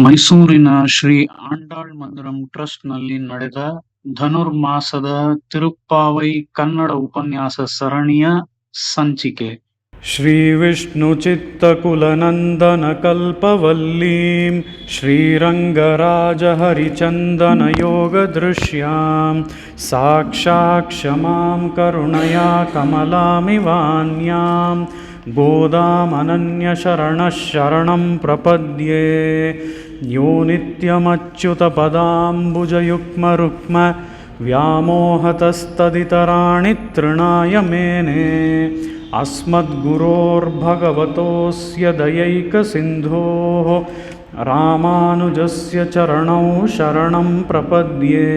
ಮೈಸೂರಿನ ಶ್ರೀ ಆಂಡಾಳ್ ಮಂದಿರಂ ಟ್ರಸ್ಟ್‌ನಲ್ಲಿ ನಡೆದ ಧನುರ್ಮಾಸದ ತಿರುಪ್ಪಾವೈ ಕನ್ನಡ ಉಪನ್ಯಾಸ ಸರಣಿಯ ಸಂಚಿಕೆ. श्रीविष्णुचित्तकुलनन्दनकल्पवल्लीं श्रीरङ्गराजहरिचन्दनयोगदृश्यां साक्षात् क्षमां करुणया कमलामिवान्यां गोदामनन्यशरणः शरणं प्रपद्ये। यो नित्यमच्युतपदाम्बुजयुग्मरुक्म व्यामोहतस्तदितराणि तृणाय मेने। अस्मद्गुरोर्भगवतोऽस्य दयैकसिन्धोः रामानुजस्य चरणौ शरणं प्रपद्ये।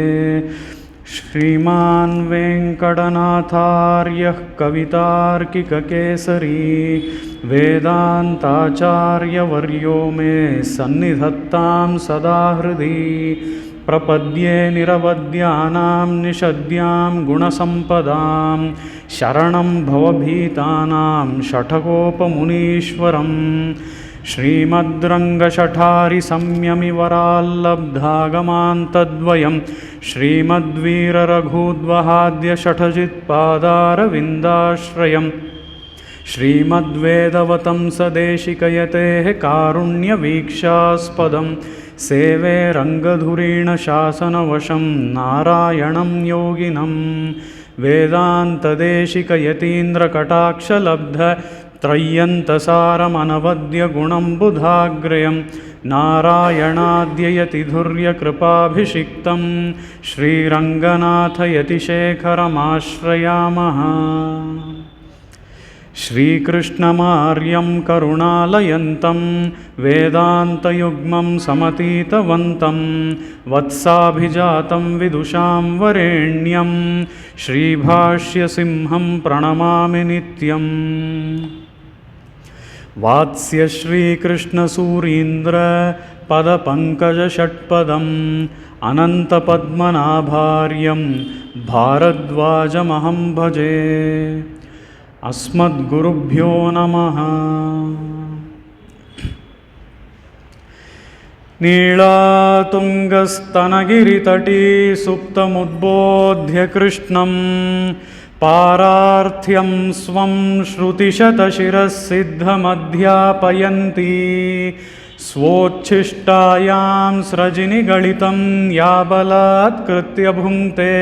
श्रीमान् वेङ्कटनाथार्यः कवितार्किककेसरी वेदान्ताचार्यवर्यो मे सन्निधत्तां सदा हृदि। प्रपद्ये निरवद्यानां निषद्यां गुणसम्पदां शरणं भवभीतानां षठकोपमुनीश्वरं। श्रीमद्रङ्गशठारिसंयमिवराल्लब्धागमान्तद्वयं श्रीमद्वीररघुद्वहाद्यषठजित्पादारविन्दाश्रयं श्रीमद्वेदवतंसदेशिकयतेः कारुण्यवीक्षास्पदं सेवे रङ्गधुरीण शासनवशं नारायणं योगिनं। वेदान्तदेशिकयतीन्द्रकटाक्षलब्ध त्रय्यन्तसारमनवद्यगुणं बुधाग्र्यं नारायणाद्ययतिधुर्यकृपाभिषिक्तं श्रीरङ्गनाथयतिशेखरमाश्रयामः। श्रीकृष्णमार्यं करुणालयन्तं वेदान्तयुग्मं समतीतवन्तं वत्साभिजातं विदुषां वरेण्यं श्रीभाष्यसिंहं प्रणमामि नित्यम्। वात्स्यश्रीकृष्णसूरीन्द्र पदपङ्कजषट्पदम् अनन्तपद्मनाभार्यं भारद्वाजमहं भजे। अस्मद्गुरुभ्यो नमः। नीलातुङ्गस्तनगिरितटी सुप्तमुद्बोध्य कृष्णं पारार्थ्यं स्वं श्रुतिशतशिरः सिद्धमध्यापयन्ती स्वोच्छिष्टायां स्रजिनिगलितं या बलात्कृत्य भुङ्क्ते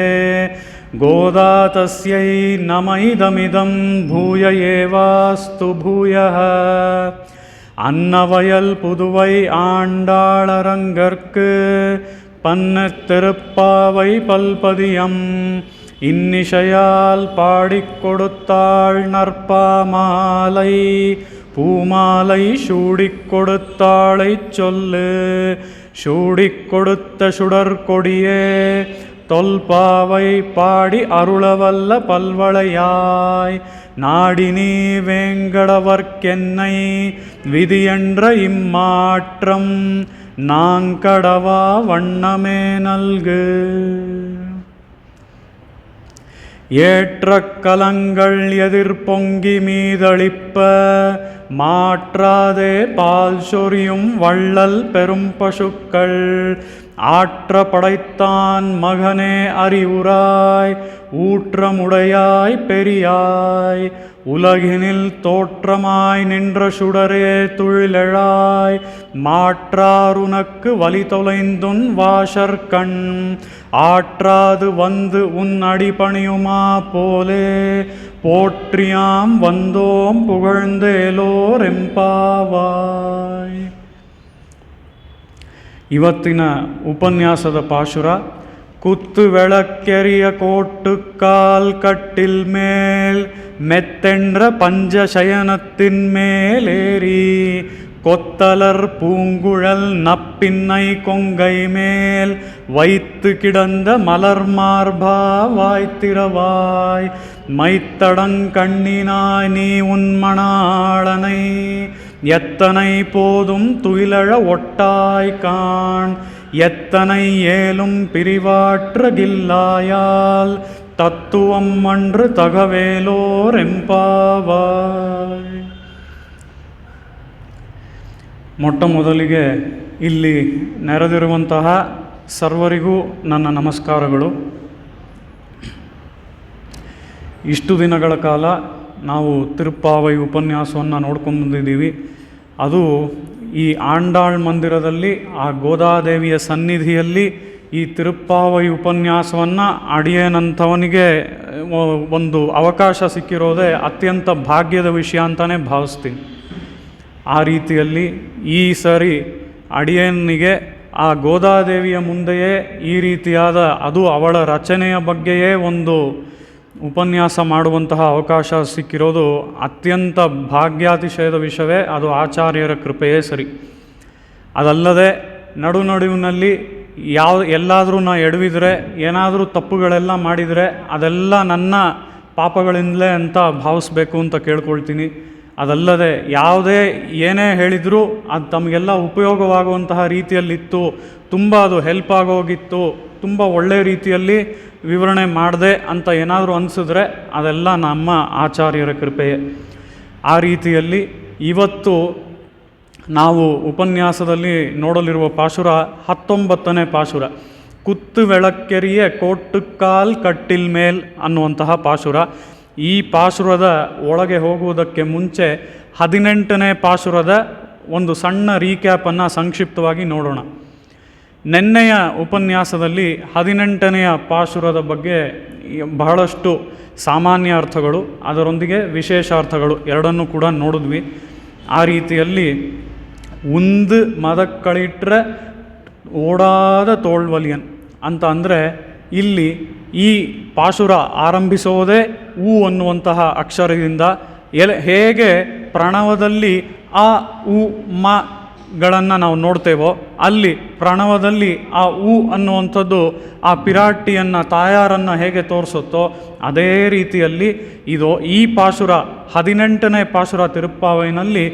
गोदा तस्यै नम इदमिदं भूय एवास्तु भूयः। अन्नवयल पुदुवै आण्डाळरङ्गर्क्कु पन्नतिरुप्पावै पल्पदियम् இன்னிசையால் பாடிக் கொடுத்தாள் நற்பாமாலை பூமாலை சூடிக் கொடுத்தாளைச் சொல்லு. சூடிக் கொடுத்த சுடற்கொடியே தொல்பாவை பாடி அருளவல்ல பல்வளையாய் நாடினி வேங்கடவர்க்கென்னை விதியென்ற இம்மாற்றம் நாங்கடவா வண்ணமே நல்கு. ஏற்ற கலங்கள் எதிர்பொங்கி மீதளிப்ப மாற்றாதே பால் சொரியும் வள்ளல் பெரும் பசுக்கள் ஆற்ற படைத்தான் மகனே அறிவுராய் ஊற்றமுடையாய் பெரியாய் உலகினில் தோற்றமாய் நின்ற சுடரே துழிலெழாய் மாற்றாருனக்கு வழி தொலைந்துன் வாசற்கண் ஆற்றாது வந்து உன் அடிபணியுமா போலே போற்றியாம் வந்தோம் புகழ்ந்தேலோர் ಎಂಪಾವಾಯ್. ಇವತ್ತಿನ ಉಪನ್ಯಾಸದ ಪಾಶುರ குத்து விளக்கெரிய கோட்டுக்கால் கட்டில் மேல் மெத்தென்ற பஞ்சசயனத்தின் மேலேறி கொத்தலர் பூங்குழல் நப்பின்னை கொங்கை மேல் வைத்து கிடந்த மலர் மார்பா வாய்த்திரவாய் மைத்தடங்கண்ணினாய் நீ உன்மணாளனை எத்தனை போதும் துயிலழ ஒட்டாய் காண் எத்தனை ஏலும் பிரிவாற்றகில்லாயால் தத்துவம் அன்று தகவேலோர் ಎಂಪಾವಾಯ್. ಮೊಟ್ಟ ಮೊದಲಿಗೆ ಇಲ್ಲಿ ನೆರೆದಿರುವಂತಹ ಸರ್ವರಿಗೂ ನನ್ನ ನಮಸ್ಕಾರಗಳು. ಇಷ್ಟು ದಿನಗಳ ಕಾಲ ನಾವು ತಿರುಪ್ಪಾವೈ ಉಪನ್ಯಾಸವನ್ನು ನೋಡ್ಕೊಂಡು ಬಂದಿದ್ದೀವಿ. ಅದು ಈ ಆಂಡಾಳ್ ಮಂದಿರದಲ್ಲಿ ಆ ಗೋದಾದೇವಿಯ ಸನ್ನಿಧಿಯಲ್ಲಿ ಈ ತಿರುಪ್ಪಾವೈ ಉಪನ್ಯಾಸವನ್ನು ಅಡಿಯೇನಂಥವನಿಗೆ ಒಂದು ಅವಕಾಶ ಸಿಕ್ಕಿರೋದೇ ಅತ್ಯಂತ ಭಾಗ್ಯದ ವಿಷಯ ಅಂತಲೇ ಭಾವಿಸ್ತೀನಿ. ಆ ರೀತಿಯಲ್ಲಿ ಈ ಸರಿ ಅಡಿಯನಿಗೆ ಆ ಗೋದಾದೇವಿಯ ಮುಂದೆಯೇ ಈ ರೀತಿಯಾದ, ಅದು ಅವಳ ರಚನೆಯ ಬಗ್ಗೆಯೇ ಒಂದು ಉಪನ್ಯಾಸ ಮಾಡುವಂತಹ ಅವಕಾಶ ಸಿಕ್ಕಿರೋದು ಅತ್ಯಂತ ಭಾಗ್ಯಾತಿಶಯದ ವಿಷಯವೇ. ಅದು ಆಚಾರ್ಯರ ಕೃಪೆಯೇ ಸರಿ. ಅದಲ್ಲದೆ ನಡುವಿನಲ್ಲಿ ಎಲ್ಲಾದರೂ ನಾ ಎಡವಿದರೆ, ಏನಾದರೂ ತಪ್ಪುಗಳೆಲ್ಲ ಮಾಡಿದರೆ ಅದೆಲ್ಲ ನನ್ನ ಪಾಪಗಳಿಂದಲೇ ಅಂತ ಭಾವಿಸ್ಬೇಕು ಅಂತ ಕೇಳ್ಕೊಳ್ತೀನಿ. ಅದಲ್ಲದೆ ಏನೇ ಹೇಳಿದರೂ ಅದು ತಮಗೆಲ್ಲ ಉಪಯೋಗವಾಗುವಂತಹ ರೀತಿಯಲ್ಲಿತ್ತು, ತುಂಬ ಅದು ಹೆಲ್ಪ್ ಆಗೋಗಿತ್ತು, ತುಂಬ ಒಳ್ಳೆಯ ರೀತಿಯಲ್ಲಿ ವಿವರಣೆ ಮಾಡಿದೆ ಅಂತ ಏನಾದರೂ ಅನಿಸಿದ್ರೆ ಅದೆಲ್ಲ ನಮ್ಮ ಆಚಾರ್ಯರ ಕೃಪೆಯೇ. ಆ ರೀತಿಯಲ್ಲಿ ಇವತ್ತು ನಾವು ಉಪನ್ಯಾಸದಲ್ಲಿ ನೋಡಲಿರುವ ಪಾಶುರ 19ನೇ ಪಾಶುರ, ಕುತ್ತು ಬೆಳಕ್ಕೆರಿಯ ಕೋಟ್ಟುಕಾಲ್ ಕಟ್ಟಿಲ್ ಮೇಲ್ ಅನ್ನುವಂತಹ ಪಾಶುರ. ಈ ಪಾಶುರದ ಒಳಗೆ ಹೋಗುವುದಕ್ಕೆ ಮುಂಚೆ 18ನೇ ಪಾಶುರದ ಒಂದು ಸಣ್ಣ ರೀಕ್ಯಾಪನ್ನು ಸಂಕ್ಷಿಪ್ತವಾಗಿ ನೋಡೋಣ. ನಿನ್ನೆಯ ಉಪನ್ಯಾಸದಲ್ಲಿ 18ನೆಯ ಪಾಶುರದ ಬಗ್ಗೆ ಬಹಳಷ್ಟು ಸಾಮಾನ್ಯ ಅರ್ಥಗಳು, ಅದರೊಂದಿಗೆ ವಿಶೇಷ ಅರ್ಥಗಳು ಎರಡನ್ನೂ ಕೂಡ ನೋಡಿದ್ವಿ. ಆ ರೀತಿಯಲ್ಲಿ ಉಂದು ಮದಕ್ಕಳಿಟ್ರೆ ಓಡಾದ ತೋಳ್ವಲಿಯನ್ ಅಂತ ಅಂದರೆ ಇಲ್ಲಿ ಈ ಪಾಶುರ ಆರಂಭಿಸೋದೇ ಉ ಅನ್ನುವಂತಹ ಅಕ್ಷರದಿಂದ. ಹೇಗೆ ಪ್ರಣವದಲ್ಲಿ ಆ ಉ ಮಗಳನ್ನು ನಾವು ನೋಡ್ತೇವೋ, ಅಲ್ಲಿ ಪ್ರಣವದಲ್ಲಿ ಆ ಉ ಅನ್ನುವಂಥದ್ದು ಆ ಪಿರಾಟಿಯನ್ನು, ತಾಯಾರನ್ನು ಹೇಗೆ ತೋರಿಸುತ್ತೋ ಅದೇ ರೀತಿಯಲ್ಲಿ ಈ ಪಾಶುರ 18ನೇ ಪಾಶುರ ತಿರುಪ್ಪಾವೈನಲ್ಲಿ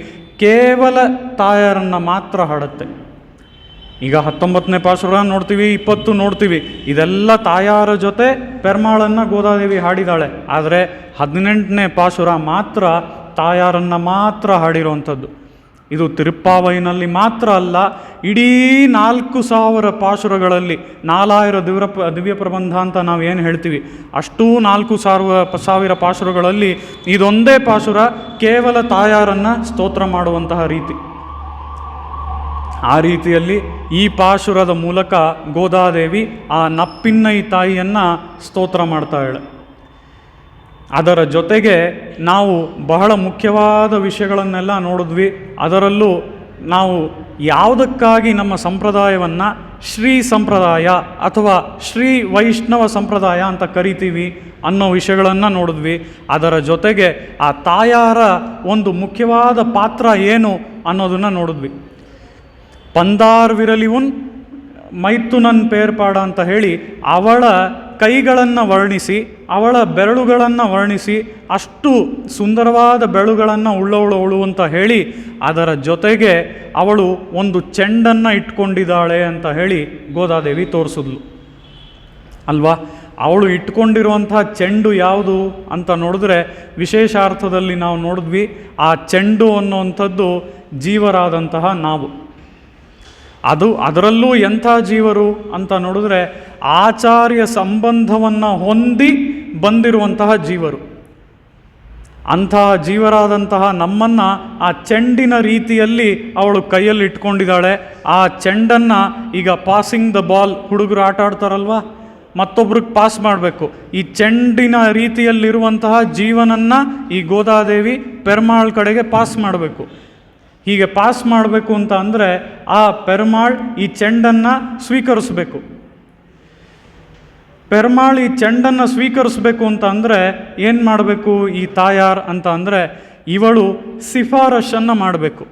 ಕೇವಲ ತಾಯಾರನ್ನು ಮಾತ್ರ ಹಾಡುತ್ತೆ. ಈಗ 19ನೇ ಪಾಶುರ ನೋಡ್ತೀವಿ, 20 ನೋಡ್ತೀವಿ, ಇದೆಲ್ಲ ತಾಯಾರ ಜೊತೆ ಪೆರ್ಮಾಳನ್ನು ಗೋದಾದೇವಿ ಹಾಡಿದಾಳೆ. ಆದರೆ 18ನೇ ಪಾಶುರ ಮಾತ್ರ ತಾಯಾರನ್ನು ಮಾತ್ರ ಹಾಡಿರುವಂಥದ್ದು. ಇದು ತಿರುಪ್ಪಾವೈನಲ್ಲಿ ಮಾತ್ರ ಅಲ್ಲ, ಇಡೀ 4000 ಪಾಶುರಗಳಲ್ಲಿ 4000 ದಿವ್ಯ ಪ್ರಬಂಧ ಅಂತ ನಾವು ಏನು ಹೇಳ್ತೀವಿ, ಅಷ್ಟೂ 4000 ಪಾಶುರಗಳಲ್ಲಿ ಇದೊಂದೇ ಪಾಶುರ ಕೇವಲ ತಾಯಾರನ್ನು ಸ್ತೋತ್ರ ಮಾಡುವಂತಹ ರೀತಿ. ಆ ರೀತಿಯಲ್ಲಿ ಈ ಪಾಶುರದ ಮೂಲಕ ಗೋದಾದೇವಿ ಆ ನಪ್ಪಿನ್ನೈ ತಾಯಿಯನ್ನು ಸ್ತೋತ್ರ ಮಾಡ್ತಾಳೆ. ಅದರ ಜೊತೆಗೆ ನಾವು ಬಹಳ ಮುಖ್ಯವಾದ ವಿಷಯಗಳನ್ನೆಲ್ಲ ನೋಡಿದ್ವಿ. ಅದರಲ್ಲೂ ನಾವು ಯಾವುದಕ್ಕಾಗಿ ನಮ್ಮ ಸಂಪ್ರದಾಯವನ್ನು ಶ್ರೀ ಸಂಪ್ರದಾಯ ಅಥವಾ ಶ್ರೀ ವೈಷ್ಣವ ಸಂಪ್ರದಾಯ ಅಂತ ಕರಿತೀವಿ ಅನ್ನೋ ವಿಷಯಗಳನ್ನು ನೋಡಿದ್ವಿ. ಅದರ ಜೊತೆಗೆ ಆ ತಾಯಾರ ಒಂದು ಮುಖ್ಯವಾದ ಪಾತ್ರ ಏನು ಅನ್ನೋದನ್ನು ನೋಡಿದ್ವಿ. ಪಂದಾರ್ ವಿರಲಿವುನ್ ಮೈಥುನನ್ ಪೇರ್ಪಾಡ ಅಂತ ಹೇಳಿ ಅವಳ ಕೈಗಳನ್ನು ವರ್ಣಿಸಿ, ಅವಳ ಬೆರಳುಗಳನ್ನು ವರ್ಣಿಸಿ, ಅಷ್ಟು ಸುಂದರವಾದ ಬೆರಳುಗಳನ್ನು ಉಳ್ಳವಳು ಅಂತ ಹೇಳಿ, ಅದರ ಜೊತೆಗೆ ಅವಳು ಒಂದು ಚೆಂಡನ್ನು ಇಟ್ಕೊಂಡಿದ್ದಾಳೆ ಅಂತ ಹೇಳಿ ಗೋದಾದೇವಿ ತೋರಿಸಿದ್ಲು ಅಲ್ವಾ. ಅವಳು ಇಟ್ಕೊಂಡಿರುವಂತಹ ಚೆಂಡು ಯಾವುದು ಅಂತ ನೋಡಿದ್ರೆ ವಿಶೇಷ ಅರ್ಥದಲ್ಲಿ ನಾವು ನೋಡಿದ್ವಿ. ಆ ಚೆಂಡು ಅನ್ನುವಂಥದ್ದು ಜೀವರಾದಂತಹ ನಾವು. ಅದರಲ್ಲೂ ಎಂಥ ಜೀವರು ಅಂತ ನೋಡಿದ್ರೆ ಆಚಾರ್ಯ ಸಂಬಂಧವನ್ನು ಹೊಂದಿ ಬಂದಿರುವಂತಹ ಜೀವರು. ಅಂತಹ ಜೀವರಾದಂತಹ ನಮ್ಮನ್ನು ಆ ಚೆಂಡಿನ ರೀತಿಯಲ್ಲಿ ಅವಳು ಕೈಯಲ್ಲಿ ಇಟ್ಕೊಂಡಿದ್ದಾಳೆ. ಆ ಚೆಂಡನ್ನು ಈಗ ಪಾಸಿಂಗ್ ದ ಬಾಲ್, ಹುಡುಗರು ಆಟ ಆಡ್ತಾರಲ್ವ, ಮತ್ತೊಬ್ರಿಗೆ ಪಾಸ್ ಮಾಡಬೇಕು. ಈ ಚೆಂಡಿನ ರೀತಿಯಲ್ಲಿರುವಂತಹ ಜೀವನನ್ನು ಈ ಗೋದಾದೇವಿ ಪೆರ್ಮಾಳ್ ಕಡೆಗೆ ಪಾಸ್ ಮಾಡಬೇಕು. ಹೀಗೆ ಪಾಸ್ ಮಾಡಬೇಕು ಅಂತ ಅಂದರೆ ಆ ಪೆರ್ಮಾಳ್ ಈ ಚೆಂಡನ್ನು ಸ್ವೀಕರಿಸಬೇಕು. ಪೆರ್ಮಾಳ್ ಈ ಚೆಂಡನ್ನು ಸ್ವೀಕರಿಸಬೇಕು ಅಂತ ಅಂದರೆ ಏನು ಮಾಡಬೇಕು ಈ ತಾಯಾರ್ ಅಂತ ಅಂದರೆ, ಇವಳು ಶಿಫಾರಸನ್ನು ಮಾಡಬೇಕು.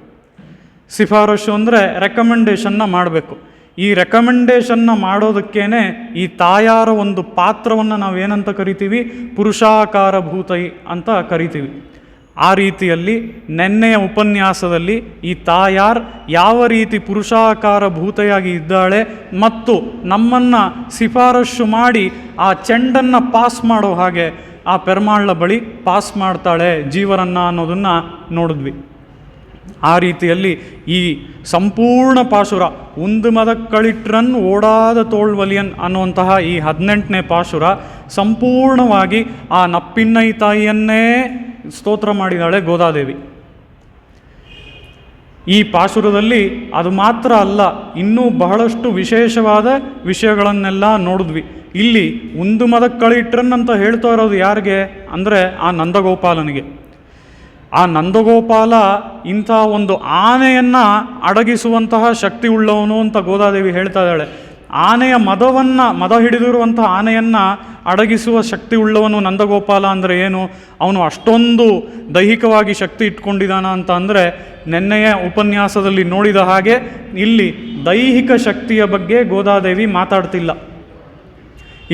ಶಿಫಾರಸು ಅಂದರೆ ರೆಕಮೆಂಡೇಷನ್ನ ಮಾಡಬೇಕು. ಈ ರೆಕಮೆಂಡೇಷನ್ನ ಮಾಡೋದಕ್ಕೇ ಈ ತಾಯಾರ ಒಂದು ಪಾತ್ರವನ್ನು ನಾವೇನಂತ ಕರಿತೀವಿ, ಪುರುಷಾಕಾರ ಭೂತೈ ಅಂತ ಕರಿತೀವಿ. ಆ ರೀತಿಯಲ್ಲಿ ನೆನ್ನೆಯ ಉಪನ್ಯಾಸದಲ್ಲಿ ಈ ತಾಯಾರ್ ಯಾವ ರೀತಿ ಪುರುಷಾಕಾರ ಭೂತೆಯಾಗಿ ಇದ್ದಾಳೆ ಮತ್ತು ನಮ್ಮನ್ನು ಶಿಫಾರಸು ಮಾಡಿ ಆ ಚೆಂಡನ್ನು ಪಾಸ್ ಮಾಡೋ ಹಾಗೆ ಆ ಪೆರ್ಮಾಳ್ಳ ಬಳಿ ಪಾಸ್ ಮಾಡ್ತಾಳೆ ಜೀವರನ್ನು ಅನ್ನೋದನ್ನು ನೋಡಿದ್ವಿ. ಆ ರೀತಿಯಲ್ಲಿ ಈ ಸಂಪೂರ್ಣ ಪಾಶುರ ಒಂದು ಮದಕ್ಕಳಿಟ್ರನ್ ಓಡಾದ ತೋಳ್ವಲಿಯನ್ ಅನ್ನುವಂತಹ ಈ 18ನೇ ಪಾಶುರ ಸಂಪೂರ್ಣವಾಗಿ ಆ ನಪ್ಪಿನ್ನೈ ತಾಯಿಯನ್ನೇ ಸ್ತೋತ್ರ ಮಾಡಿದಾಳೆ ಗೋದಾದೇವಿ. ಈ ಪಾಶುರದಲ್ಲಿ ಅದು ಮಾತ್ರ ಅಲ್ಲ, ಇನ್ನೂ ಬಹಳಷ್ಟು ವಿಶೇಷವಾದ ವಿಷಯಗಳನ್ನೆಲ್ಲ ನೋಡಿದ್ವಿ. ಇಲ್ಲಿ ಒಂದು ಮದಕ್ಕಳಿಟ್ರನ್ ಅಂತ ಹೇಳ್ತಾ ಇರೋದು ಯಾರಿಗೆ ಅಂದರೆ ಆ ನಂದಗೋಪಾಲನಿಗೆ. ಆ ನಂದಗೋಪಾಲ ಇಂಥ ಒಂದು ಆನೆಯನ್ನು ಅಡಗಿಸುವಂತಹ ಶಕ್ತಿ ಉಳ್ಳವನು ಅಂತ ಗೋದಾದೇವಿ ಹೇಳ್ತಾ ಇದ್ದಾಳೆ. ಆನೆಯ ಮದ ಹಿಡಿದಿರುವಂತಹ ಆನೆಯನ್ನು ಅಡಗಿಸುವ ಶಕ್ತಿ ಉಳ್ಳವನು ನಂದಗೋಪಾಲ ಅಂದರೆ ಏನು? ಅವನು ಅಷ್ಟೊಂದು ದೈಹಿಕವಾಗಿ ಶಕ್ತಿ ಇಟ್ಕೊಂಡಿದ್ದಾನ ಅಂತ ಅಂದರೆ ನೆನ್ನೆಯ ಉಪನ್ಯಾಸದಲ್ಲಿ ನೋಡಿದ ಹಾಗೆ ಇಲ್ಲಿ ದೈಹಿಕ ಶಕ್ತಿಯ ಬಗ್ಗೆ ಗೋದಾದೇವಿ ಮಾತಾಡ್ತಿಲ್ಲ.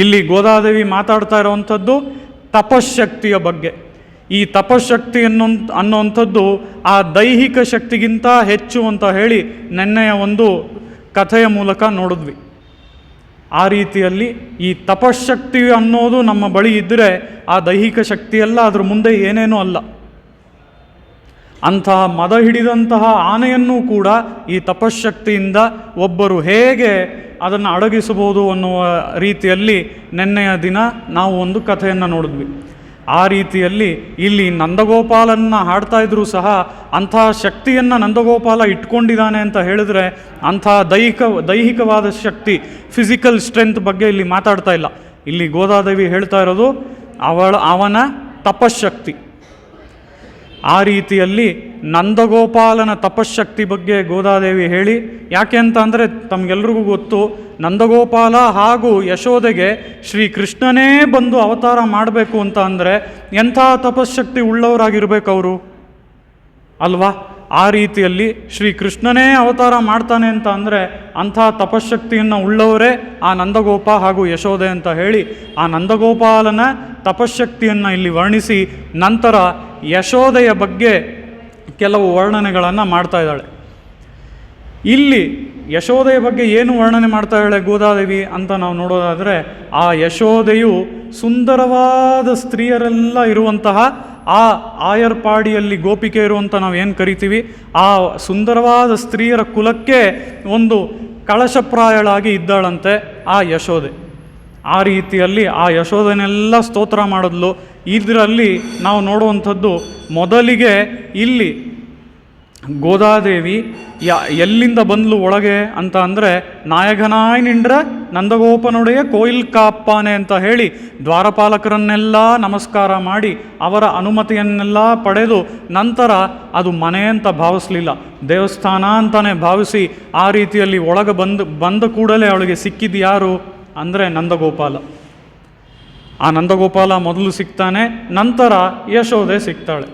ಇಲ್ಲಿ ಗೋದಾದೇವಿ ಮಾತಾಡ್ತಾ ಇರುವಂಥದ್ದು ತಪಶಕ್ತಿಯ ಬಗ್ಗೆ. ಈ ತಪಶಕ್ತಿ ಅನ್ನುವಂಥದ್ದು ಆ ದೈಹಿಕ ಶಕ್ತಿಗಿಂತ ಹೆಚ್ಚು ಅಂತ ಹೇಳಿ ನೆನ್ನೆಯ ಒಂದು ಕಥೆಯ ಮೂಲಕ ನೋಡಿದ್ವಿ. ಆ ರೀತಿಯಲ್ಲಿ ಈ ತಪಶಕ್ತಿ ಅನ್ನೋದು ನಮ್ಮ ಬಳಿ ಇದ್ದರೆ ಆ ದೈಹಿಕ ಶಕ್ತಿಯೆಲ್ಲ ಅದ್ರ ಮುಂದೆ ಏನೇನೂ ಅಲ್ಲ. ಅಂತಹ ಮದ ಹಿಡಿದಂತಹ ಆನೆಯನ್ನೂ ಕೂಡ ಈ ತಪಶಕ್ತಿಯಿಂದ ಒಬ್ಬರು ಹೇಗೆ ಅದನ್ನು ಅಡಗಿಸಬಹುದು ಅನ್ನುವ ರೀತಿಯಲ್ಲಿ ನೆನ್ನೆಯ ದಿನ ನಾವು ಒಂದು ಕಥೆಯನ್ನು ನೋಡಿದ್ವಿ. ಆ ರೀತಿಯಲ್ಲಿ ಇಲ್ಲಿ ನಂದಗೋಪಾಲನ್ನ ಹಾಡ್ತಾ ಇದ್ರೂ ಸಹ ಅಂತಹ ಶಕ್ತಿಯನ್ನು ನಂದಗೋಪಾಲ ಇಟ್ಕೊಂಡಿದ್ದಾನೆ ಅಂತ ಹೇಳಿದ್ರೆ ಅಂತಹ ದೈಹಿಕವಾದ ಶಕ್ತಿ, ಫಿಸಿಕಲ್ ಸ್ಟ್ರೆಂತ್ ಬಗ್ಗೆ ಇಲ್ಲಿ ಮಾತಾಡ್ತಾ ಇಲ್ಲ. ಇಲ್ಲಿ ಗೋದಾದೇವಿ ಹೇಳ್ತಾ ಇರೋದು ಅವನ ತಪಶಕ್ತಿ. ಆ ರೀತಿಯಲ್ಲಿ ನಂದಗೋಪಾಲನ ತಪಶಕ್ತಿ ಬಗ್ಗೆ ಗೋದಾದೇವಿ ಹೇಳಿ, ಯಾಕೆ ಅಂತ ಅಂದರೆ ತಮಗೆಲ್ರಿಗೂ ಗೊತ್ತು, ನಂದಗೋಪಾಲ ಹಾಗೂ ಯಶೋದೆಗೆ ಶ್ರೀಕೃಷ್ಣನೇ ಬಂದು ಅವತಾರ ಮಾಡಬೇಕು ಅಂತ ಅಂದರೆ ಎಂಥ ತಪಶಕ್ತಿ ಉಳ್ಳವರಾಗಿರ್ಬೇಕು ಅವರು ಅಲ್ವಾ? ಆ ರೀತಿಯಲ್ಲಿ ಶ್ರೀಕೃಷ್ಣನೇ ಅವತಾರ ಮಾಡ್ತಾನೆ ಅಂತ ಅಂದರೆ ಅಂಥ ತಪಶಕ್ತಿಯನ್ನು ಉಳ್ಳವರೇ ಆ ನಂದಗೋಪ ಹಾಗೂ ಯಶೋದೆ ಅಂತ ಹೇಳಿ ಆ ನಂದಗೋಪಾಲನ ತಪಶಕ್ತಿಯನ್ನು ಇಲ್ಲಿ ವರ್ಣಿಸಿ ನಂತರ ಯಶೋದೆಯ ಬಗ್ಗೆ ಕೆಲವು ವರ್ಣನೆಗಳನ್ನು ಮಾಡ್ತಾ ಇದ್ದಾಳೆ. ಇಲ್ಲಿ ಯಶೋದೆಯ ಬಗ್ಗೆ ಏನು ವರ್ಣನೆ ಮಾಡ್ತಾ ಇದ್ದಾಳೆ ಗೋದಾದೇವಿ ಅಂತ ನಾವು ನೋಡೋದಾದರೆ, ಆ ಯಶೋದೆಯು ಸುಂದರವಾದ ಸ್ತ್ರೀಯರೆಲ್ಲ ಇರುವಂತಹ ಆ ಆಯರ್ಪಾಡಿಯಲ್ಲಿ ಗೋಪಿಕೆಯರು ಅಂತ ನಾವು ಏನು ಕರಿತೀವಿ, ಆ ಸುಂದರವಾದ ಸ್ತ್ರೀಯರ ಕುಲಕ್ಕೆ ಒಂದು ಕಳಶಪ್ರಾಯಳಾಗಿ ಇದ್ದಾಳಂತೆ ಆ ಯಶೋದೆ. ಆ ರೀತಿಯಲ್ಲಿ ಆ ಯಶೋದನೆಲ್ಲ ಸ್ತೋತ್ರ ಮಾಡಿದ್ಲು. ಇದರಲ್ಲಿ ನಾವು ನೋಡುವಂಥದ್ದು ಮೊದಲಿಗೆ ಇಲ್ಲಿ ಗೋದಾದೇವಿ ಎಲ್ಲಿಂದ ಬಂದ್ಲು ಒಳಗೆ ಅಂತ ಅಂದರೆ, ನಾಯಕನಾಯ್ ನಿಂಡ್ರ ನಂದಗೋಪನುடைய ಕೋಯಿಲ್ ಕಾಪ್ಪಾನೆ ಅಂತ ಹೇಳಿ ದ್ವಾರಪಾಲಕರನ್ನೆಲ್ಲ ನಮಸ್ಕಾರ ಮಾಡಿ ಅವರ ಅನುಮತಿಯನ್ನೆಲ್ಲ ಪಡೆದು ನಂತರ ಅದು ಮನೆ ಅಂತ ಭಾವಿಸಲಿಲ್ಲ, ದೇವಸ್ಥಾನ ಅಂತಲೇ ಭಾವಿಸಿ ಆ ರೀತಿಯಲ್ಲಿ ಒಳಗೆ ಬಂದ ಕೂಡಲೇ ಅವಳಿಗೆ ಸಿಕ್ಕಿದ್ದು ಯಾರು ಅಂದರೆ ನಂದಗೋಪಾಲ. ಆ ನಂದಗೋಪಾಲ ಮೊದಲು ಸಿಗ್ತಾನೆ, ನಂತರ ಯಶೋದೆ ಸಿಗ್ತಾಳೆ.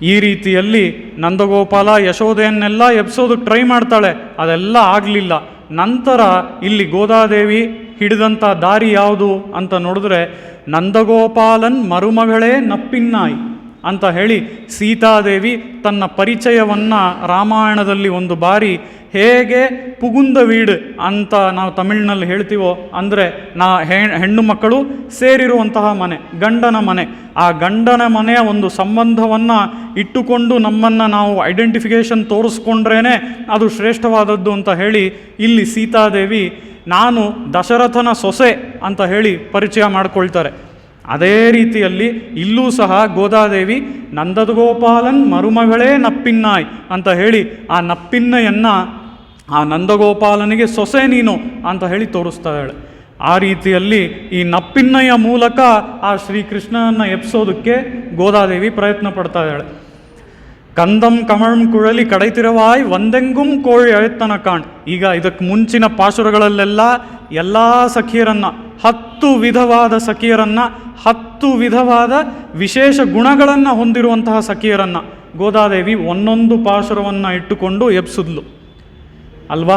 ಈ ರೀತಿಯಲ್ಲಿ ನಂದಗೋಪಾಲ ಯಶೋದೆಯನ್ನೆಲ್ಲ ಎಬ್ಸೋದಕ್ಕೆ ಟ್ರೈ ಮಾಡ್ತಾಳೆ, ಅದೆಲ್ಲ ಆಗಲಿಲ್ಲ. ನಂತರ ಇಲ್ಲಿ ಗೋದಾದೇವಿ ಹಿಡಿದಂಥ ದಾರಿ ಯಾವುದು ಅಂತ ನೋಡಿದ್ರೆ, ನಂದಗೋಪಾಲನ್ ಮರುಮಗಳೇ ನಪ್ಪಿನ್ನಾಯಿ ಅಂತ ಹೇಳಿ ಸೀತಾದೇವಿ ತನ್ನ ಪರಿಚಯವನ್ನು ರಾಮಾಯಣದಲ್ಲಿ ಒಂದು ಬಾರಿ ಹೇಗೆ ಪುಗುಂದ ವೀಡು ಅಂತ ನಾವು ತಮಿಳಿನಲ್ಲಿ ಹೇಳ್ತೀವೋ, ಅಂದರೆ ಹೆಣ್ಣು ಮಕ್ಕಳು ಸೇರಿರುವಂತಹ ಮನೆ, ಗಂಡನ ಮನೆ, ಆ ಗಂಡನ ಮನೆಯ ಒಂದು ಸಂಬಂಧವನ್ನು ಇಟ್ಟುಕೊಂಡು ನಮ್ಮನ್ನು ನಾವು ಐಡೆಂಟಿಫಿಕೇಷನ್ ತೋರಿಸ್ಕೊಂಡ್ರೇ ಅದು ಶ್ರೇಷ್ಠವಾದದ್ದು ಅಂತ ಹೇಳಿ ಇಲ್ಲಿ ಸೀತಾದೇವಿ ನಾನು ದಶರಥನ ಸೊಸೆ ಅಂತ ಹೇಳಿ ಪರಿಚಯ ಮಾಡಿಕೊಳ್ತಾರೆ. ಅದೇ ರೀತಿಯಲ್ಲಿ ಇಲ್ಲೂ ಸಹ ಗೋದಾದೇವಿ ನಂದಗೋಪಾಲನ್ ಮರುಮಗಳೇ ನಪ್ಪಿನ್ನಾಯ್ ಅಂತ ಹೇಳಿ ಆ ನಪ್ಪಿನ್ನಯನ್ನು ಆ ನಂದಗೋಪಾಲನಿಗೆ ಸೊಸೆ ನೀನು ಅಂತ ಹೇಳಿ ತೋರಿಸ್ತಾ ಇದ್ದಾಳೆ. ಆ ರೀತಿಯಲ್ಲಿ ಈ ನಪ್ಪಿನ್ನಯ ಮೂಲಕ ಆ ಶ್ರೀಕೃಷ್ಣನನ್ನು ಎಬ್ಸೋದಕ್ಕೆ ಗೋದಾದೇವಿ ಪ್ರಯತ್ನ ಪಡ್ತಾ ಇದ್ದಾಳೆ. ಕಂದಂ ಕಮಳಂ ಕುഴಲಿ ಕಡೈತಿರವಾಯ್ ಒಂದೆಂಗುಂ ಕೋಳಿ ಅಳೆತ್ತನ ಕಾಣ್. ಈಗ ಇದಕ್ಕೆ ಮುಂಚಿನ ಪಾಶುರಗಳಲ್ಲೆಲ್ಲ ಎಲ್ಲ ಸಖಿಯರನ್ನು 10 ವಿಧವಾದ ಸಖಿಯರನ್ನು 10 ವಿಧವಾದ ವಿಶೇಷ ಗುಣಗಳನ್ನು ಹೊಂದಿರುವಂತಹ ಸಖಿಯರನ್ನು ಗೋದಾದೇವಿ ಒಂದೊಂದು ಪಾಶುರವನ್ನು ಇಟ್ಟುಕೊಂಡು ಎಬ್ಸಿದ್ಲು ಅಲ್ವಾ?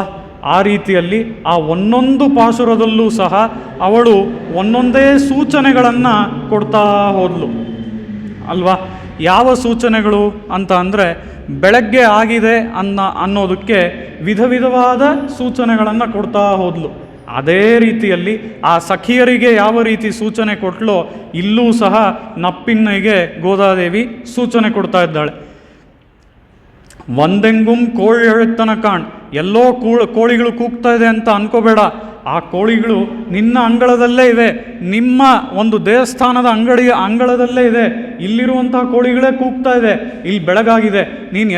ಆ ರೀತಿಯಲ್ಲಿ ಆ ಒಂದೊಂದು ಪಾಶುರದಲ್ಲೂ ಸಹ ಅವಳು ಒಂದೊಂದೇ ಸೂಚನೆಗಳನ್ನು ಕೊಡ್ತಾ ಹೋದ್ಲು ಅಲ್ವಾ? ಯಾವ ಸೂಚನೆಗಳು ಅಂತ ಅಂದರೆ, ಬೆಳಗ್ಗೆ ಆಗಿದೆ ಅನ್ನೋದಕ್ಕೆ ವಿಧ ವಿಧವಾದ ಸೂಚನೆಗಳನ್ನು ಕೊಡ್ತಾ ಹೋದ್ಲು. ಅದೇ ರೀತಿಯಲ್ಲಿ ಆ ಸಖಿಯರಿಗೆ ಯಾವ ರೀತಿ ಸೂಚನೆ ಕೊಟ್ಲೋ ಇಲ್ಲೂ ಸಹ ನಪ್ಪಿನ್ನೈಗೆ ಗೋದಾದೇವಿ ಸೂಚನೆ ಕೊಡ್ತಾ ಇದ್ದಾಳೆ. ಒಂದೆಂಗುಂ ಕೋಳಿ ಎഴുತ್ತನ ಕಾಣ್, ಎಲ್ಲೋ ಕೋಳಿಗಳು ಕೂಗ್ತಾ ಇದೆ ಅಂತ ಅನ್ಕೋಬೇಡ. ಆ ಕೋಳಿಗಳು ನಿನ್ನ ಅಂಗಳದಲ್ಲೇ ಇದೆ, ನಿಮ್ಮ ಒಂದು ದೇವಸ್ಥಾನದ ಅಂಗಳದಲ್ಲೇ ಇದೆ. ಇಲ್ಲಿರುವಂತಹ ಕೋಳಿಗಳೇ ಕೂಗ್ತಾ ಇದೆ, ಇಲ್ಲಿ ಬೆಳಗಾಗಿದೆ, ನೀನು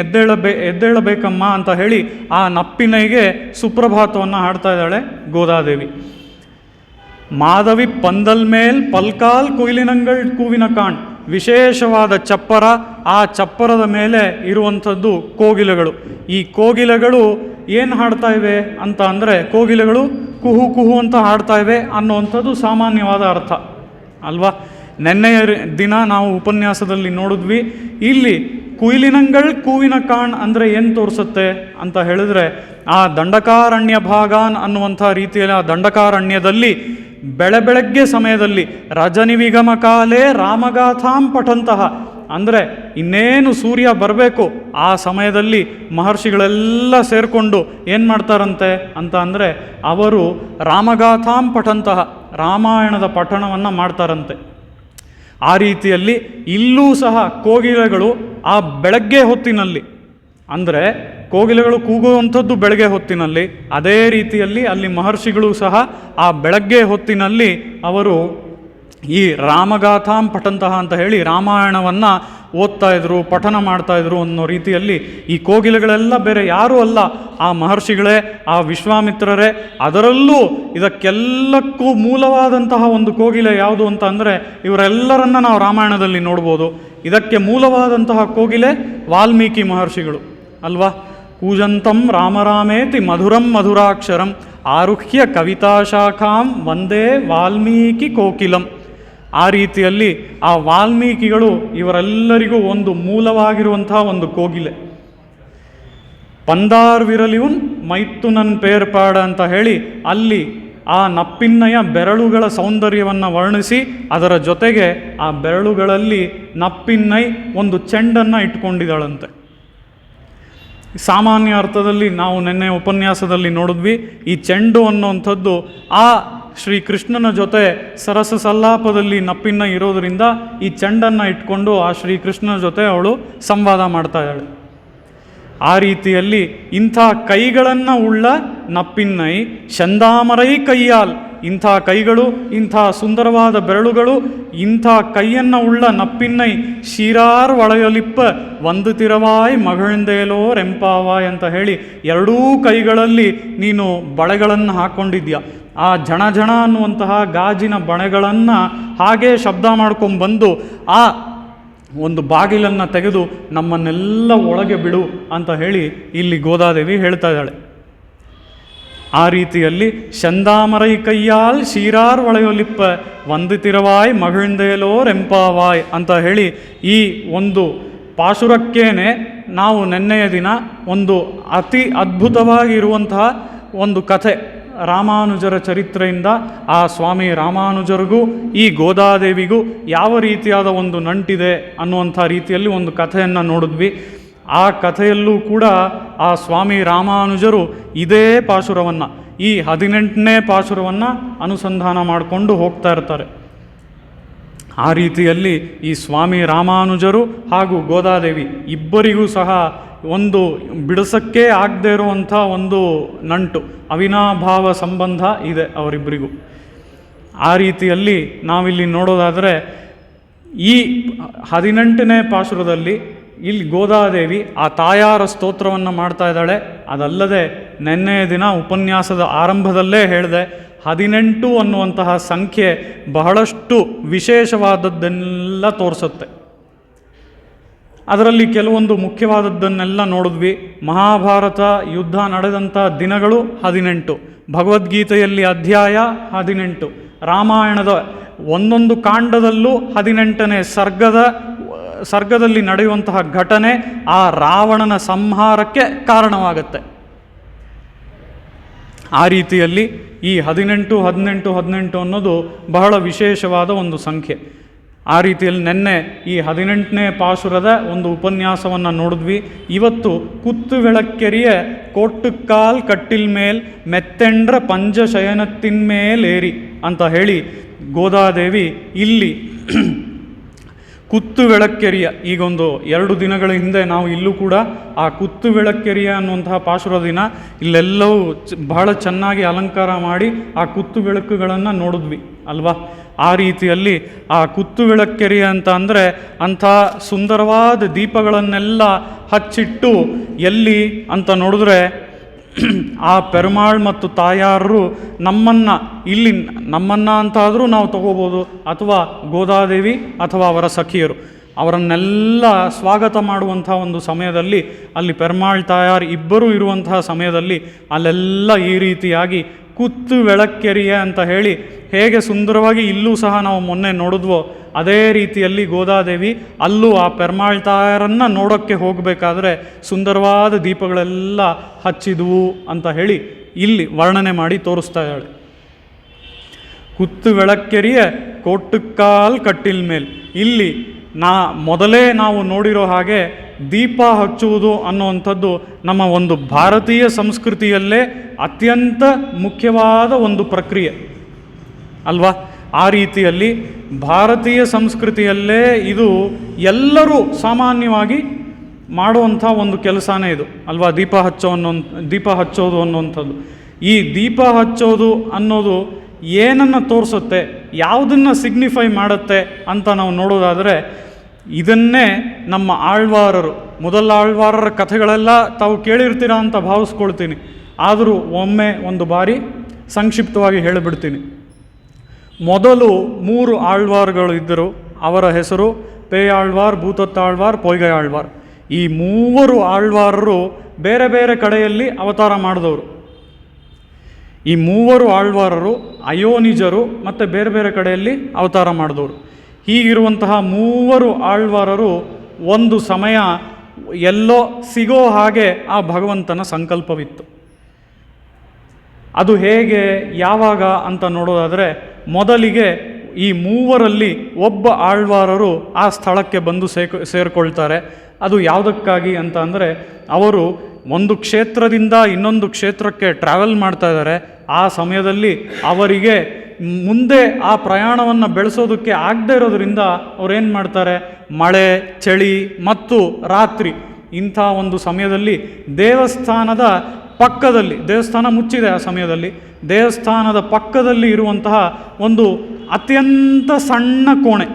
ಎದ್ದೇಳಬೇಕಮ್ಮ ಅಂತ ಹೇಳಿ ಆ ನಪ್ಪಿನೈಗೆ ಸುಪ್ರಭಾತವನ್ನು ಹಾಡ್ತಾ ಇದ್ದಾಳೆ ಗೋದಾದೇವಿ. ಮಾಧವಿ ಪಂದಲ್ ಮೇಲ್ ಪಲ್ಕಾಲ್ ಕುಯ್ಲಿನಂಗಳ್ ಕೂವಿನ ಕಾಣ್, ವಿಶೇಷವಾದ ಚಪ್ಪರ, ಆ ಚಪ್ಪರದ ಮೇಲೆ ಇರುವಂಥದ್ದು ಕೋಗಿಲೆಗಳು. ಈ ಕೋಗಿಲೆಗಳು ಏನು ಹಾಡ್ತಾ ಇವೆ ಅಂತ ಅಂದರೆ, ಕೋಗಿಲೆಗಳು ಕುಹು ಕುಹು ಅಂತ ಹಾಡ್ತಾ ಇವೆ ಅನ್ನುವಂಥದ್ದು ಸಾಮಾನ್ಯವಾದ ಅರ್ಥ ಅಲ್ವಾ. ನೆನ್ನೆಯ ದಿನ ನಾವು ಉಪನ್ಯಾಸದಲ್ಲಿ ನೋಡಿದ್ವಿ. ಇಲ್ಲಿ ಕುಯ್ಲಿನಂಗಳ್ ಕೂವಿನ ಕಾಣ್ ಅಂದರೆ ಏನು ತೋರಿಸುತ್ತೆ ಅಂತ ಹೇಳಿದ್ರೆ, ಆ ದಂಡಕಾರಣ್ಯ ಭಾಗಾನ್ ಅನ್ನುವಂಥ ರೀತಿಯಲ್ಲಿ ಆ ದಂಡಕಾರಣ್ಯದಲ್ಲಿ ಬೆಳಗ್ಗೆ ಸಮಯದಲ್ಲಿ ರಜನಿವಿಗಮ ಕಾಲೇ ರಾಮಗಾಥಾಂ ಪಠಂತಹ, ಅಂದರೆ ಇನ್ನೇನು ಸೂರ್ಯ ಬರಬೇಕು ಆ ಸಮಯದಲ್ಲಿ ಮಹರ್ಷಿಗಳೆಲ್ಲ ಸೇರಿಕೊಂಡು ಏನು ಮಾಡ್ತಾರಂತೆ ಅಂತ ಅಂದರೆ, ಅವರು ರಾಮಗಾಥಾಂ ಪಠಂತಹ, ರಾಮಾಯಣದ ಪಠಣವನ್ನು ಮಾಡ್ತಾರಂತೆ. ಆ ರೀತಿಯಲ್ಲಿ ಇಲ್ಲೂ ಸಹ ಕೋಗಿಲೆಗಳು ಆ ಬೆಳಗ್ಗೆ ಹೊತ್ತಿನಲ್ಲಿ, ಅಂದರೆ ಕೋಗಿಲೆಗಳು ಕೂಗುವಂಥದ್ದು ಬೆಳಗ್ಗೆ ಹೊತ್ತಿನಲ್ಲಿ, ಅದೇ ರೀತಿಯಲ್ಲಿ ಅಲ್ಲಿ ಮಹರ್ಷಿಗಳು ಸಹ ಆ ಬೆಳಗ್ಗೆ ಹೊತ್ತಿನಲ್ಲಿ ಅವರು ಈ ರಾಮಗಾಥಾಂ ಪಠಂತಹ ಅಂತ ಹೇಳಿ ರಾಮಾಯಣವನ್ನು ಓದ್ತಾ ಇದ್ರು, ಪಠನ ಮಾಡ್ತಾ ಇದ್ರು ಅನ್ನೋ ರೀತಿಯಲ್ಲಿ ಈ ಕೋಗಿಲೆಗಳೆಲ್ಲ ಬೇರೆ ಯಾರೂ ಅಲ್ಲ, ಆ ಮಹರ್ಷಿಗಳೇ, ಆ ವಿಶ್ವಾಮಿತ್ರರೇ. ಅದರಲ್ಲೂ ಇದಕ್ಕೆಲ್ಲಕ್ಕೂ ಮೂಲವಾದಂತಹ ಒಂದು ಕೋಗಿಲೆ ಯಾವುದು ಅಂತ ಅಂದರೆ, ಇವರೆಲ್ಲರನ್ನ ನಾವು ರಾಮಾಯಣದಲ್ಲಿ ನೋಡ್ಬೋದು. ಇದಕ್ಕೆ ಮೂಲವಾದಂತಹ ಕೋಗಿಲೆ ವಾಲ್ಮೀಕಿ ಮಹರ್ಷಿಗಳು ಅಲ್ವಾ. ಕೂಜಂತಂ ರಾಮರಾಮೇತಿ ಮಧುರಂ ಮಧುರಾಕ್ಷರಂ ಆರುಹ್ಯ ಕವಿತಾಶಾಖಾಂ ವಂದೇ ವಾಲ್ಮೀಕಿ ಕೋಕಿಲಂ. ಆ ರೀತಿಯಲ್ಲಿ ಆ ವಾಲ್ಮೀಕಿಗಳು ಇವರೆಲ್ಲರಿಗೂ ಒಂದು ಮೂಲವಾಗಿರುವಂತಹ ಒಂದು ಕೋಗಿಲೆ. ಪಂದಾರ್ ವಿರಲಿಯುನ್ ಮೈತ್ತುನನ್ ಪೇರ್ಪಾಡ ಅಂತ ಹೇಳಿ ಅಲ್ಲಿ ಆ ನಪ್ಪಿನ್ನಯ ಬೆರಳುಗಳ ಸೌಂದರ್ಯವನ್ನು ವರ್ಣಿಸಿ, ಅದರ ಜೊತೆಗೆ ಆ ಬೆರಳುಗಳಲ್ಲಿ ನಪ್ಪಿನ್ನೈ ಒಂದು ಚೆಂಡನ್ನು ಇಟ್ಕೊಂಡಿದ್ದಾಳಂತೆ. ಸಾಮಾನ್ಯ ಅರ್ಥದಲ್ಲಿ ನಾವು ನಿನ್ನೆ ಉಪನ್ಯಾಸದಲ್ಲಿ ನೋಡಿದ್ವಿ, ಈ ಚೆಂಡು ಅನ್ನುವಂಥದ್ದು ಆ ಶ್ರೀಕೃಷ್ಣನ ಜೊತೆ ಸರಸ ಸಲ್ಲಾಪದಲ್ಲಿ ನಪ್ಪಿನ್ನ ಇರೋದರಿಂದ ಈ ಚೆಂಡನ್ನು ಇಟ್ಕೊಂಡು ಆ ಶ್ರೀಕೃಷ್ಣನ ಜೊತೆ ಅವಳು ಸಂವಾದ ಮಾಡ್ತಾ ಇದ್ದಾಳೆ. ಆ ರೀತಿಯಲ್ಲಿ ಇಂಥ ಕೈಗಳನ್ನು ಉಳ್ಳ ನಪ್ಪಿನ್ನೈ ಶಂದಾಮರೈ ಕೈಯಾಲ್, ಇಂಥ ಕೈಗಳು, ಇಂಥ ಸುಂದರವಾದ ಬೆರಳುಗಳು, ಇಂಥ ಕೈಯನ್ನು ಉಳ್ಳ ನಪ್ಪಿನ್ನೈ ಶೀರಾರ್ ಒಳೆಯಲಿಪ್ಪ ಒಂದು ತಿರವಾಯ್ ಮಗಳಿಂದೇಲೋ ರೆಂಪಾವಾಯ್ ಅಂತ ಹೇಳಿ ಎರಡೂ ಕೈಗಳಲ್ಲಿ ನೀನು ಬಳೆಗಳನ್ನು ಹಾಕ್ಕೊಂಡಿದ್ಯಾ. ಆ ಝಣ ಝಣ ಅನ್ನುವಂತಹ ಗಾಜಿನ ಬಳೆಗಳನ್ನು ಹಾಗೇ ಶಬ್ದ ಮಾಡ್ಕೊಂಡ್ಬಂದು ಆ ಒಂದು ಬಾಗಿಲನ್ನು ತೆಗೆದು ನಮ್ಮನ್ನೆಲ್ಲ ಒಳಗೆ ಬಿಡು ಅಂತ ಹೇಳಿ ಇಲ್ಲಿ ಗೋದಾದೇವಿ ಹೇಳ್ತಾ ಇದ್ದಾಳೆ. ಆ ರೀತಿಯಲ್ಲಿ ಶಂದಾಮರೈ ಕೈಯಾಲ್ ಶೀರಾರ್ ಒಳೆಯೊಲಿಪ್ಪ ಒಂದು ತಿರವಾಯ್ ಮಗಳಿಂದೇಲೋ ರೆಂಪಾವಾಯ್ ಅಂತ ಹೇಳಿ ಈ ಒಂದು ಪಾಶುರಕ್ಕೇನೆ ನಾವು ನೆನ್ನೆಯ ದಿನ ಒಂದು ಅತಿ ಅದ್ಭುತವಾಗಿರುವಂತಹ ಒಂದು ಕಥೆ, ರಾಮಾನುಜರ ಚರಿತ್ರೆಯಿಂದ ಆ ಸ್ವಾಮಿ ರಾಮಾನುಜರಿಗೂ ಈ ಗೋದಾದೇವಿಗೂ ಯಾವ ರೀತಿಯಾದ ಒಂದು ನಂಟಿದೆ ಅನ್ನುವಂಥ ರೀತಿಯಲ್ಲಿ ಒಂದು ಕಥೆಯನ್ನು ನೋಡಿದ್ವಿ. ಆ ಕಥೆಯಲ್ಲೂ ಕೂಡ ಆ ಸ್ವಾಮಿ ರಾಮಾನುಜರು ಇದೇ ಪಾಶುರವನ್ನು, ಈ 18ನೇ ಪಾಶುರವನ್ನು ಅನುಸಂಧಾನ ಮಾಡಿಕೊಂಡು ಹೋಗ್ತಾ ಇರ್ತಾರೆ. ಆ ರೀತಿಯಲ್ಲಿ ಈ ಸ್ವಾಮಿ ರಾಮಾನುಜರು ಹಾಗೂ ಗೋದಾದೇವಿ ಇಬ್ಬರಿಗೂ ಸಹ ಒಂದು ಬಿಡಿಸೋಕ್ಕೆ ಆಗದೇ ಇರುವಂಥ ಒಂದು ನಂಟು, ಅವಿನಾಭಾವ ಸಂಬಂಧ ಇದೆ ಅವರಿಬ್ಬರಿಗೂ. ಆ ರೀತಿಯಲ್ಲಿ ನಾವಿಲ್ಲಿ ನೋಡೋದಾದರೆ ಈ 18ನೇ ಪಾಶುರದಲ್ಲಿ ಇಲ್ಲಿ ಗೋದಾದೇವಿ ಆ ತಾಯಾರ ಸ್ತೋತ್ರವನ್ನು ಮಾಡ್ತಾ ಇದ್ದಾಳೆ. ಅದಲ್ಲದೆ ನೆನ್ನೆಯ ದಿನ ಉಪನ್ಯಾಸದ ಆರಂಭದಲ್ಲೇ ಹೇಳಿದೆ, 18 ಅನ್ನುವಂತಹ ಸಂಖ್ಯೆ ಬಹಳಷ್ಟು ವಿಶೇಷವಾದದ್ದನ್ನೆಲ್ಲ ತೋರಿಸುತ್ತೆ. ಅದರಲ್ಲಿ ಕೆಲವೊಂದು ಮುಖ್ಯವಾದದ್ದನ್ನೆಲ್ಲ ನೋಡಿದ್ವಿ. ಮಹಾಭಾರತ ಯುದ್ಧ ನಡೆದಂಥ ದಿನಗಳು 18, ಭಗವದ್ಗೀತೆಯಲ್ಲಿ ಅಧ್ಯಾಯ 18, ರಾಮಾಯಣದ ಒಂದೊಂದು ಕಾಂಡದಲ್ಲೂ 18ನೇ ಸರ್ಗದಲ್ಲಿ ನಡೆಯುವಂತಹ ಘಟನೆ ಆ ರಾವಣನ ಸಂಹಾರಕ್ಕೆ ಕಾರಣವಾಗುತ್ತೆ. ಆ ರೀತಿಯಲ್ಲಿ ಈ 18 18 18 ಅನ್ನೋದು ಬಹಳ ವಿಶೇಷವಾದ ಒಂದು ಸಂಖ್ಯೆ. ಆ ರೀತಿಯಲ್ಲಿ ನಿನ್ನೆ ಈ 18ನೇ ಪಾಶುರದ ಒಂದು ಉಪನ್ಯಾಸವನ್ನು ನೋಡಿದ್ವಿ. ಇವತ್ತು ಕುತ್ತು ಬೆಳಕ್ಕೆರಿಯ ಕೋಟ್ಟುಕಾಲ್ ಕಟ್ಟಿಲ್ ಮೇಲ್ ಮೆತ್ತೆಂಡ್ರ ಪಂಜ ಶಯನತ್ತಿನ್ಮೇಲೇರಿ ಅಂತ ಹೇಳಿ ಗೋದಾದೇವಿ ಇಲ್ಲಿ ಕುತ್ತು ಬೆಳಕ್ಕೆರಿಯ, ಈಗೊಂದು 2 ದಿನಗಳ ಹಿಂದೆ ನಾವು ಇಲ್ಲೂ ಕೂಡ ಆ ಕುತ್ತು ಬೆಳಕ್ಕೆರಿಯ ಅನ್ನುವಂತಹ ಪಾಶುರ ದಿನ ಇಲ್ಲೆಲ್ಲವೂ ಬಹಳ ಚೆನ್ನಾಗಿ ಅಲಂಕಾರ ಮಾಡಿ ಆ ಕುತ್ತು ಬೆಳಕುಗಳನ್ನು ನೋಡಿದ್ವಿ ಅಲ್ವಾ. ಆ ರೀತಿಯಲ್ಲಿ ಆ ಕುತ್ತು ಬೆಳಕ್ಕೆರಿಯ ಅಂತ ಅಂದರೆ ಅಂಥ ಸುಂದರವಾದ ದೀಪಗಳನ್ನೆಲ್ಲ ಹಚ್ಚಿಟ್ಟು ಎಲ್ಲಿ ಅಂತ ನೋಡಿದ್ರೆ ಆ ಪೆರುಮಾಳ್ ಮತ್ತು ತಾಯಾರರು ನಮ್ಮನ್ನು ಅಂತಾದರೂ ನಾವು ತಗೋಬೋದು, ಅಥವಾ ಗೋದಾದೇವಿ ಅಥವಾ ಅವರ ಸಖಿಯರು ಅವರನ್ನೆಲ್ಲ ಸ್ವಾಗತ ಮಾಡುವಂಥ ಒಂದು ಸಮಯದಲ್ಲಿ, ಅಲ್ಲಿ ಪೆರುಮಾಳ್ ತಾಯಾರು ಇಬ್ಬರೂ ಇರುವಂತಹ ಸಮಯದಲ್ಲಿ ಅಲ್ಲೆಲ್ಲ ಈ ರೀತಿಯಾಗಿ ಕುತ್ತು ಬೆಳಕ್ಕೆರಿಯ ಅಂತ ಹೇಳಿ ಹೇಗೆ ಸುಂದರವಾಗಿ ಇಲ್ಲೂ ಸಹ ನಾವು ಮೊನ್ನೆ ನೋಡಿದ್ವೋ ಅದೇ ರೀತಿಯಲ್ಲಿ ಗೋದಾದೇವಿ ಅಲ್ಲೂ ಆ ಪೆರುಮಾಳ್ ತಾಯಾರನ್ನು ನೋಡೋಕ್ಕೆ ಹೋಗಬೇಕಾದ್ರೆ ಸುಂದರವಾದ ದೀಪಗಳೆಲ್ಲ ಹಚ್ಚಿದ್ವು ಅಂತ ಹೇಳಿ ಇಲ್ಲಿ ವರ್ಣನೆ ಮಾಡಿ ತೋರಿಸ್ತಾ ಇದ್ದಾಳೆ. ಕುತ್ತು ಬೆಳಕ್ಕೆರಿಯ ಕೋಟುಕಾಲ್ ಕಟ್ಟಿಲ್ ಮೇಲ್, ಇಲ್ಲಿ ಮೊದಲೇ ನಾವು ನೋಡಿರೋ ಹಾಗೆ ದೀಪ ಹಚ್ಚುವುದು ಅನ್ನುವಂಥದ್ದು ನಮ್ಮ ಒಂದು ಭಾರತೀಯ ಸಂಸ್ಕೃತಿಯಲ್ಲೇ ಅತ್ಯಂತ ಮುಖ್ಯವಾದ ಒಂದು ಪ್ರಕ್ರಿಯೆ ಅಲ್ವಾ. ಆ ರೀತಿಯಲ್ಲಿ ಭಾರತೀಯ ಸಂಸ್ಕೃತಿಯಲ್ಲೇ ಇದು ಎಲ್ಲರೂ ಸಾಮಾನ್ಯವಾಗಿ ಮಾಡುವಂಥ ಒಂದು ಕೆಲಸನೇ ಇದು ಅಲ್ವಾ, ದೀಪ ಹಚ್ಚೋದು ಅನ್ನುವಂಥದ್ದು. ಈ ದೀಪ ಹಚ್ಚೋದು ಅನ್ನೋದು ಏನನ್ನು ತೋರಿಸುತ್ತೆ, ಯಾವುದನ್ನು ಸಿಗ್ನಿಫೈ ಮಾಡುತ್ತೆ ಅಂತ ನಾವು ನೋಡೋದಾದರೆ, ಇದನ್ನೇ ನಮ್ಮ ಮೊದಲ ಆಳ್ವಾರರ ಕಥೆಗಳೆಲ್ಲ ತಾವು ಕೇಳಿರ್ತೀರಾ ಅಂತ ಭಾವಿಸ್ಕೊಳ್ತೀನಿ. ಆದರೂ ಒಂದು ಬಾರಿ ಸಂಕ್ಷಿಪ್ತವಾಗಿ ಹೇಳಿಬಿಡ್ತೀನಿ. ಮೊದಲು 3 ಆಳ್ವಾರ್ಗಳು ಇದ್ದರು. ಅವರ ಹೆಸರು ಪೇಯಾಳ್ವಾರ್, ಭೂತತ್ತಾಳ್ವಾರ್, ಪೊಯ್ಗೈ ಆಳ್ವಾರ್. ಈ 3 ಆಳ್ವಾರರು ಬೇರೆ ಬೇರೆ ಕಡೆಯಲ್ಲಿ ಅವತಾರ ಮಾಡಿದವರು. ಈ 3 ಆಳ್ವಾರರು ಅಯೋನಿಜರು ಮತ್ತು ಬೇರೆ ಬೇರೆ ಕಡೆಯಲ್ಲಿ ಅವತಾರ ಮಾಡಿದವರು. ಹೀಗಿರುವಂತಹ 3 ಆಳ್ವಾರರು ಒಂದು ಸಮಯ ಎಲ್ಲೋ ಸಿಗೋ ಹಾಗೆ ಆ ಭಗವಂತನ ಸಂಕಲ್ಪವಿತ್ತು. ಅದು ಹೇಗೆ, ಯಾವಾಗ ಅಂತ ನೋಡೋದಾದರೆ, ಮೊದಲಿಗೆ ಈ 3ರಲ್ಲಿ ಒಬ್ಬ ಆಳ್ವಾರರು ಆ ಸ್ಥಳಕ್ಕೆ ಬಂದು ಸೇರಿಕೊಳ್ತಾರೆ. ಅದು ಯಾವುದಕ್ಕಾಗಿ ಅಂತ ಅಂದರೆ, ಅವರು ಒಂದು ಕ್ಷೇತ್ರದಿಂದ ಇನ್ನೊಂದು ಕ್ಷೇತ್ರಕ್ಕೆ ಟ್ರಾವೆಲ್ ಮಾಡ್ತಾ ಇದ್ದಾರೆ. ಆ ಸಮಯದಲ್ಲಿ ಅವರಿಗೆ ಮುಂದೆ ಆ ಪ್ರಯಾಣವನ್ನು ಬೆಳೆಸೋದಕ್ಕೆ ಆಗದೇ ಇರೋದ್ರಿಂದ ಅವ್ರೇನು ಮಾಡ್ತಾರೆ, ಮಳೆ, ಚಳಿ ಮತ್ತು ರಾತ್ರಿ ಇಂಥ ಒಂದು ಸಮಯದಲ್ಲಿ ದೇವಸ್ಥಾನದ ಪಕ್ಕದಲ್ಲಿ, ದೇವಸ್ಥಾನ ಮುಚ್ಚಿದೆ ಆ ಸಮಯದಲ್ಲಿ, ದೇವಸ್ಥಾನದ ಪಕ್ಕದಲ್ಲಿ ಇರುವಂತಹ ಒಂದು ಅತ್ಯಂತ ಸಣ್ಣ ಕೋಣೆ,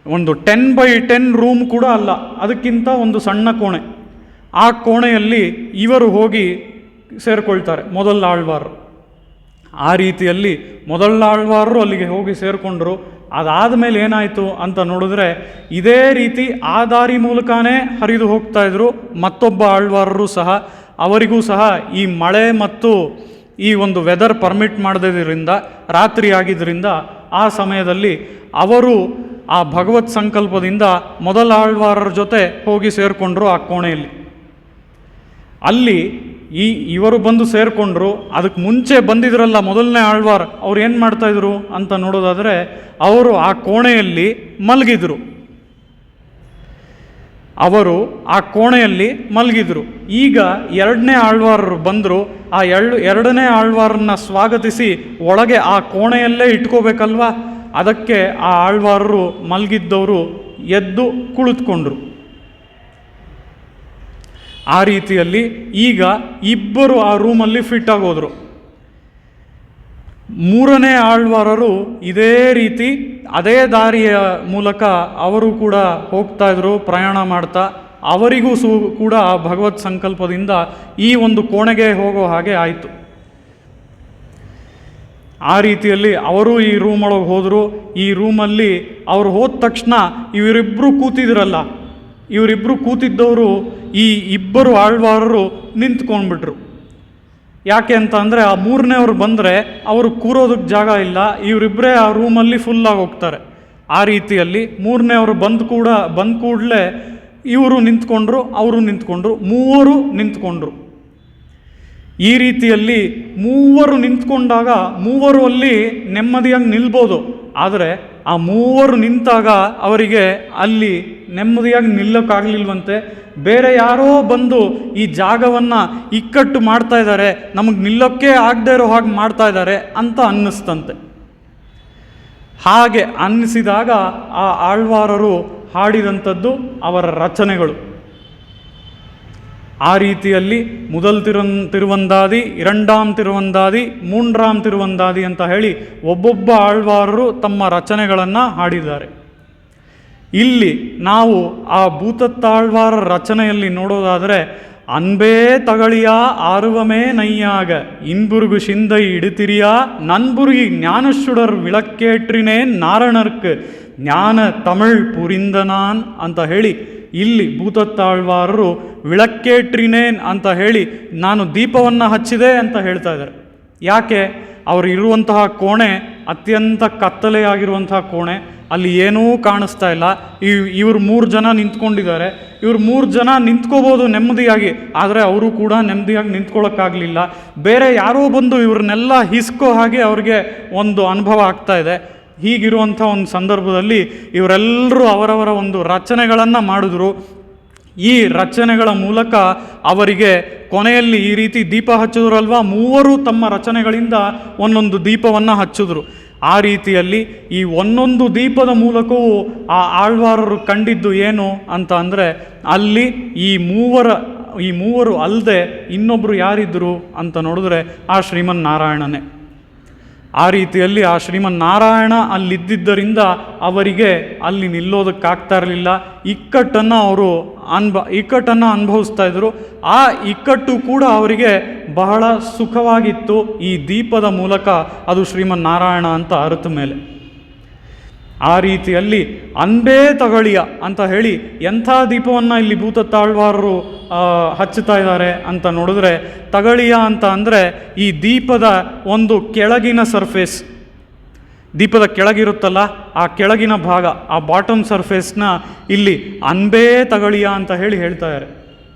ಒಂದು 10x10 ರೂಮ್ ಕೂಡ ಅಲ್ಲ, ಅದಕ್ಕಿಂತ ಒಂದು ಸಣ್ಣ ಕೋಣೆ, ಆ ಕೋಣೆಯಲ್ಲಿ ಇವರು ಹೋಗಿ ಸೇರಿಕೊಳ್ತಾರೆ, ಮೊದಲ ಆಳ್ವಾರರು. ಆ ರೀತಿಯಲ್ಲಿ ಮೊದಲ ಆಳ್ವಾರರು ಅಲ್ಲಿಗೆ ಹೋಗಿ ಸೇರಿಕೊಂಡ್ರು. ಅದಾದ ಮೇಲೆ ಏನಾಯಿತು ಅಂತ ನೋಡಿದ್ರೆ, ಇದೇ ರೀತಿ ಆ ದಾರಿ ಮೂಲಕನೇ ಹರಿದು ಹೋಗ್ತಾ ಇದ್ರು ಮತ್ತೊಬ್ಬ ಆಳ್ವಾರರು ಸಹ. ಅವರಿಗೂ ಸಹ ಈ ಮಳೆ ಮತ್ತು ಈ ಒಂದು ವೆದರ್ ಪರ್ಮಿಟ್ ಮಾಡದಿದ್ದರಿಂದ, ರಾತ್ರಿ ಆಗಿದ್ದರಿಂದ ಆ ಸಮಯದಲ್ಲಿ ಅವರು ಆ ಭಗವತ್ ಸಂಕಲ್ಪದಿಂದ ಮೊದಲ ಆಳ್ವಾರರ ಜೊತೆ ಹೋಗಿ ಸೇರಿಕೊಂಡ್ರು ಆ ಕೋಣೆಯಲ್ಲಿ. ಅಲ್ಲಿ ಇವರು ಬಂದು ಸೇರಿಕೊಂಡ್ರು. ಅದಕ್ಕೆ ಮುಂಚೆ ಬಂದಿದ್ರಲ್ಲ ಮೊದಲನೇ ಆಳ್ವಾರ್, ಅವ್ರು ಏನು ಮಾಡ್ತಾಯಿದ್ರು ಅಂತ ನೋಡೋದಾದರೆ, ಅವರು ಆ ಕೋಣೆಯಲ್ಲಿ ಮಲಗಿದ್ರು. ಈಗ 2ನೇ ಆಳ್ವಾರರು ಬಂದರು. ಆ ಎರಡನೇ ಆಳ್ವಾರನ್ನ ಸ್ವಾಗತಿಸಿ ಒಳಗೆ ಆ ಕೋಣೆಯಲ್ಲೇ ಇಟ್ಕೋಬೇಕಲ್ವಾ, ಅದಕ್ಕೆ ಆ ಆಳ್ವಾರರು ಮಲಗಿದ್ದವರು ಎದ್ದು ಕುಳಿತುಕೊಂಡ್ರು. ಆ ರೀತಿಯಲ್ಲಿ ಈಗ ಇಬ್ಬರು ಆ ರೂಮಲ್ಲಿ ಫಿಟ್ ಆಗೋದ್ರು. 3ನೇ ಆಳ್ವಾರರು ಇದೇ ರೀತಿ ಅದೇ ದಾರಿಯ ಮೂಲಕ ಅವರು ಕೂಡ ಹೋಗ್ತಾ ಇದ್ರು, ಪ್ರಯಾಣ ಮಾಡ್ತಾ. ಅವರಿಗೂ ಕೂಡ ಆ ಭಗವತ್ ಸಂಕಲ್ಪದಿಂದ ಈ ಒಂದು ಕೋಣೆಗೆ ಹೋಗೋ ಹಾಗೆ ಆಯಿತು. ಆ ರೀತಿಯಲ್ಲಿ ಅವರು ಈ ರೂಮ್ ಒಳಗೆ ಹೋದರು. ಈ ರೂಮಲ್ಲಿ ಅವರು ಹೋದ ತಕ್ಷಣ ಇವರಿಬ್ಬರು ಕೂತಿದ್ದವರು ಈ ಇಬ್ಬರು ಆಳ್ವಾರರು ನಿಂತ್ಕೊಂಡ್ಬಿಟ್ರು. ಯಾಕೆ ಅಂತ ಅಂದರೆ, ಆ 3ನೇವ್ರು ಬಂದರೆ ಅವರು ಕೂರೋದಕ್ಕೆ ಜಾಗ ಇಲ್ಲ, ಇವರಿಬ್ಬರೇ ಆ ರೂಮಲ್ಲಿ ಫುಲ್ಲಾಗಿ ಹೋಗ್ತಾರೆ. ಆ ರೀತಿಯಲ್ಲಿ 3ನೇವ್ರು ಬಂದ ಕೂಡಲೇ ಇವರು ನಿಂತ್ಕೊಂಡ್ರು, ಅವರು ನಿಂತ್ಕೊಂಡ್ರು, 3 ನಿಂತ್ಕೊಂಡ್ರು. ಈ ರೀತಿಯಲ್ಲಿ 3 ನಿಂತ್ಕೊಂಡಾಗ 3 ಅಲ್ಲಿ ನೆಮ್ಮದಿಯಾಗಿ ನಿಲ್ಬೋದು. ಆದರೆ ಆ 3 ನಿಂತಾಗ ಅವರಿಗೆ ಅಲ್ಲಿ ನೆಮ್ಮದಿಯಾಗಿ ನಿಲ್ಲೋಕ್ಕಾಗಲಿಲ್ವಂತೆ. ಬೇರೆ ಯಾರೋ ಬಂದು ಈ ಜಾಗವನ್ನು ಇಕ್ಕಟ್ಟು ಮಾಡ್ತಾ ಇದ್ದಾರೆ, ನಮಗೆ ನಿಲ್ಲೋಕ್ಕೆ ಆಗದೆ ಇರೋ ಹಾಗೆ ಮಾಡ್ತಾ ಇದ್ದಾರೆ ಅಂತ ಅನ್ನಿಸ್ತಂತೆ. ಹಾಗೆ ಅನ್ನಿಸಿದಾಗ ಆ ಆಳ್ವಾರರು ಹಾಡಿದಂಥದ್ದು ಅವರ ರಚನೆಗಳು. ಆ ರೀತಿಯಲ್ಲಿ ಮೊದಲ್ ತಿರುವಂದಾದಿ, ಇರಂಡಾಮ್ ತಿರುವಂದಾದಿ, ಮೂಂಡ್ರಾಮ್ ತಿರುವಂದಾದಿ ಅಂತ ಹೇಳಿ ಒಬ್ಬೊಬ್ಬ ಆಳ್ವಾರರು ತಮ್ಮ ರಚನೆಗಳನ್ನು ಹಾಡಿದ್ದಾರೆ. ಇಲ್ಲಿ ನಾವು ಆ ಭೂತತ್ತಾಳ್ವಾರ ರಚನೆಯಲ್ಲಿ ನೋಡೋದಾದರೆ, ಅನ್ಬೇ ತಗಳಿಯ ಆರುವಮೇ ನೈಯಾಗ ಇನ್ಬುರುಗು ಶಿಂದೈ ಇಡುತ್ತಿರಿಯಾ ನನ್ಬುರುಗಿ ಜ್ಞಾನಶುಡರ್ ವಿಳಕ್ಕೇಟ್ರಿನೇ ನಾರಣರ್ಕ್ ಜ್ಞಾನ ತಮಿಳ್ ಪುರಿಂದನಾನ್ ಅಂತ ಹೇಳಿ ಇಲ್ಲಿ ಭೂತತ್ತಾಳ್ವಾರರು ವಿಳಕ್ಕೇಟ್ರಿನೇನ್ ಅಂತ ಹೇಳಿ ನಾನು ದೀಪವನ್ನು ಹಚ್ಚಿದೆ ಅಂತ ಹೇಳ್ತಾ ಇದ್ದಾರೆ. ಯಾಕೆ? ಅವರು ಇರುವಂತಹ ಕೋಣೆ ಅತ್ಯಂತ ಕತ್ತಲೆಯಾಗಿರುವಂತಹ ಕೋಣೆ, ಅಲ್ಲಿ ಏನೂ ಕಾಣಿಸ್ತಾ ಇಲ್ಲ. ಇವರು 3 ಜನ ನಿಂತ್ಕೊಂಡಿದ್ದಾರೆ. ಇವರು 3 ಜನ ನಿಂತ್ಕೋಬೋದು ನೆಮ್ಮದಿಯಾಗಿ, ಆದರೆ ಅವರು ಕೂಡ ನೆಮ್ಮದಿಯಾಗಿ ನಿಂತ್ಕೊಳ್ಳೋಕ್ಕಾಗಲಿಲ್ಲ. ಬೇರೆ ಯಾರೋ ಬಂದು ಇವ್ರನ್ನೆಲ್ಲ ಹಿಸ್ಕೋ ಹಾಗೆ ಅವ್ರಿಗೆ ಒಂದು ಅನುಭವ ಆಗ್ತಾ ಇದೆ. ಹೀಗಿರುವಂಥ ಒಂದು ಸಂದರ್ಭದಲ್ಲಿ ಇವರೆಲ್ಲರೂ ಅವರವರ ಒಂದು ರಚನೆಗಳನ್ನು ಮಾಡಿದ್ರು. ಈ ರಚನೆಗಳ ಮೂಲಕ ಅವರಿಗೆ ಕೊನೆಯಲ್ಲಿ ಈ ರೀತಿ ದೀಪ ಹಚ್ಚಿದ್ರಲ್ವ, 3 ತಮ್ಮ ರಚನೆಗಳಿಂದ ಒಂದೊಂದು ದೀಪವನ್ನು ಹಚ್ಚಿದ್ರು. ಆ ರೀತಿಯಲ್ಲಿ ಈ ಒಂದೊಂದು ದೀಪದ ಮೂಲಕವೂ ಆ ಆಳ್ವಾರರು ಕಂಡಿದ್ದು ಏನು ಅಂತ ಅಂದರೆ, ಅಲ್ಲಿ ಈ ಮೂವರು ಅಲ್ಲದೆ ಇನ್ನೊಬ್ಬರು ಯಾರಿದ್ದರು ಅಂತ ನೋಡಿದ್ರೆ ಆ ಶ್ರೀಮನ್ನಾರಾಯಣನೇ. ಆ ರೀತಿಯಲ್ಲಿ ಆ ಶ್ರೀಮನ್ನಾರಾಯಣ ಅಲ್ಲಿದ್ದರಿಂದ ಅವರಿಗೆ ಅಲ್ಲಿ ನಿಲ್ಲೋದಕ್ಕಾಗ್ತಾ ಇರಲಿಲ್ಲ. ಇಕ್ಕಟ್ಟನ್ನು ಅನುಭವಿಸ್ತಾ ಇದ್ದರು. ಆ ಇಕ್ಕಟ್ಟು ಕೂಡ ಅವರಿಗೆ ಬಹಳ ಸುಖವಾಗಿತ್ತು. ಈ ದೀಪದ ಮೂಲಕ ಅದು ಶ್ರೀಮನ್ನಾರಾಯಣ ಅಂತ ಅರಿತ ಮೇಲೆ. ಆ ರೀತಿಯಲ್ಲಿ ಅನ್ಬೇ ತಗಳಿಯ ಅಂತ ಹೇಳಿ ಎಂಥ ದೀಪವನ್ನು ಇಲ್ಲಿ ಭೂತತ್ತಾಳ್ವಾರರು ಹಚ್ಚುತ್ತಾ ಇದ್ದಾರೆ ಅಂತ ನೋಡಿದ್ರೆ, ತಗಳಿಯ ಅಂತ ಅಂದರೆ ಈ ದೀಪದ ಒಂದು ಕೆಳಗಿನ ಸರ್ಫೇಸ್, ದೀಪದ ಕೆಳಗಿರುತ್ತಲ್ಲ ಆ ಕೆಳಗಿನ ಭಾಗ, ಆ ಬಾಟಮ್ ಸರ್ಫೇಸ್ನ ಇಲ್ಲಿ ಅನ್ಬೇ ತಗಳಿಯ ಅಂತ ಹೇಳ್ತಾ ಇದ್ದಾರೆ.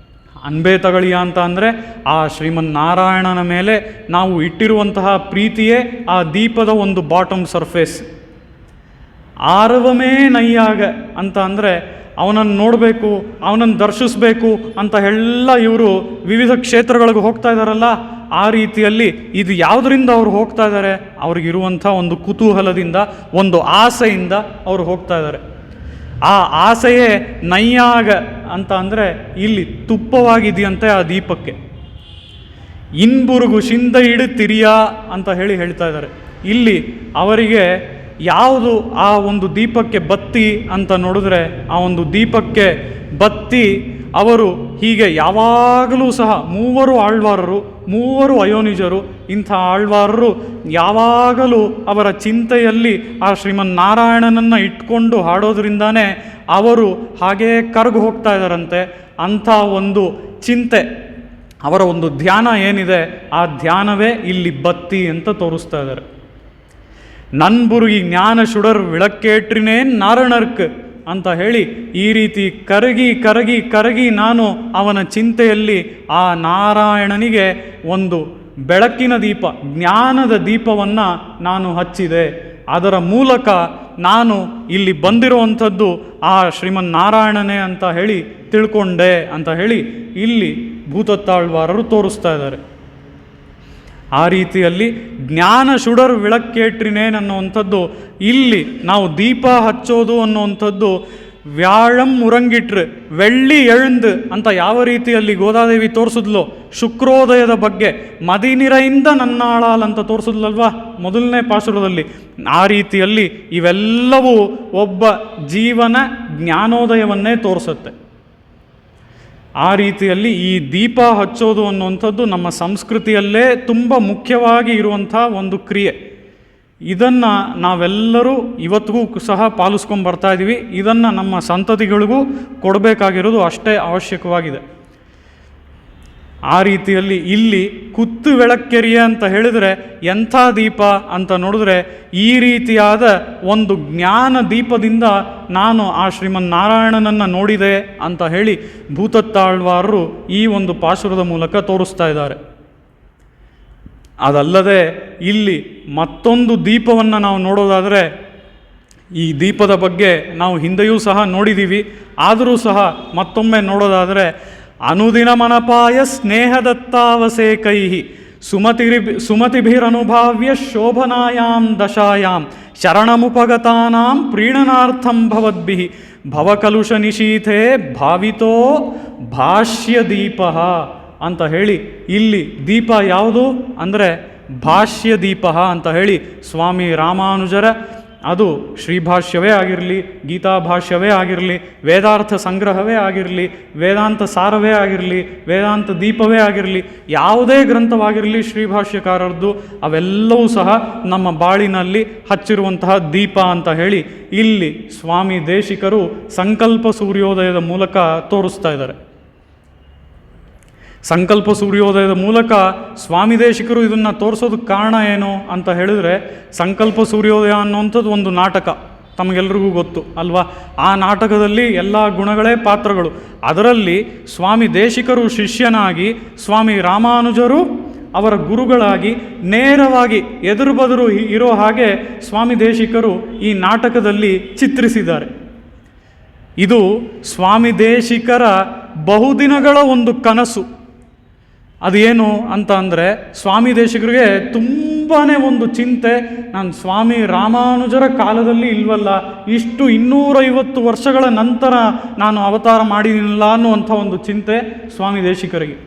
ಅನ್ಬೇ ತಗಳಿಯ ಅಂತ ಅಂದರೆ ಆ ಶ್ರೀಮನ್ನಾರಾಯಣನ ಮೇಲೆ ನಾವು ಇಟ್ಟಿರುವಂತಹ ಪ್ರೀತಿಯೇ ಆ ದೀಪದ ಒಂದು ಬಾಟಮ್ ಸರ್ಫೇಸ್. ಆರವಮೇ ನೈಯಾಗ ಅಂತ ಅಂದರೆ ಅವನನ್ನು ನೋಡಬೇಕು, ಅವನನ್ನು ದರ್ಶಿಸಬೇಕು ಅಂತ ಎಲ್ಲ ಇವರು ವಿವಿಧ ಕ್ಷೇತ್ರಗಳಿಗೆ ಹೋಗ್ತಾ ಇದ್ದಾರಲ್ಲ, ಆ ರೀತಿಯಲ್ಲಿ ಇದು ಯಾವುದರಿಂದ ಅವರು ಹೋಗ್ತಾ ಇದ್ದಾರೆ? ಅವ್ರಿಗಿರುವಂಥ ಒಂದು ಕುತೂಹಲದಿಂದ, ಒಂದು ಆಸೆಯಿಂದ ಅವರು ಹೋಗ್ತಾ ಇದ್ದಾರೆ. ಆ ಆಸೆಯೇ ನೈಯಾಗ ಅಂತ ಅಂದರೆ ಇಲ್ಲಿ ತುಪ್ಪವಾಗಿದೆಯಂತೆ ಆ ದೀಪಕ್ಕೆ. ಇನ್ಬುರುಗು ಶಿಂದ ಇಡು ತಿರಿಯಾ ಅಂತ ಹೇಳ್ತಾ ಇದ್ದಾರೆ. ಇಲ್ಲಿ ಅವರಿಗೆ ಯಾವುದು ಆ ಒಂದು ದೀಪಕ್ಕೆ ಬತ್ತಿ ಅಂತ ನೋಡಿದ್ರೆ, ಆ ಒಂದು ದೀಪಕ್ಕೆ ಬತ್ತಿ ಅವರು ಹೀಗೆ ಯಾವಾಗಲೂ ಸಹ 3 ಆಳ್ವಾರರು, 3 ಅಯೋನಿಜರು, ಇಂಥ ಆಳ್ವಾರರು ಯಾವಾಗಲೂ ಅವರ ಚಿಂತೆಯಲ್ಲಿ ಆ ಶ್ರೀಮನ್ನಾರಾಯಣನನ್ನು ಇಟ್ಕೊಂಡು ಹಾಡೋದ್ರಿಂದಾನೇ ಅವರು ಹಾಗೇ ಕರಗಿ ಹೋಗ್ತಾ ಇದ್ದಾರಂತೆ. ಅಂಥ ಒಂದು ಚಿಂತೆ, ಅವರ ಒಂದು ಧ್ಯಾನ ಏನಿದೆ, ಆ ಧ್ಯಾನವೇ ಇಲ್ಲಿ ಬತ್ತಿ ಅಂತ ತೋರಿಸ್ತಾ ಇದ್ದಾರೆ. ನನ್ಬುರುಗಿ ಜ್ಞಾನ ಶುಡರ್ ವಿಳಕ್ಕೇಟ್ರಿನೇ ನಾರಣರ್ಕ್ ಅಂತ ಹೇಳಿ ಈ ರೀತಿ ಕರಗಿ ಕರಗಿ ಕರಗಿ ನಾನು ಅವನ ಚಿಂತೆಯಲ್ಲಿ ಆ ನಾರಾಯಣನಿಗೆ ಒಂದು ಬೆಳಕಿನ ದೀಪ, ಜ್ಞಾನದ ದೀಪವನ್ನು ನಾನು ಹಚ್ಚಿದೆ. ಅದರ ಮೂಲಕ ನಾನು ಇಲ್ಲಿ ಬಂದಿರುವಂಥದ್ದು ಆ ಶ್ರೀಮನ್ನಾರಾಯಣನೇ ಅಂತ ಹೇಳಿ ತಿಳ್ಕೊಂಡೆ ಅಂತ ಹೇಳಿ ಇಲ್ಲಿ ಭೂತತ್ತಾಳ್ವಾರರು ತೋರಿಸ್ತಾ ಇದ್ದಾರೆ. ಆ ರೀತಿಯಲ್ಲಿ ಜ್ಞಾನ ಶುಡರ್ ವಿಳಕ್ಕೇಟ್ರಿನೇನ್ ಅನ್ನುವಂಥದ್ದು, ಇಲ್ಲಿ ನಾವು ದೀಪ ಹಚ್ಚೋದು ಅನ್ನುವಂಥದ್ದು ವ್ಯಾಳಂ ಮುರಂಗಿಟ್ರು ಬೆಳ್ಳಿ ಎಳ್ದು ಅಂತ ಯಾವ ರೀತಿಯಲ್ಲಿ ಗೋದಾದೇವಿ ತೋರಿಸಿದ್ಲು ಶುಕ್ರೋದಯದ ಬಗ್ಗೆ, ಮದಿನಿರೆಯಿಂದ ನನ್ನಾಳಾಲ್ ಅಂತ ತೋರಿಸಿದ್ಲಲ್ವಾ ಮೊದಲನೇ ಪಾಶುರದಲ್ಲಿ. ಆ ರೀತಿಯಲ್ಲಿ ಇವೆಲ್ಲವೂ ಒಬ್ಬ ಜೀವನ ಜ್ಞಾನೋದಯವನ್ನೇ ತೋರಿಸುತ್ತೆ. ಆ ರೀತಿಯಲ್ಲಿ ಈ ದೀಪ ಹಚ್ಚೋದು ಅನ್ನುವಂಥದ್ದು ನಮ್ಮ ಸಂಸ್ಕೃತಿಯಲ್ಲೇ ತುಂಬ ಮುಖ್ಯವಾಗಿ ಇರುವಂಥ ಒಂದು ಕ್ರಿಯೆ. ಇದನ್ನು ನಾವೆಲ್ಲರೂ ಇವತ್ತಿಗೂ ಸಹ ಪಾಲಿಸ್ಕೊಂಡು ಬರ್ತಾ ಇದ್ದೀವಿ. ಇದನ್ನು ನಮ್ಮ ಸಂತತಿಗಳಿಗೂ ಕೊಡಬೇಕಾಗಿರೋದು ಅಷ್ಟೇ ಅವಶ್ಯಕವಾಗಿದೆ. ಆ ರೀತಿಯಲ್ಲಿ ಇಲ್ಲಿ ಕುತ್ತು ಬೆಳಕೆರಿಯ ಅಂತ ಹೇಳಿದರೆ ಎಂಥ ದೀಪ ಅಂತ ನೋಡಿದ್ರೆ, ಈ ರೀತಿಯಾದ ಒಂದು ಜ್ಞಾನ ದೀಪದಿಂದ ನಾನು ಆ ಶ್ರೀಮನ್ನಾರಾಯಣನನ್ನು ನೋಡಿದೆ ಅಂತ ಹೇಳಿ ಭೂತತ್ತಾಳ್ವಾರರು ಈ ಒಂದು ಪಾಶುರದ ಮೂಲಕ ತೋರಿಸ್ತಾ ಇದ್ದಾರೆ. ಅದಲ್ಲದೆ ಇಲ್ಲಿ ಮತ್ತೊಂದು ದೀಪವನ್ನು ನಾವು ನೋಡೋದಾದರೆ, ಈ ದೀಪದ ಬಗ್ಗೆ ನಾವು ಹಿಂದೆಯೂ ಸಹ ನೋಡಿದ್ದೀವಿ, ಆದರೂ ಸಹ ಮತ್ತೊಮ್ಮೆ ನೋಡೋದಾದರೆ, ಅನುದಿನ ಮನಪಾಯ ಸ್ನೇಹದತ್ತಾವಸೇಕೈ ಸುಮತಿಭಿರನುಭಾವ್ಯ ಶೋಭನಾಯಾಂ ದಶಾಯಾಂ ಶರಣಮುಪಗತಾನಾಂ ಪ್ರೀಣನಾರ್ಥಂ ಭವದ್ಭಿಃ ಭವಕಲುಷ ನಿಶೀಥೆ ಭಾವಿತೋ ಭಾಷ್ಯ ದೀಪ ಅಂತ ಹೇಳಿ, ಇಲ್ಲಿ ದೀಪ ಯಾವುದು ಅಂದರೆ ಭಾಷ್ಯ ದೀಪ ಅಂತ ಹೇಳಿ ಸ್ವಾಮಿ ರಾಮಾನುಜರ, ಅದು ಶ್ರೀಭಾಷ್ಯವೇ ಆಗಿರಲಿ, ಗೀತಾಭಾಷ್ಯವೇ ಆಗಿರಲಿ, ವೇದಾರ್ಥ ಸಂಗ್ರಹವೇ ಆಗಿರಲಿ, ವೇದಾಂತ ಸಾರವೇ ಆಗಿರಲಿ, ವೇದಾಂತ ದೀಪವೇ ಆಗಿರಲಿ, ಯಾವುದೇ ಗ್ರಂಥವಾಗಿರಲಿ ಶ್ರೀಭಾಷ್ಯಕಾರರದ್ದು, ಅವೆಲ್ಲವೂ ಸಹ ನಮ್ಮ ಬಾಳಿನಲ್ಲಿ ಹಚ್ಚಿರುವಂತಹ ದೀಪ ಅಂತ ಹೇಳಿ ಇಲ್ಲಿ ಸ್ವಾಮಿ ದೇಶಿಕರು ಸಂಕಲ್ಪ ಸೂರ್ಯೋದಯದ ಮೂಲಕ ತೋರಿಸ್ತಾ ಇದ್ದಾರೆ. ಸಂಕಲ್ಪ ಸೂರ್ಯೋದಯದ ಮೂಲಕ ಸ್ವಾಮಿ ದೇಶಿಕರು ಇದನ್ನು ತೋರಿಸೋದಕ್ಕೆ ಕಾರಣ ಏನು ಅಂತ ಹೇಳಿದ್ರೆ, ಸಂಕಲ್ಪ ಸೂರ್ಯೋದಯ ಅನ್ನುವಂಥದ್ದು ಒಂದು ನಾಟಕ, ತಮಗೆಲ್ರಿಗೂ ಗೊತ್ತು ಅಲ್ವಾ. ಆ ನಾಟಕದಲ್ಲಿ ಎಲ್ಲ ಗುಣಗಳೇ ಪಾತ್ರಗಳು. ಅದರಲ್ಲಿ ಸ್ವಾಮಿ ದೇಶಿಕರು ಶಿಷ್ಯನಾಗಿ, ಸ್ವಾಮಿ ರಾಮಾನುಜರು ಅವರ ಗುರುಗಳಾಗಿ ನೇರವಾಗಿ ಎದುರು ಬದುರು ಇರೋ ಹಾಗೆ ಸ್ವಾಮಿ ದೇಶಿಕರು ಈ ನಾಟಕದಲ್ಲಿ ಚಿತ್ರಿಸಿದ್ದಾರೆ. ಇದು ಸ್ವಾಮಿ ದೇಶಿಕರ ಬಹುದಿನಗಳ ಒಂದು ಕನಸು. ಅದೇನು ಅಂತ ಅಂದರೆ, ಸ್ವಾಮಿ ದೇಶಿಕರಿಗೆ ತುಂಬಾ ಒಂದು ಚಿಂತೆ, ನಾನು ಸ್ವಾಮಿ ರಾಮಾನುಜರ ಕಾಲದಲ್ಲಿ ಇಲ್ವಲ್ಲ, ಇಷ್ಟು 250 ವರ್ಷಗಳ ನಂತರ ನಾನು ಅವತಾರ ಮಾಡಿದಿಲ್ಲ ಅನ್ನುವಂಥ ಒಂದು ಚಿಂತೆ ಸ್ವಾಮಿ ದೇಶಿಕರಿಗೆ.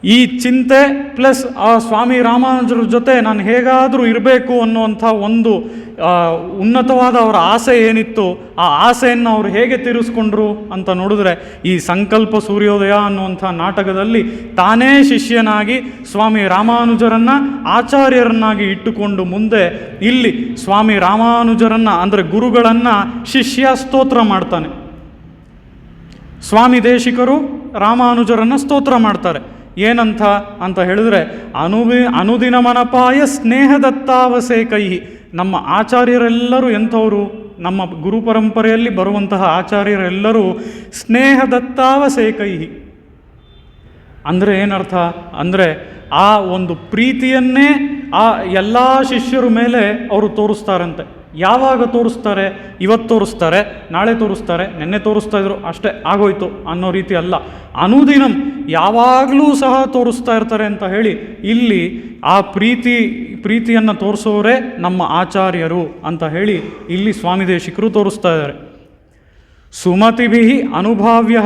ಈ ಚಿಂತೆ ಪ್ಲಸ್ ಆ ಸ್ವಾಮಿ ರಾಮಾನುಜರ ಜೊತೆ ನಾನು ಹೇಗಾದರೂ ಇರಬೇಕು ಅನ್ನುವಂಥ ಒಂದು ಉನ್ನತವಾದ ಅವರ ಆಸೆ ಏನಿತ್ತು, ಆ ಆಸೆಯನ್ನು ಅವರು ಹೇಗೆ ತೀರಿಸ್ಕೊಂಡ್ರು ಅಂತ ನೋಡಿದ್ರೆ, ಈ ಸಂಕಲ್ಪ ಸೂರ್ಯೋದಯ ಅನ್ನುವಂಥ ನಾಟಕದಲ್ಲಿ ತಾನೇ ಶಿಷ್ಯನಾಗಿ ಸ್ವಾಮಿ ರಾಮಾನುಜರನ್ನು ಆಚಾರ್ಯರನ್ನಾಗಿ ಇಟ್ಟುಕೊಂಡು ಮುಂದೆ ಇಲ್ಲಿ ಸ್ವಾಮಿ ರಾಮಾನುಜರನ್ನು ಅಂದರೆ ಗುರುಗಳನ್ನು ಶಿಷ್ಯ ಸ್ತೋತ್ರ ಮಾಡ್ತಾನೆ. ಸ್ವಾಮಿ ದೇಶಿಕರು ರಾಮಾನುಜರನ್ನು ಸ್ತೋತ್ರ ಮಾಡ್ತಾರೆ. ಏನಂತ ಅಂತ ಹೇಳಿದ್ರೆ, ಅನುದಿನ ಮನಪಾಯ ಸ್ನೇಹದತ್ತಾವಸೆ ಕೈಹಿ. ನಮ್ಮ ಆಚಾರ್ಯರೆಲ್ಲರೂ ಎಂಥವರು, ನಮ್ಮ ಗುರು ಪರಂಪರೆಯಲ್ಲಿ ಬರುವಂತಹ ಆಚಾರ್ಯರೆಲ್ಲರೂ ಸ್ನೇಹದತ್ತಾವಸೆ ಕೈಹಿ ಅಂದರೆ ಏನರ್ಥ ಅಂದರೆ, ಆ ಒಂದು ಪ್ರೀತಿಯನ್ನೇ ಆ ಎಲ್ಲ ಶಿಷ್ಯರ ಮೇಲೆ ಅವರು ತೋರಿಸ್ತಾರಂತೆ. ಯಾವಾಗ ತೋರಿಸ್ತಾರೆ? ಇವತ್ತು ತೋರಿಸ್ತಾರೆ, ನಾಳೆ ತೋರಿಸ್ತಾರೆ, ನೆನ್ನೆ ತೋರಿಸ್ತಾ ಇದ್ರು, ಅಷ್ಟೇ ಆಗೋಯ್ತು ಅನ್ನೋ ರೀತಿ ಅಲ್ಲ. ಅನುದಿನಂ ಯಾವಾಗಲೂ ಸಹ ತೋರಿಸ್ತಾ ಇರ್ತಾರೆ ಅಂತ ಹೇಳಿ ಇಲ್ಲಿ ಆ ಪ್ರೀತಿಯನ್ನು ತೋರಿಸೋರೇ ನಮ್ಮ ಆಚಾರ್ಯರು ಅಂತ ಹೇಳಿ ಇಲ್ಲಿ ಸ್ವಾಮಿ ದೇಶಿಕರು ತೋರಿಸ್ತಾ ಇದ್ದಾರೆ. ಸುಮತಿಭಿ ಅನುಭಾವ್ಯ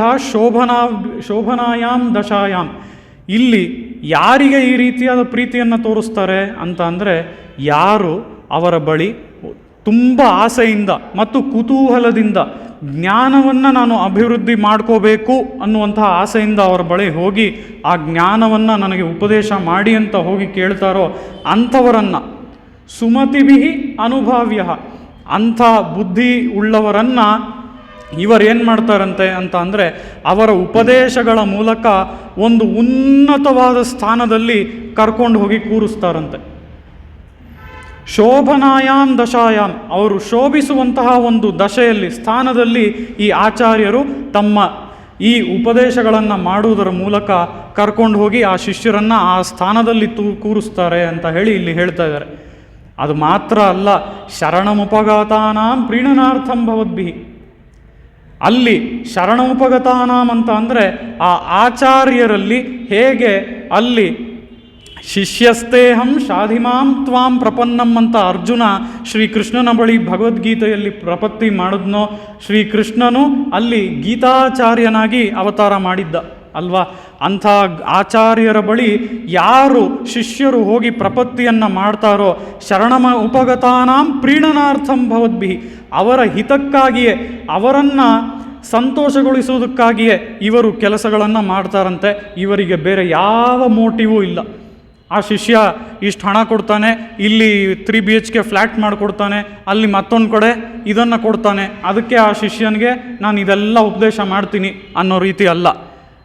ಶೋಭನಾಯಾಮ್ ದಶಾಯಾಮ್. ಇಲ್ಲಿ ಯಾರಿಗೆ ಈ ರೀತಿಯಾದ ಪ್ರೀತಿಯನ್ನು ತೋರಿಸ್ತಾರೆ ಅಂತ ಅಂದರೆ, ಯಾರು ಅವರ ಬಳಿ ತುಂಬ ಆಸೆಯಿಂದ ಮತ್ತು ಕುತೂಹಲದಿಂದ ಜ್ಞಾನವನ್ನು ನಾನು ಅಭಿವೃದ್ಧಿ ಮಾಡ್ಕೋಬೇಕು ಅನ್ನುವಂತಹ ಆಸೆಯಿಂದ ಅವರ ಬಳಿ ಹೋಗಿ ಆ ಜ್ಞಾನವನ್ನು ನನಗೆ ಉಪದೇಶ ಮಾಡಿ ಅಂತ ಹೋಗಿ ಕೇಳ್ತಾರೋ ಅಂಥವರನ್ನು ಸುಮತಿಭಿ ಅನುಭಾವ್ಯ, ಅಂಥ ಬುದ್ಧಿ ಉಳ್ಳವರನ್ನು ಇವರೇನು ಮಾಡ್ತಾರಂತೆ ಅಂತ ಅಂದರೆ, ಅವರ ಉಪದೇಶಗಳ ಮೂಲಕ ಒಂದು ಉನ್ನತವಾದ ಸ್ಥಾನದಲ್ಲಿ ಕರ್ಕೊಂಡು ಹೋಗಿ ಕೂರಿಸ್ತಾರಂತೆ. ಶೋಭನಾಯಾಮ್ ದಶಾಯಾಮ್, ಅವರು ಶೋಭಿಸುವಂತಹ ಒಂದು ದಶೆಯಲ್ಲಿ ಸ್ಥಾನದಲ್ಲಿ ಈ ಆಚಾರ್ಯರು ತಮ್ಮ ಈ ಉಪದೇಶಗಳನ್ನು ಮಾಡುವುದರ ಮೂಲಕ ಕರ್ಕೊಂಡು ಹೋಗಿ ಆ ಶಿಷ್ಯರನ್ನು ಆ ಸ್ಥಾನದಲ್ಲಿ ಕೂರಿಸ್ತಾರೆ ಅಂತ ಹೇಳಿ ಇಲ್ಲಿ ಹೇಳ್ತಾ ಇದ್ದಾರೆ. ಅದು ಮಾತ್ರ ಅಲ್ಲ, ಶರಣಮುಪಗಾತಾನಾಂ ಪ್ರೀಣನಾರ್ಥಂ ಭವದ್ಭಿಃ. ಅಲ್ಲಿ ಶರಣಮುಪಗತಾನಾಂ ಅಂತ ಅಂದರೆ, ಆ ಆಚಾರ್ಯರಲ್ಲಿ ಹೇಗೆ ಅಲ್ಲಿ ಶಿಷ್ಯಸ್ತೇಹಂ ಶಾಧಿಮಾಂ ತ್ವಾಂ ಪ್ರಪನ್ನಂ ಅಂತ ಅರ್ಜುನ ಶ್ರೀಕೃಷ್ಣನ ಬಳಿ ಭಗವದ್ಗೀತೆಯಲ್ಲಿ ಪ್ರಪತ್ತಿ ಮಾಡಿದ್ನೋ, ಶ್ರೀಕೃಷ್ಣನು ಅಲ್ಲಿ ಗೀತಾಚಾರ್ಯನಾಗಿ ಅವತಾರ ಮಾಡಿದ್ದ ಅಲ್ವಾ. ಅಂಥ ಆಚಾರ್ಯರ ಬಳಿ ಯಾರು ಶಿಷ್ಯರು ಹೋಗಿ ಪ್ರಪತ್ತಿಯನ್ನು ಮಾಡ್ತಾರೋ, ಉಪಗತಾನಾಂ ಪ್ರೀಣನಾರ್ಥಂ ಭವದ್ಭಿಃ, ಅವರ ಹಿತಕ್ಕಾಗಿಯೇ, ಅವರನ್ನು ಸಂತೋಷಗೊಳಿಸುವುದಕ್ಕಾಗಿಯೇ ಇವರು ಕೆಲಸಗಳನ್ನು ಮಾಡ್ತಾರಂತೆ. ಇವರಿಗೆ ಬೇರೆ ಯಾವ ಮೋಟಿವೂ ಇಲ್ಲ. ಆ ಶಿಷ್ಯ ಇಷ್ಟು ಹಣ ಕೊಡ್ತಾನೆ, ಇಲ್ಲಿ 3 BHK ಫ್ಲ್ಯಾಟ್ ಮಾಡಿಕೊಡ್ತಾನೆ, ಅಲ್ಲಿ ಮತ್ತೊಂದು ಕಡೆ ಇದನ್ನು ಕೊಡ್ತಾನೆ, ಅದಕ್ಕೆ ಆ ಶಿಷ್ಯನಿಗೆ ನಾನು ಇದೆಲ್ಲ ಉಪದೇಶ ಮಾಡ್ತೀನಿ ಅನ್ನೋ ರೀತಿ ಅಲ್ಲ.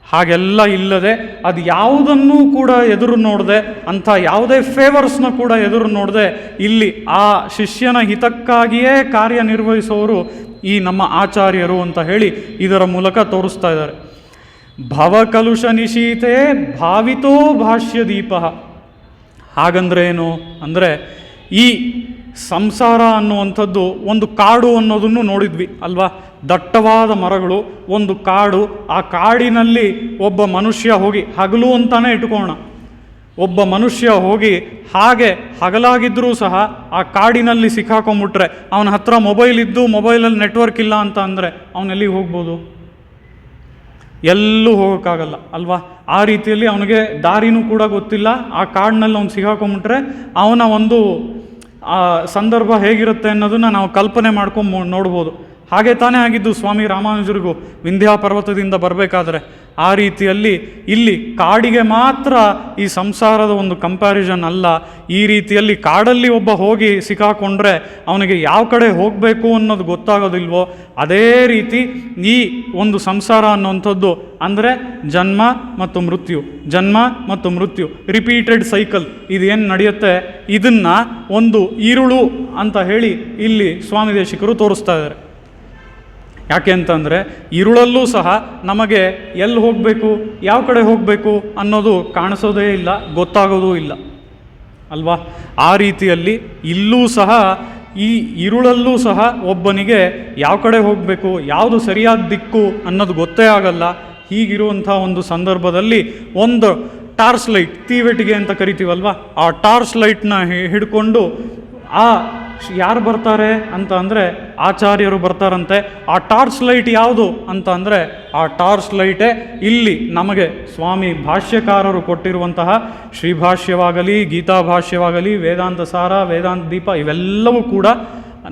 ಹಾಗೆಲ್ಲ ಇಲ್ಲದೆ, ಅದು ಯಾವುದನ್ನೂ ಕೂಡ ಎದುರು ನೋಡದೆ, ಅಂಥ ಯಾವುದೇ ಫೇವರ್ಸ್ನ ಕೂಡ ಎದುರು ನೋಡದೆ, ಇಲ್ಲಿ ಆ ಶಿಷ್ಯನ ಹಿತಕ್ಕಾಗಿಯೇ ಕಾರ್ಯನಿರ್ವಹಿಸೋರು ಈ ನಮ್ಮ ಆಚಾರ್ಯರು ಅಂತ ಹೇಳಿ ಇದರ ಮೂಲಕ ತೋರಿಸ್ತಾ ಇದ್ದಾರೆ. ಭವಕಲುಷ ನಿಶೀತೆ ಭಾವಿತೋ ಭಾಷ್ಯ ದೀಪ. ಹಾಗಂದ್ರೆ ಏನು ಅಂದರೆ, ಈ ಸಂಸಾರ ಅನ್ನುವಂಥದ್ದು ಒಂದು ಕಾಡು ಅನ್ನೋದನ್ನು ನೋಡಿದ್ವಿ ಅಲ್ವಾ. ದಟ್ಟವಾದ ಮರಗಳು, ಒಂದು ಕಾಡು, ಆ ಕಾಡಿನಲ್ಲಿ ಒಬ್ಬ ಮನುಷ್ಯ ಹೋಗಿ ಹಗಲು ಅಂತಾನೆ ಇಟ್ಕೋಣ, ಒಬ್ಬ ಮನುಷ್ಯ ಹೋಗಿ ಹಾಗೆ ಹಗಲಾಗಿದ್ದರೂ ಸಹ ಆ ಕಾಡಿನಲ್ಲಿ ಸಿಕ್ಕಾಕೊಂಡ್ಬಿಟ್ರೆ, ಅವನ ಹತ್ರ ಮೊಬೈಲ್ ಇದ್ದು ಮೊಬೈಲಲ್ಲಿ ನೆಟ್ವರ್ಕ್ ಇಲ್ಲ ಅಂತ ಅಂದರೆ ಅವನೆಲ್ಲಿಗೆ ಹೋಗ್ಬೋದು? ಎಲ್ಲೂ ಹೋಗೋಕ್ಕಾಗಲ್ಲ ಅಲ್ವಾ? ಆ ರೀತಿಯಲ್ಲಿ ಅವನಿಗೆ ದಾರಿನೂ ಕೂಡ ಗೊತ್ತಿಲ್ಲ. ಆ ಕಾಡಿನಲ್ಲಿ ಅವ್ನು ಸಿಕ್ಕಾಕೊಂಡ್ಬಿಟ್ರೆ ಅವನ ಒಂದು ಸಂದರ್ಭ ಹೇಗಿರುತ್ತೆ ಅನ್ನೋದನ್ನು ನಾವು ಕಲ್ಪನೆ ಮಾಡ್ಕೊಂಡು ನೋಡ್ಬೋದು. ಹಾಗೆ ತಾನೇ ಆಗಿದ್ದು ಸ್ವಾಮಿ ರಾಮಾನುಜರಿಗೂ ವಿಂಧ್ಯ ಪರ್ವತದಿಂದ ಬರಬೇಕಾದ್ರೆ. ಆ ರೀತಿಯಲ್ಲಿ ಇಲ್ಲಿ ಕಾಡಿಗೆ ಮಾತ್ರ ಈ ಸಂಸಾರದ ಒಂದು ಕಂಪ್ಯಾರಿಸನ್ ಅಲ್ಲ. ಈ ರೀತಿಯಲ್ಲಿ ಕಾಡಲ್ಲಿ ಒಬ್ಬ ಹೋಗಿ ಸಿಕ್ಕಾಕೊಂಡ್ರೆ ಅವನಿಗೆ ಯಾವ ಕಡೆ ಹೋಗಬೇಕು ಅನ್ನೋದು ಗೊತ್ತಾಗೋದಿಲ್ವೋ, ಅದೇ ರೀತಿ ಈ ಒಂದು ಸಂಸಾರ ಅನ್ನುವಂಥದ್ದು ಅಂದರೆ ಜನ್ಮ ಮತ್ತು ಮೃತ್ಯು, ಜನ್ಮ ಮತ್ತು ಮೃತ್ಯು, ರಿಪೀಟೆಡ್ ಸೈಕಲ್ ಇದೇನು ನಡೆಯುತ್ತೆ, ಇದನ್ನು ಒಂದು ಈರುಳು ಅಂತ ಹೇಳಿ ಇಲ್ಲಿ ಸ್ವಾಮಿ ದೇಶಿಕರು ತೋರಿಸ್ತಾ ಇದ್ದಾರೆ. ಯಾಕೆ ಅಂತಂದರೆ ഇരുಳಲ್ಲೂ ಸಹ ನಮಗೆ ಎಲ್ಲಿ ಹೋಗಬೇಕು, ಯಾವ ಕಡೆ ಹೋಗಬೇಕು ಅನ್ನೋದು ಕಾಣಿಸೋದೇ ಇಲ್ಲ, ಗೊತ್ತಾಗೋದೂ ಇಲ್ಲ ಅಲ್ವಾ? ಆ ರೀತಿಯಲ್ಲಿ ಇಲ್ಲೂ ಸಹ ಈ ഇരുಳಲ್ಲೂ ಸಹ ಒಬ್ಬನಿಗೆ ಯಾವ ಕಡೆ ಹೋಗಬೇಕು, ಯಾವುದು ಸರಿಯಾದ ದಿಕ್ಕು ಅನ್ನೋದು ಗೊತ್ತೇ ಆಗಲ್ಲ. ಹೀಗಿರುವಂಥ ಒಂದು ಸಂದರ್ಭದಲ್ಲಿ ಒಂದು ಟಾರ್ಚ್ ಲೈಟ್, ತೀವೆಟಿಗೆ ಅಂತ ಕರಿತೀವಲ್ವ, ಆ ಟಾರ್ಚ್ ಲೈಟ್ನ ಹಿಡ್ಕೊಂಡು ಯಾರು ಬರ್ತಾರೆ ಅಂತ ಅಂದರೆ ಆಚಾರ್ಯರು ಬರ್ತಾರಂತೆ. ಆ ಟಾರ್ಚ್ ಲೈಟ್ ಯಾವುದು ಅಂತ ಅಂದರೆ ಆ ಟಾರ್ಚ್ ಲೈಟೇ ಇಲ್ಲಿ ನಮಗೆ ಸ್ವಾಮಿ ಭಾಷ್ಯಕಾರರು ಕೊಟ್ಟಿರುವಂತಹ ಶ್ರೀಭಾಷ್ಯವಾಗಲಿ, ಗೀತಾ ಭಾಷ್ಯವಾಗಲಿ, ವೇದಾಂತ ಸಾರ, ವೇದಾಂತ ದೀಪ ಇವೆಲ್ಲವೂ ಕೂಡ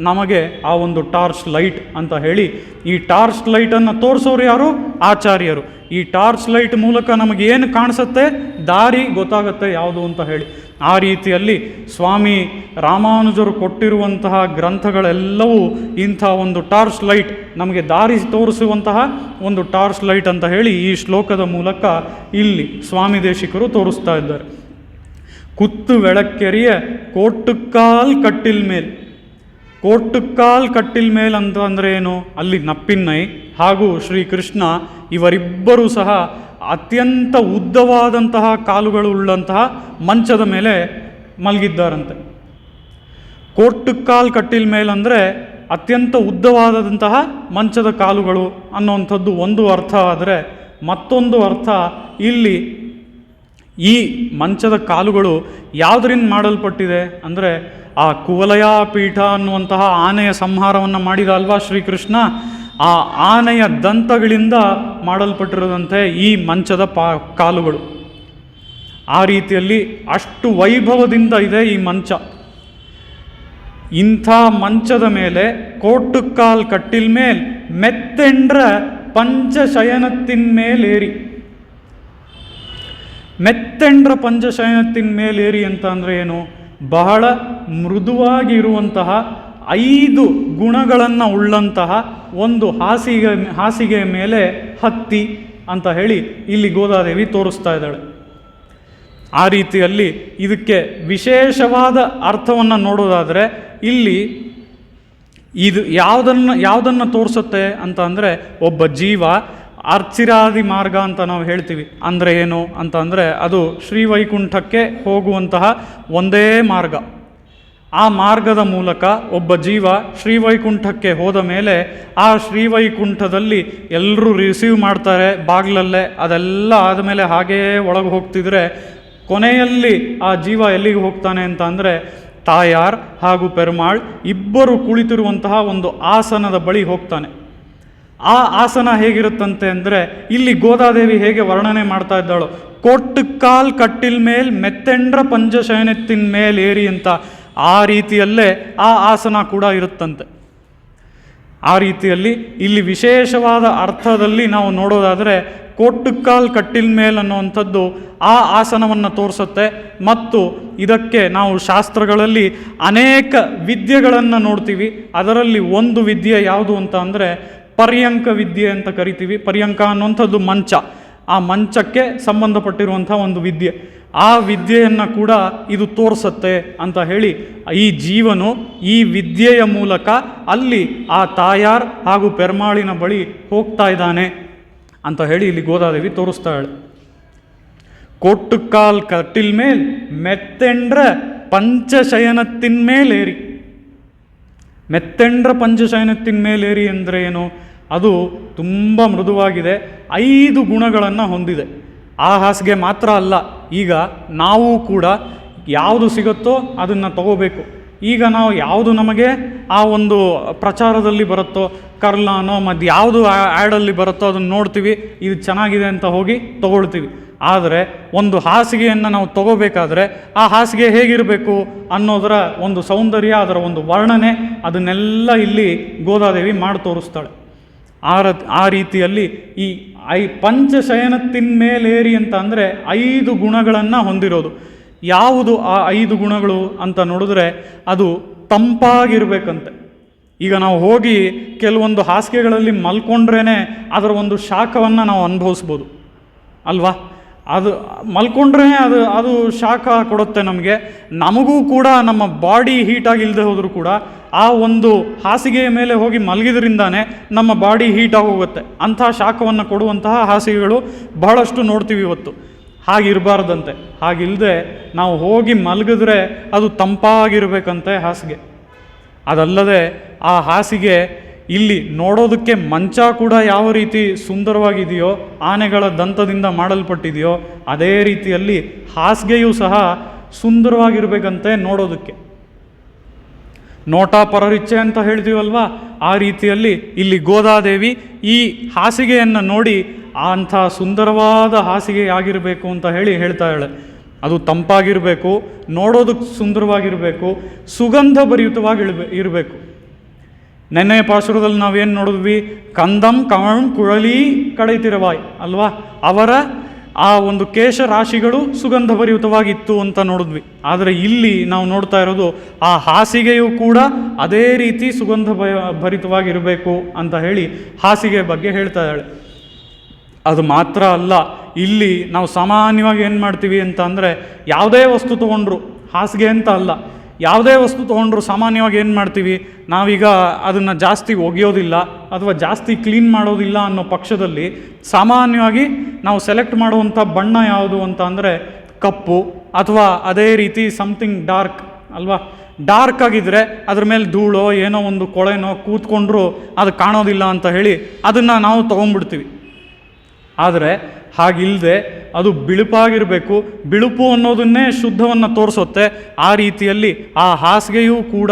ನಮಗೆ ಆ ಒಂದು ಟಾರ್ಚ್ ಲೈಟ್ ಅಂತ ಹೇಳಿ, ಈ ಟಾರ್ಚ್ ಲೈಟನ್ನು ತೋರಿಸೋರು ಯಾರು? ಆಚಾರ್ಯರು. ಈ ಟಾರ್ಚ್ ಲೈಟ್ ಮೂಲಕ ನಮಗೆ ಏನು ಕಾಣಿಸುತ್ತೆ, ದಾರಿ ಗೊತ್ತಾಗುತ್ತೆ ಯಾವುದು ಅಂತ ಹೇಳಿ. ಆ ರೀತಿಯಲ್ಲಿ ಸ್ವಾಮಿ ರಾಮಾನುಜರು ಕೊಟ್ಟಿರುವಂತಹ ಗ್ರಂಥಗಳೆಲ್ಲವೂ ಇಂಥ ಒಂದು ಟಾರ್ಚ್ ಲೈಟ್, ನಮಗೆ ದಾರಿ ತೋರಿಸುವಂತಹ ಒಂದು ಟಾರ್ಚ್ ಲೈಟ್ ಅಂತ ಹೇಳಿ ಈ ಶ್ಲೋಕದ ಮೂಲಕ ಇಲ್ಲಿ ಸ್ವಾಮಿ ದೇಶಿಕರು ತೋರಿಸ್ತಾ ಇದ್ದಾರೆ. ಕುತ್ತು ಬೆಳಕೆರಿಯ ಕೋಟುಕಾಲ್ ಕಟ್ಟಿಲ್ ಮೇಲ್. ಕೋಟುಕಾಲ್ ಕಟ್ಟಿಲ್ ಮೇಲ್ ಅಂತ ಅಂದರೆ ಏನು? ಅಲ್ಲಿ ನಪ್ಪಿನ್ನೈ ಹಾಗೂ ಶ್ರೀಕೃಷ್ಣ ಇವರಿಬ್ಬರೂ ಸಹ ಅತ್ಯಂತ ಉದ್ದವಾದಂತಹ ಕಾಲುಗಳು ಉಳ್ಳಂತಹ ಮಂಚದ ಮೇಲೆ ಮಲಗಿದ್ದಾರಂತೆ. ಕೋಟುಕಾಲ್ ಕಟ್ಟಿಲ್ ಮೇಲ್ ಅಂದರೆ ಅತ್ಯಂತ ಉದ್ದವಾದಂತಹ ಮಂಚದ ಕಾಲುಗಳು ಅನ್ನುವಂಥದ್ದು ಒಂದು ಅರ್ಥ. ಆದರೆ ಮತ್ತೊಂದು ಅರ್ಥ ಇಲ್ಲಿ ಈ ಮಂಚದ ಕಾಲುಗಳು ಯಾವುದರಿಂದ ಮಾಡಲ್ಪಟ್ಟಿದೆ ಅಂದರೆ ಆ ಕುವಲಯ ಪೀಠ ಅನ್ನುವಂತಹ ಆನೆಯ ಸಂಹಾರವನ್ನು ಮಾಡಿದ ಅಲ್ವಾ ಶ್ರೀಕೃಷ್ಣ, ಆ ಆನೆಯ ದಂತಗಳಿಂದ ಮಾಡಲ್ಪಟ್ಟಿರೋದಂತೆ ಈ ಮಂಚದ ಕಾಲುಗಳು. ಆ ರೀತಿಯಲ್ಲಿ ಅಷ್ಟು ವೈಭವದಿಂದ ಇದೆ ಈ ಮಂಚ. ಇಂಥ ಮಂಚದ ಮೇಲೆ ಕೋಟುಕಾಲ್ ಕಟ್ಟಿಲ್ ಮೇಲ್ ಮೆತ್ತೆಂಡ್ರ ಪಂಚಶಯನತ್ತಿನ ಮೇಲೇರಿ. ಮೆತ್ತೆಂಡ್ರ ಪಂಚಶಯನತ್ತಿನ ಮೇಲೇರಿ ಅಂತ ಅಂದರೆ ಏನು? ಬಹಳ ಮೃದುವಾಗಿರುವಂತಹ 5 ಗುಣಗಳನ್ನು ಉಳ್ಳಂತಹ ಒಂದು ಹಾಸಿಗೆ ಮೇಲೆ ಹತ್ತಿ ಅಂತ ಹೇಳಿ ಇಲ್ಲಿ ಗೋದಾದೇವಿ ತೋರಿಸ್ತಾ ಇದ್ದಾಳೆ. ಆ ರೀತಿಯಲ್ಲಿ ಇದಕ್ಕೆ ವಿಶೇಷವಾದ ಅರ್ಥವನ್ನು ನೋಡೋದಾದರೆ ಇಲ್ಲಿ ಇದು ಯಾವುದನ್ನು ತೋರಿಸುತ್ತೆ ಅಂತ ಅಂದರೆ ಒಬ್ಬ ಜೀವ ಅರ್ಚಿರಾದಿ ಮಾರ್ಗ ಅಂತ ನಾವು ಹೇಳ್ತೀವಿ. ಅಂದರೆ ಏನು ಅಂತ ಅಂದರೆ ಅದು ಶ್ರೀವೈಕುಂಠಕ್ಕೆ ಹೋಗುವಂತಹ ಒಂದೇ ಮಾರ್ಗ. ಆ ಮಾರ್ಗದ ಮೂಲಕ ಒಬ್ಬ ಜೀವ ಶ್ರೀವೈಕುಂಠಕ್ಕೆ ಹೋದ ಮೇಲೆ ಆ ಶ್ರೀವೈಕುಂಠದಲ್ಲಿ ಎಲ್ಲರೂ ರಿಸೀವ್ ಮಾಡ್ತಾರೆ ಬಾಗಿಲಲ್ಲೇ. ಅದೆಲ್ಲ ಆದಮೇಲೆ ಹಾಗೇ ಒಳಗೆ ಹೋಗ್ತಿದ್ರೆ ಕೊನೆಯಲ್ಲಿ ಆ ಜೀವ ಎಲ್ಲಿಗೆ ಹೋಗ್ತಾನೆ ಅಂತ ಅಂದರೆ ತಾಯಾರ್ ಹಾಗೂ ಪೆರುಮಾಳ್ ಇಬ್ಬರು ಕುಳಿತಿರುವಂತಹ ಒಂದು ಆಸನದ ಬಳಿ ಹೋಗ್ತಾನೆ. ಆ ಆಸನ ಹೇಗಿರುತ್ತಂತೆ ಅಂದರೆ ಇಲ್ಲಿ ಗೋದಾದೇವಿ ಹೇಗೆ ವರ್ಣನೆ ಮಾಡ್ತಾ ಇದ್ದಾಳೋ, ಕೋಟುಕಾಲ್ ಕಟ್ಟಿಲ್ ಮೇಲ್ ಮೆತ್ತೆಂಡ್ರ ಪಂಚಶಯನತ್ತಿನ ಮೇಲ್ ಏರಿ ಅಂತ, ಆ ರೀತಿಯಲ್ಲೇ ಆ ಆಸನ ಕೂಡ ಇರುತ್ತಂತೆ. ಆ ರೀತಿಯಲ್ಲಿ ಇಲ್ಲಿ ವಿಶೇಷವಾದ ಅರ್ಥದಲ್ಲಿ ನಾವು ನೋಡೋದಾದರೆ ಕೋಟುಕಾಲ್ ಕಟ್ಟಿಲ್ ಮೇಲ್ ಅನ್ನುವಂಥದ್ದು ಆ ಆಸನವನ್ನು ತೋರಿಸುತ್ತೆ. ಮತ್ತು ಇದಕ್ಕೆ ನಾವು ಶಾಸ್ತ್ರಗಳಲ್ಲಿ ಅನೇಕ ವಿದ್ಯೆಗಳನ್ನು ನೋಡ್ತೀವಿ. ಅದರಲ್ಲಿ ಒಂದು ವಿದ್ಯೆ ಯಾವುದು ಅಂತ ಅಂದರೆ ಪರ್ಯಂಕ ವಿದ್ಯೆ ಅಂತ ಕರಿತೀವಿ. ಪರ್ಯಂಕ ಅನ್ನುವಂಥದ್ದು ಮಂಚ, ಆ ಮಂಚಕ್ಕೆ ಸಂಬಂಧಪಟ್ಟಿರುವಂಥ ಒಂದು ವಿದ್ಯೆ. ಆ ವಿದ್ಯೆಯನ್ನು ಕೂಡ ಇದು ತೋರಿಸುತ್ತೆ ಅಂತ ಹೇಳಿ ಈ ಜೀವನು ಈ ವಿದ್ಯೆಯ ಮೂಲಕ ಅಲ್ಲಿ ಆ ತಾಯಾರ್ ಹಾಗೂ ಪೆರ್ಮಾಳಿನ ಬಳಿ ಹೋಗ್ತಾ ಇದ್ದಾನೆ ಅಂತ ಹೇಳಿ ಇಲ್ಲಿ ಗೋದಾದೇವಿ ತೋರಿಸ್ತಾಳೆ. ಕೋಟುಕಾಲ್ ಕಟ್ಟಿಲ್ ಮೇಲ್ ಮೆತ್ತೆಂಡ್ರ ಪಂಚಶಯನತ್ತಿನ ಮೇಲೇರಿ. ಮೆತ್ತೆಂಡ್ರ ಪಂಚಶಯನತ್ತಿನ ಮೇಲೇರಿ ಅಂದರೆ ಏನು? ಅದು ತುಂಬ ಮೃದುವಾಗಿದೆ, 5 ಗುಣಗಳನ್ನು ಹೊಂದಿದೆ. ಆ ಹಾಸಿಗೆ ಮಾತ್ರ ಅಲ್ಲ, ಈಗ ನಾವು ಕೂಡ ಯಾವುದು ಸಿಗುತ್ತೋ ಅದನ್ನು ತಗೋಬೇಕು. ಈಗ ನಾವು ಯಾವುದು ನಮಗೆ ಆ ಒಂದು ಪ್ರಚಾರದಲ್ಲಿ ಬರುತ್ತೋ, ಕರ್ಲಾನೋ ಮತ್ತು ಯಾವುದು ಆ್ಯಡಲ್ಲಿ ಬರುತ್ತೋ ಅದನ್ನು ನೋಡ್ತೀವಿ, ಇದು ಚೆನ್ನಾಗಿದೆ ಅಂತ ಹೋಗಿ ತಗೊಳ್ತೀವಿ. ಆದರೆ ಒಂದು ಹಾಸಿಗೆಯನ್ನು ನಾವು ತಗೋಬೇಕಾದ್ರೆ ಆ ಹಾಸಿಗೆ ಹೇಗಿರಬೇಕು ಅನ್ನೋದರ ಒಂದು ಸೌಂದರ್ಯ, ಅದರ ಒಂದು ವರ್ಣನೆ, ಅದನ್ನೆಲ್ಲ ಇಲ್ಲಿ ಗೋದಾದೇವಿ ಮಾಡಿ ತೋರಿಸ್ತಾಳೆ. ಆ ರೀತಿಯಲ್ಲಿ ಈ ಪಂಚಶಯನತ್ತಿನ್ಮೇಲೇರಿ ಅಂತ ಅಂದರೆ 5 ಗುಣಗಳನ್ನು ಹೊಂದಿರೋದು. ಯಾವುದು ಆ 5 ಗುಣಗಳು ಅಂತ ನೋಡಿದ್ರೆ ಅದು ತಂಪಾಗಿರ್ಬೇಕಂತೆ. ಈಗ ನಾವು ಹೋಗಿ ಕೆಲವೊಂದು ಹಾಸಿಗೆಗಳಲ್ಲಿ ಮಲ್ಕೊಂಡ್ರೇ ಅದರ ಒಂದು ಶಾಖವನ್ನು ನಾವು ಅನುಭವಿಸ್ಬೋದು ಅಲ್ವಾ. ಅದು ಮಲ್ಕೊಂಡ್ರೇ ಅದು ಶಾಖ ಕೊಡುತ್ತೆ ನಮಗೆ. ನಮಗೂ ಕೂಡ ನಮ್ಮ ಬಾಡಿ ಹೀಟಾಗಿಲ್ಲದೆ ಹೋದರೂ ಕೂಡ ಆ ಒಂದು ಹಾಸಿಗೆಯ ಮೇಲೆ ಹೋಗಿ ಮಲಗಿದ್ರಿಂದಾನೇ ನಮ್ಮ ಬಾಡಿ ಹೀಟಾಗಿ ಹೋಗುತ್ತೆ. ಅಂಥ ಶಾಖವನ್ನು ಕೊಡುವಂತಹ ಹಾಸಿಗೆಗಳು ಬಹಳಷ್ಟು ನೋಡ್ತೀವಿ ಇವತ್ತು. ಹಾಗಿರಬಾರ್ದಂತೆ. ಹಾಗಿಲ್ಲದೆ ನಾವು ಹೋಗಿ ಮಲಗಿದ್ರೆ ಅದು ತಂಪಾಗಿರ್ಬೇಕಂತೆ ಹಾಸಿಗೆ. ಅದಲ್ಲದೆ ಆ ಹಾಸಿಗೆ ಇಲ್ಲಿ ನೋಡೋದಕ್ಕೆ ಮಂಚ ಕೂಡ ಯಾವ ರೀತಿ ಸುಂದರವಾಗಿದೆಯೋ, ಆನೆಗಳ ದಂತದಿಂದ ಮಾಡಲ್ಪಟ್ಟಿದೆಯೋ, ಅದೇ ರೀತಿಯಲ್ಲಿ ಹಾಸಿಗೆಯೂ ಸಹ ಸುಂದರವಾಗಿರ್ಬೇಕಂತೆ ನೋಡೋದಕ್ಕೆ. ನೋಟ ಪರರಿಚ್ಛೆ ಅಂತ ಹೇಳ್ತೀವಲ್ವಾ, ಆ ರೀತಿಯಲ್ಲಿ ಇಲ್ಲಿ ಗೋದಾದೇವಿ ಈ ಹಾಸಿಗೆಯನ್ನು ನೋಡಿ ಅಂಥ ಸುಂದರವಾದ ಹಾಸಿಗೆ ಆಗಿರಬೇಕು ಅಂತ ಹೇಳ್ತಾ ಹೇಳೆ. ಅದು ತಂಪಾಗಿರಬೇಕು, ನೋಡೋದಕ್ಕೆ ಸುಂದರವಾಗಿರಬೇಕು, ಸುಗಂಧ ಭರಿತವಾಗಿ ಇರಬೇಕು. ನೆನ್ನೆಯ ಪಾಶುರದಲ್ಲಿ ನಾವೇನು ನೋಡಿದ್ವಿ? ಕಂದಂ ಕಮಂ ಕುಳಲಿ ಕಡೈತಿರವಾಯ್ ಅಲ್ವಾ. ಅವರ ಆ ಒಂದು ಕೇಶ ರಾಶಿಗಳು ಸುಗಂಧ ಭರಿತವಾಗಿತ್ತು ಅಂತ ನೋಡಿದ್ವಿ. ಆದರೆ ಇಲ್ಲಿ ನಾವು ನೋಡ್ತಾ ಇರೋದು ಆ ಹಾಸಿಗೆಯೂ ಕೂಡ ಅದೇ ರೀತಿ ಸುಗಂಧ ಭರಿತವಾಗಿರಬೇಕು ಅಂತ ಹೇಳಿ ಹಾಸಿಗೆ ಬಗ್ಗೆ ಹೇಳ್ತಾ ಇದ್ದಾಳೆ. ಅದು ಮಾತ್ರ ಅಲ್ಲ, ಇಲ್ಲಿ ನಾವು ಸಾಮಾನ್ಯವಾಗಿ ಏನು ಮಾಡ್ತೀವಿ ಅಂತ ಅಂದರೆ, ಯಾವುದೇ ವಸ್ತು ತೊಗೊಂಡ್ರು, ಹಾಸಿಗೆ ಅಂತ ಅಲ್ಲ, ಯಾವುದೇ ವಸ್ತು ತೊಗೊಂಡ್ರು ಸಾಮಾನ್ಯವಾಗಿ ಏನು ಮಾಡ್ತೀವಿ, ನಾವೀಗ ಅದನ್ನು ಜಾಸ್ತಿ ಒಗೆಯೋದಿಲ್ಲ ಅಥವಾ ಜಾಸ್ತಿ ಕ್ಲೀನ್ ಮಾಡೋದಿಲ್ಲ ಅನ್ನೋ ಪಕ್ಷದಲ್ಲಿ ಸಾಮಾನ್ಯವಾಗಿ ನಾವು ಸೆಲೆಕ್ಟ್ ಮಾಡುವಂಥ ಬಣ್ಣ ಯಾವುದು ಅಂತ ಅಂದರೆ ಕಪ್ಪು, ಅಥವಾ ಅದೇ ರೀತಿ ಸಮಥಿಂಗ್ ಡಾರ್ಕ್ ಅಲ್ವಾ. ಡಾರ್ಕ್ ಆಗಿದ್ದರೆ ಅದ್ರ ಮೇಲೆ ಧೂಳೋ ಏನೋ ಒಂದು ಕೊಳೆನೋ ಕೂತ್ಕೊಂಡ್ರೂ ಅದು ಕಾಣೋದಿಲ್ಲ ಅಂತ ಹೇಳಿ ಅದನ್ನು ನಾವು ತೊಗೊಂಡ್ಬಿಡ್ತೀವಿ. ಆದರೆ ಹಾಗಿಲ್ಲದೆ ಅದು ಬಿಳುಪಾಗಿರಬೇಕು. ಬಿಳುಪು ಅನ್ನೋದನ್ನೇ ಶುದ್ಧವನ್ನು ತೋರಿಸುತ್ತೆ. ಆ ರೀತಿಯಲ್ಲಿ ಆ ಹಾಸಿಗೆಯೂ ಕೂಡ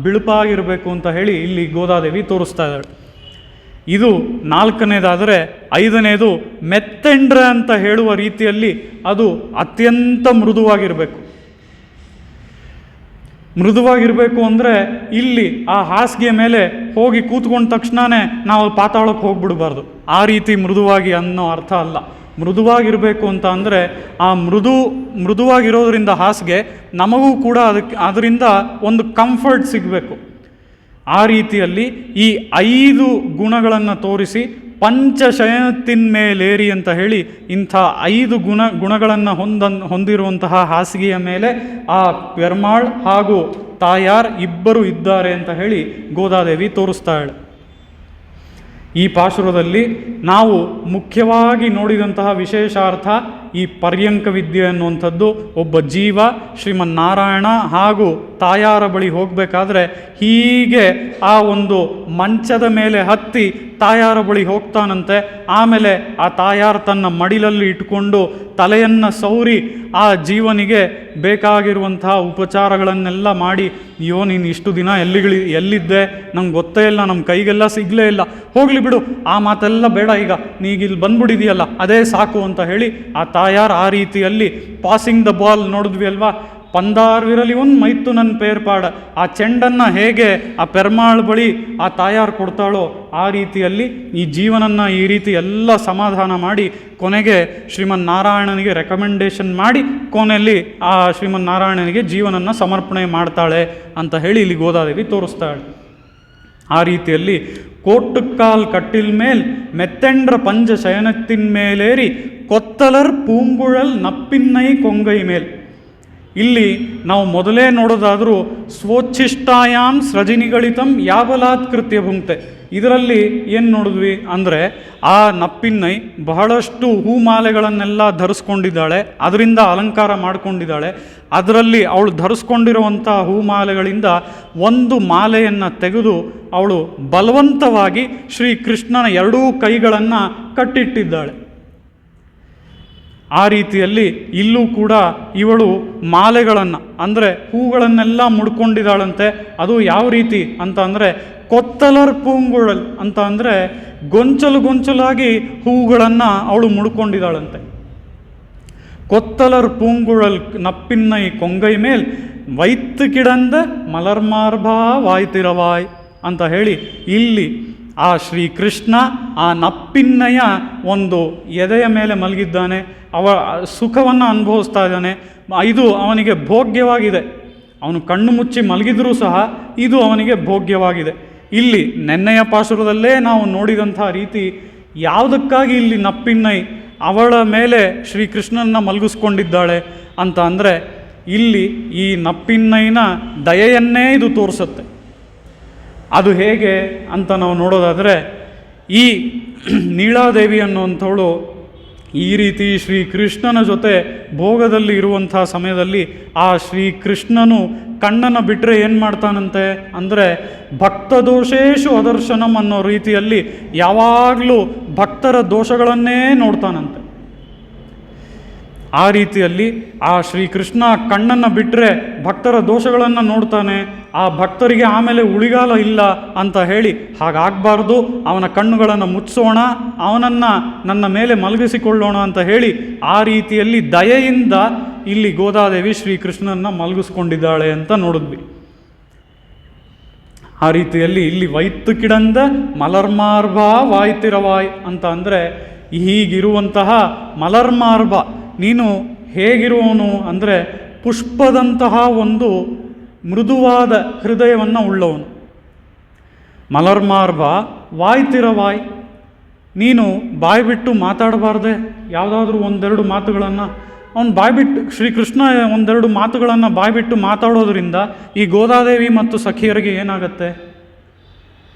ಬಿಳುಪಾಗಿರಬೇಕು ಅಂತ ಹೇಳಿ ಇಲ್ಲಿ ಗೋದಾದೇವಿ ತೋರಿಸ್ತಾ ಇದ್ದಾಳೆ. ಇದು 4ನೇದಾದರೆ 5ನೇದು ಮೆತ್ತೆಂಡ್ರೆ ಅಂತ ಹೇಳುವ ರೀತಿಯಲ್ಲಿ ಅದು ಅತ್ಯಂತ ಮೃದುವಾಗಿರಬೇಕು. ಮೃದುವಾಗಿರಬೇಕು ಅಂದರೆ ಇಲ್ಲಿ ಆ ಹಾಸಿಗೆ ಮೇಲೆ ಹೋಗಿ ಕೂತ್ಕೊಂಡ ತಕ್ಷಣವೇ ನಾವು ಪಾತಾಳಕ್ಕೆ ಹೋಗ್ಬಿಡಬಾರ್ದು. ಆ ರೀತಿ ಮೃದುವಾಗಿ ಅನ್ನೋ ಅರ್ಥ ಅಲ್ಲ. ಮೃದುವಾಗಿರಬೇಕು ಅಂತ ಅಂದರೆ ಆ ಮೃದುವಾಗಿರೋದ್ರಿಂದ ಹಾಸಿಗೆ ನಮಗೂ ಕೂಡ ಅದರಿಂದ ಒಂದು ಕಂಫರ್ಟ್ ಸಿಗಬೇಕು. ಆ ರೀತಿಯಲ್ಲಿ ಈ 5 ಗುಣಗಳನ್ನು ತೋರಿಸಿ ಪಂಚಶಯನತ್ತಿನ್ಮೇಲೇರಿ ಅಂತ ಹೇಳಿ ಇಂಥ 5 ಗುಣಗಳನ್ನು ಹೊಂದಿರುವಂತಹ ಹಾಸಿಗೆಯ ಮೇಲೆ ಆ ಪೆರ್ಮಾಳ್ ಹಾಗೂ ತಾಯಾರ್ ಇಬ್ಬರು ಇದ್ದಾರೆ ಅಂತ ಹೇಳಿ ಗೋದಾದೇವಿ ತೋರಿಸ್ತಾಳೆ. ಈ ಪಾಶುರದಲ್ಲಿ ನಾವು ಮುಖ್ಯವಾಗಿ ನೋಡಿದಂತಹ ವಿಶೇಷಾರ್ಥ ಈ ಪರ್ಯಂಕ ವಿದ್ಯೆ ಅನ್ನುವಂಥದ್ದು. ಒಬ್ಬ ಜೀವ ಶ್ರೀಮನ್ನಾರಾಯಣ ಹಾಗೂ ತಾಯಾರ ಬಳಿ ಹೋಗಬೇಕಾದ್ರೆ ಹೀಗೆ ಆ ಒಂದು ಮಂಚದ ಮೇಲೆ ಹತ್ತಿ ತಾಯಾರ ಬಳಿ ಹೋಗ್ತಾನಂತೆ. ಆಮೇಲೆ ಆ ತಾಯಾರು ತನ್ನ ಮಡಿಲಲ್ಲಿ ಇಟ್ಕೊಂಡು ತಲೆಯನ್ನು ಸೌರಿ ಆ ಜೀವನಿಗೆ ಬೇಕಾಗಿರುವಂತಹ ಉಪಚಾರಗಳನ್ನೆಲ್ಲ ಮಾಡಿ, ಅಯ್ಯೋ ನೀನು ಇಷ್ಟು ದಿನ ಎಲ್ಲಿದ್ದೆ ನಂಗೆ ಗೊತ್ತೇ ಇಲ್ಲ, ನಮ್ಮ ಕೈಗೆಲ್ಲ ಸಿಗಲೇ ಇಲ್ಲ, ಹೋಗಲಿ ಬಿಡು, ಆ ಮಾತೆಲ್ಲ ಬೇಡ, ಈಗ ನೀಗಿಲ್ಲಿ ಬಂದ್ಬಿಟ್ಟಿದೆಯಲ್ಲ ಅದೇ ಸಾಕು ಅಂತ ಹೇಳಿ ಆ ತಾಯಾರು ಆ ರೀತಿಯಲ್ಲಿ ಪಾಸಿಂಗ್ ದ ಬಾಲ್ ನೋಡಿದ್ವಿ ಅಲ್ವಾ. ಪಂದಾರ್ವಿರಲಿ ಒಂದು ಮೈತು ನನ್ನ ಪೇರ್ಪಾಡ, ಆ ಚೆಂಡನ್ನು ಹೇಗೆ ಆ ಪೆರ್ಮಾಳ್ ಬಳಿ ಆ ತಾಯಾರು ಕೊಡ್ತಾಳೋ ಆ ರೀತಿಯಲ್ಲಿ ಈ ಜೀವನನ್ನು ಈ ರೀತಿ ಎಲ್ಲ ಸಮಾಧಾನ ಮಾಡಿ ಕೊನೆಗೆ ಶ್ರೀಮನ್ನಾರಾಯಣನಿಗೆ ರೆಕಮೆಂಡೇಶನ್ ಮಾಡಿ ಕೊನೆಯಲ್ಲಿ ಆ ಶ್ರೀಮನ್ನಾರಾಯಣನಿಗೆ ಜೀವನನ್ನು ಸಮರ್ಪಣೆ ಮಾಡ್ತಾಳೆ ಅಂತ ಹೇಳಿ ಇಲ್ಲಿ ಗೋದಾದೇವಿ ತೋರಿಸ್ತಾಳೆ. ಆ ರೀತಿಯಲ್ಲಿ ಕೋಟ್ಟುಕಾಲ್ ಕಟ್ಟಿಲ್ ಮೇಲ್ ಮೆತ್ತೆಂಡ್ರ ಪಂಜ ಶಯನತ್ತಿನ್ಮೇಲೇರಿ ಕೊತ್ತಲರ್ ಪೂಂಗುಳಲ್ ನಪ್ಪಿನ್ನೈ ಕೊಂಗೈ ಮೇಲ್. ಇಲ್ಲಿ ನಾವು ಮೊದಲೇ ನೋಡೋದಾದರೂ ಸ್ವೋಚ್ಛಿಷ್ಟಾಯಾಮ್ ಸೃಜಿನಿಗಳಿತಂ ಯಾಬಲಾತ್ಕೃತ್ಯ ಭುಂಕ್ತೆ. ಇದರಲ್ಲಿ ಏನು ನೋಡಿದ್ವಿ ಅಂದರೆ ಆ ನಪ್ಪಿನ್ನೈ ಬಹಳಷ್ಟು ಹೂಮಾಲೆಗಳನ್ನೆಲ್ಲ ಧರಿಸ್ಕೊಂಡಿದ್ದಾಳೆ, ಅದರಿಂದ ಅಲಂಕಾರ ಮಾಡಿಕೊಂಡಿದ್ದಾಳೆ. ಅದರಲ್ಲಿ ಅವಳು ಧರಿಸ್ಕೊಂಡಿರುವಂಥ ಹೂಮಾಲೆಗಳಿಂದ ಒಂದು ಮಾಲೆಯನ್ನು ತೆಗೆದು ಅವಳು ಬಲವಂತವಾಗಿ ಶ್ರೀಕೃಷ್ಣನ 2 ಕೈಗಳನ್ನು ಕಟ್ಟಿಟ್ಟಿದ್ದಾಳೆ. ಆ ರೀತಿಯಲ್ಲಿ ಇಲ್ಲೂ ಕೂಡ ಇವಳು ಮಾಲೆಗಳನ್ನು ಅಂದರೆ ಹೂಗಳನ್ನೆಲ್ಲ ಮುಡ್ಕೊಂಡಿದ್ದಾಳಂತೆ. ಅದು ಯಾವ ರೀತಿ ಅಂತ ಅಂದರೆ ಕೊತ್ತಲರ್ ಪೂಂಗುಳಲ್ ಅಂತ ಅಂದರೆ ಗೊಂಚಲು ಗೊಂಚಲಾಗಿ ಹೂಗಳನ್ನು ಅವಳು ಮುಡ್ಕೊಂಡಿದ್ದಾಳಂತೆ. ಕೊತ್ತಲರ್ ಪೂಂಗುಳಲ್ ನಪ್ಪಿನ್ನೈ ಕೊಂಗೈ ಮೇಲ್ ವೈತ್ತು ಕಿಡಂದ ಮಲರ್ಮಾರ್ಭಾ ವಾಯ್ತಿರವಾಯ್ ಅಂತ ಹೇಳಿ ಇಲ್ಲಿ ಆ ಶ್ರೀಕೃಷ್ಣ ಆ ನಪ್ಪಿನ್ನಯ ಒಂದು ಎದೆಯ ಮೇಲೆ ಮಲಗಿದ್ದಾನೆ. ಸುಖವನ್ನು ಅನುಭವಿಸ್ತಾ ಇದ್ದಾನೆ. ಇದು ಅವನಿಗೆ ಭೋಗ್ಯವಾಗಿದೆ. ಅವನು ಕಣ್ಣು ಮುಚ್ಚಿ ಮಲಗಿದ್ರೂ ಸಹ ಇದು ಅವನಿಗೆ ಭೋಗ್ಯವಾಗಿದೆ. ಇಲ್ಲಿ ನೆನ್ನೆಯ ಪಾಶುರದಲ್ಲೇ ನಾವು ನೋಡಿದಂಥ ರೀತಿ ಯಾವುದಕ್ಕಾಗಿ ಇಲ್ಲಿ ನಪ್ಪಿನ್ನೈ ಅವಳ ಮೇಲೆ ಶ್ರೀಕೃಷ್ಣನ ಮಲಗಿಸ್ಕೊಂಡಿದ್ದಾಳೆ ಅಂತ ಅಂದರೆ ಇಲ್ಲಿ ಈ ನಪ್ಪಿನ್ನೈನ ದಯೆಯನ್ನೇ ಇದು ತೋರಿಸುತ್ತೆ. ಅದು ಹೇಗೆ ಅಂತ ನಾವು ನೋಡೋದಾದರೆ, ಈ ನೀಳಾದೇವಿ ಅನ್ನುವಂಥವಳು ಈ ರೀತಿ ಶ್ರೀಕೃಷ್ಣನ ಜೊತೆ ಭೋಗದಲ್ಲಿ ಇರುವಂಥ ಸಮಯದಲ್ಲಿ ಆ ಶ್ರೀಕೃಷ್ಣನು ಕಣ್ಣನ್ನು ಬಿಟ್ಟರೆ ಏನು ಮಾಡ್ತಾನಂತೆ ಅಂದರೆ ಭಕ್ತ ದೋಷೇಶು ಅದರ್ಶನಂ ಅನ್ನೋ ರೀತಿಯಲ್ಲಿ ಯಾವಾಗಲೂ ಭಕ್ತರ ದೋಷಗಳನ್ನೇ ನೋಡ್ತಾನಂತೆ. ಆ ರೀತಿಯಲ್ಲಿ ಆ ಶ್ರೀಕೃಷ್ಣ ಕಣ್ಣನ್ನು ಬಿಟ್ಟರೆ ಭಕ್ತರ ದೋಷಗಳನ್ನು ನೋಡ್ತಾನೆ. ಆ ಭಕ್ತರಿಗೆ ಆಮೇಲೆ ಉಳಿಗಾಲ ಇಲ್ಲ ಅಂತ ಹೇಳಿ ಹಾಗಾಗಬಾರ್ದು, ಅವನ ಕಣ್ಣುಗಳನ್ನು ಮುಚ್ಚೋಣ, ಅವನನ್ನು ನನ್ನ ಮೇಲೆ ಮಲಗಿಸಿಕೊಳ್ಳೋಣ ಅಂತ ಹೇಳಿ ಆ ರೀತಿಯಲ್ಲಿ ದಯೆಯಿಂದ ಇಲ್ಲಿ ಗೋದಾದೇವಿ ಶ್ರೀಕೃಷ್ಣನ ಮಲಗಿಸ್ಕೊಂಡಿದ್ದಾಳೆ ಅಂತ ನೋಡಿದ್ವಿ. ಆ ರೀತಿಯಲ್ಲಿ ಇಲ್ಲಿ ವೈತ್ತು ಕಿಡಂದ ಮಲರ್ಮಾರ್ಭ ವಾಯ್ತಿರವಾಯ್ ಅಂತ ಅಂದರೆ ಹೀಗಿರುವಂತಹ ಮಲರ್ಮಾರ್ಭ, ನೀನು ಹೇಗಿರುವವನು ಅಂದರೆ ಪುಷ್ಪದಂತಹ ಒಂದು ಮೃದುವಾದ ಹೃದಯವನ್ನು ಉಳ್ಳವನು. ಮಲರ್ಮಾರ್ಭ ವಾಯ್ತಿರವಾಯ್, ನೀನು ಬಾಯ್ಬಿಟ್ಟು ಮಾತಾಡಬಾರ್ದೆ ಯಾವುದಾದ್ರೂ ಒಂದೆರಡು ಮಾತುಗಳನ್ನು ಅವನು ಬಾಯ್ಬಿಟ್ಟು ಶ್ರೀಕೃಷ್ಣ ಒಂದೆರಡು ಮಾತುಗಳನ್ನು ಬಾಯ್ಬಿಟ್ಟು ಮಾತಾಡೋದ್ರಿಂದ ಈ ಗೋದಾದೇವಿ ಮತ್ತು ಸಖಿಯರಿಗೆ ಏನಾಗತ್ತೆ?